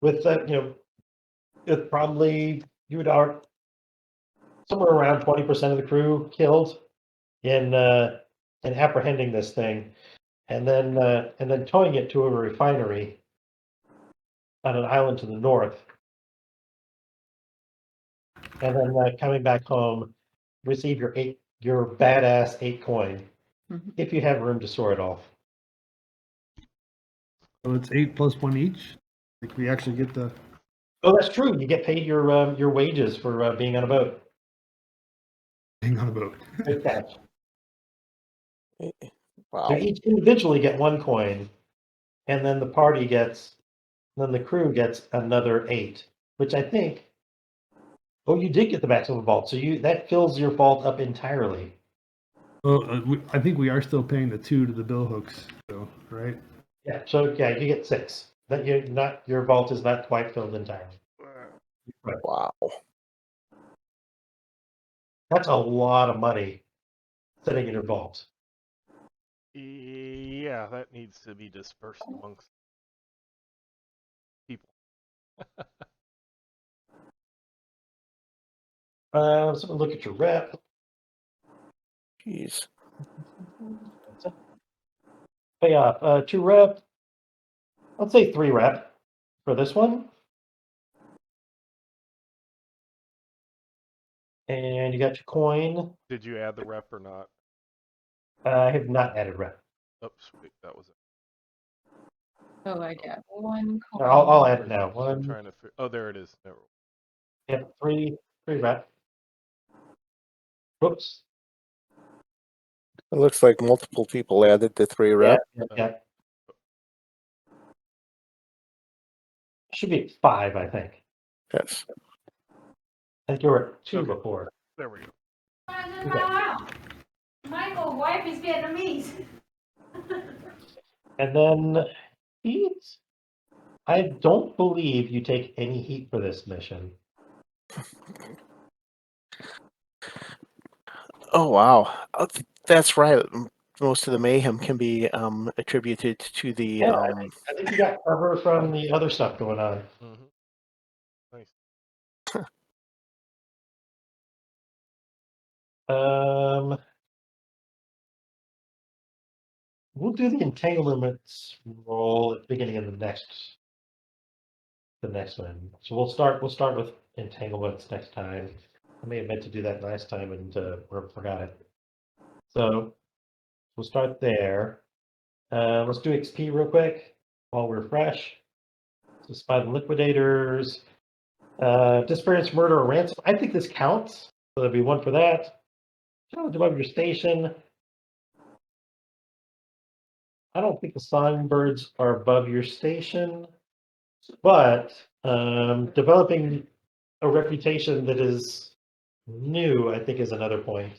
with with probably you would are somewhere around 20% of the crew killed in apprehending this thing, and then towing it to a refinery on an island to the north, and then coming back home, receive your badass 8 coin, Mhm. if you have room to store it all. So it's 8 plus 1 each. Like we actually get the. Oh, that's true. You get paid your wages for being on a boat. Hang on a boat. Good catch. So Wow. each individually get 1 coin, and then the crew gets another 8, which I think. Oh, you did get the maximum vault, so that fills your vault up entirely. Well, I think we are still paying the 2 to the bill hooks, so right. Yeah. So yeah, you get 6. That your vault is not quite filled entirely. Right. Wow. That's a lot of money sitting in your vault. Yeah, that needs to be dispersed amongst people. So look at your rep. Jeez. Pay off 2 rep. Let's say 3 rep for this one. And you got your coin. Did you add the rep or not? I have not added rep. Oh, sweet, that was it. So I get 1 coin. I'll add it now. I'm 1, trying to. Oh, there it is. Never. yep, 3 rep. Whoops. It looks like multiple people added the 3 rep. Yeah. Should be 5, I think. Yes. I think you were at 2 Okay. before. There we go. Michael, wife is Vietnamese. And then heat. I don't believe you take any heat for this mission. Oh wow. That's right. Most of the mayhem can be attributed to the Yeah, I think you got cover from the other stuff going on. Mm-hmm. Nice. We'll do the entanglements roll at the beginning of the next one. So we'll start with entanglements next time. I may have meant to do that last time and forgot it. So we'll start there. Let's do XP real quick while we're fresh. So Smythe Liquidators, disappearance, murder, or ransom. I think this counts. So there'll be one for that. Challenge above your station. I don't think the songbirds are above your station, but developing a reputation that is new, I think, is another point.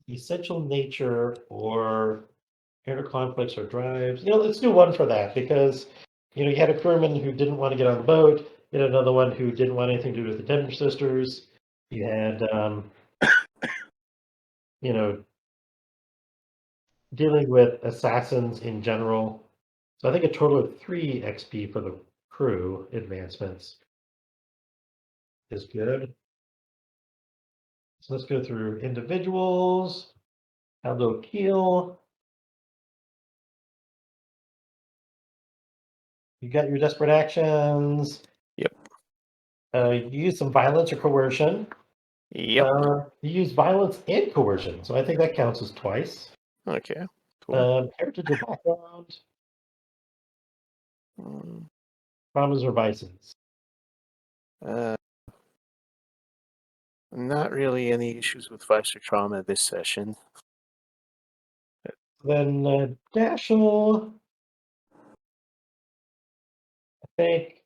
Essential nature or inner conflicts or drives. Let's do one for that because, you had a crewman who didn't want to get on the boat. You had another one who didn't want anything to do with the Denver sisters. You had, dealing with assassins in general. So I think a total of 3 XP for the crew advancements is good. So let's go through individuals. Aldo Keel. You got your desperate actions. Yep. You use some violence or coercion. Yep. You use violence and coercion, so I think that counts as twice. Okay. Cool. Heritage or background. Mm, Traumas or vices. Not really any issues with vice or trauma this session. Then Dashel. I think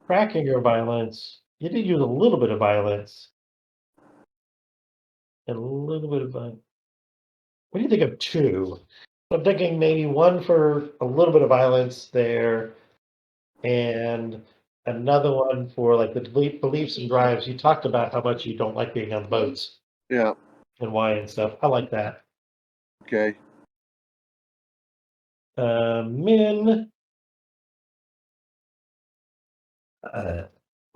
cracking or violence. You did use a little bit of violence. And a little bit of violence. What do you think of 2? I'm thinking maybe 1 for a little bit of violence there, and another one for like the beliefs and drives. You talked about how much you don't like being on the boats Yeah. and why and stuff. I like that. Okay. Min.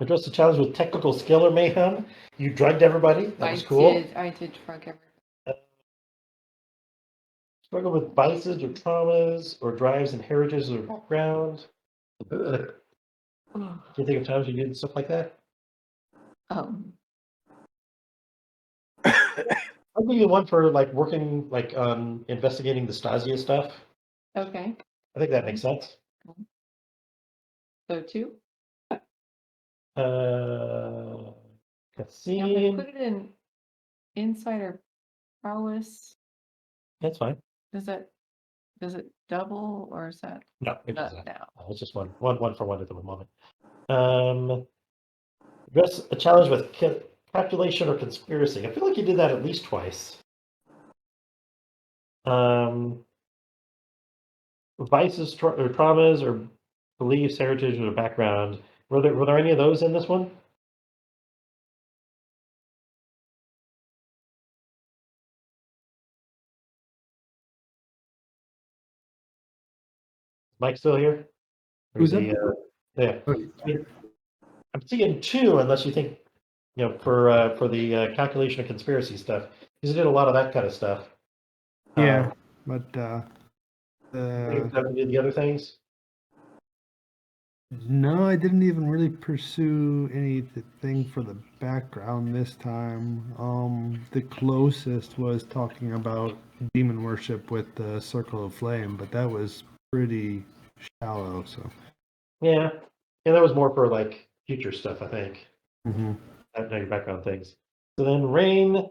Address the challenge with technical skill or mayhem. You drugged everybody. That was cool. I did drug everything. Struggle with vices or traumas or drives and heritages or background. Do you think of times you did stuff like that? I'll give you one for like working like on investigating the Stasia stuff. Okay, I think that makes sense. so 2. Uh, Now, if I Cassine. put it in insider prowess, That's fine. does it double or is that No, it not doesn't. now? It's just one for one at the moment. Address a challenge with calculation or conspiracy. I feel like you did that at least twice. Vices or traumas or beliefs, heritage, or background. Were there any of those in this one? Mike still here? Or Who's is he, that? yeah. Okay. I'm seeing 2, unless you think, for the calculation of conspiracy stuff. Because you did a lot of that kind of stuff. Yeah, but You did the other things? no, I didn't even really pursue anything for the background this time. The closest was talking about demon worship with the Circle of Flame, but that was pretty shallow. So. Yeah. Yeah, that was more for like future stuff, I think. Mm-hmm. I know your background things. So then rain,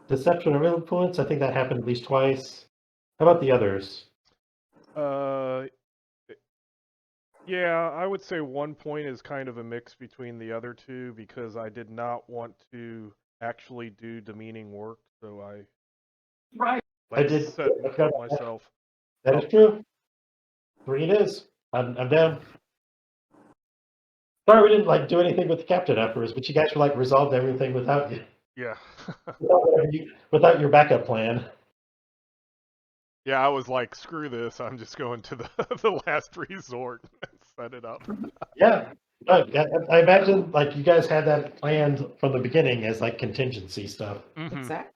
deception or influence. I think that happened at least twice. How about the others? Yeah, I would say 1 point is kind of a mix between the other 2 because I did not want to actually do demeaning work, so I Right. I did. set I forgot about myself. that is true. 3 it is. I'm down. Sorry we didn't like do anything with the captain afterwards, but you guys were like resolved everything without you, Yeah. without your backup plan. Yeah, I was like, screw this, I'm just going to the the last resort and set it up. Yeah. I imagine like you guys had that planned from the beginning as like contingency stuff. Mhm. Exactly.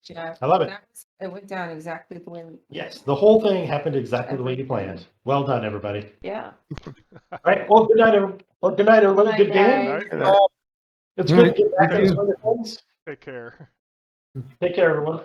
Jeff, I love it. It went down exactly the way. Yes, the whole thing happened exactly the way you planned. Well done, everybody. Yeah. All right. Well, good night, good night, everybody. Good game. guys. Night. Uh, It's All good right, to get back thank in the you. swing of things. Take care. Take care, everyone.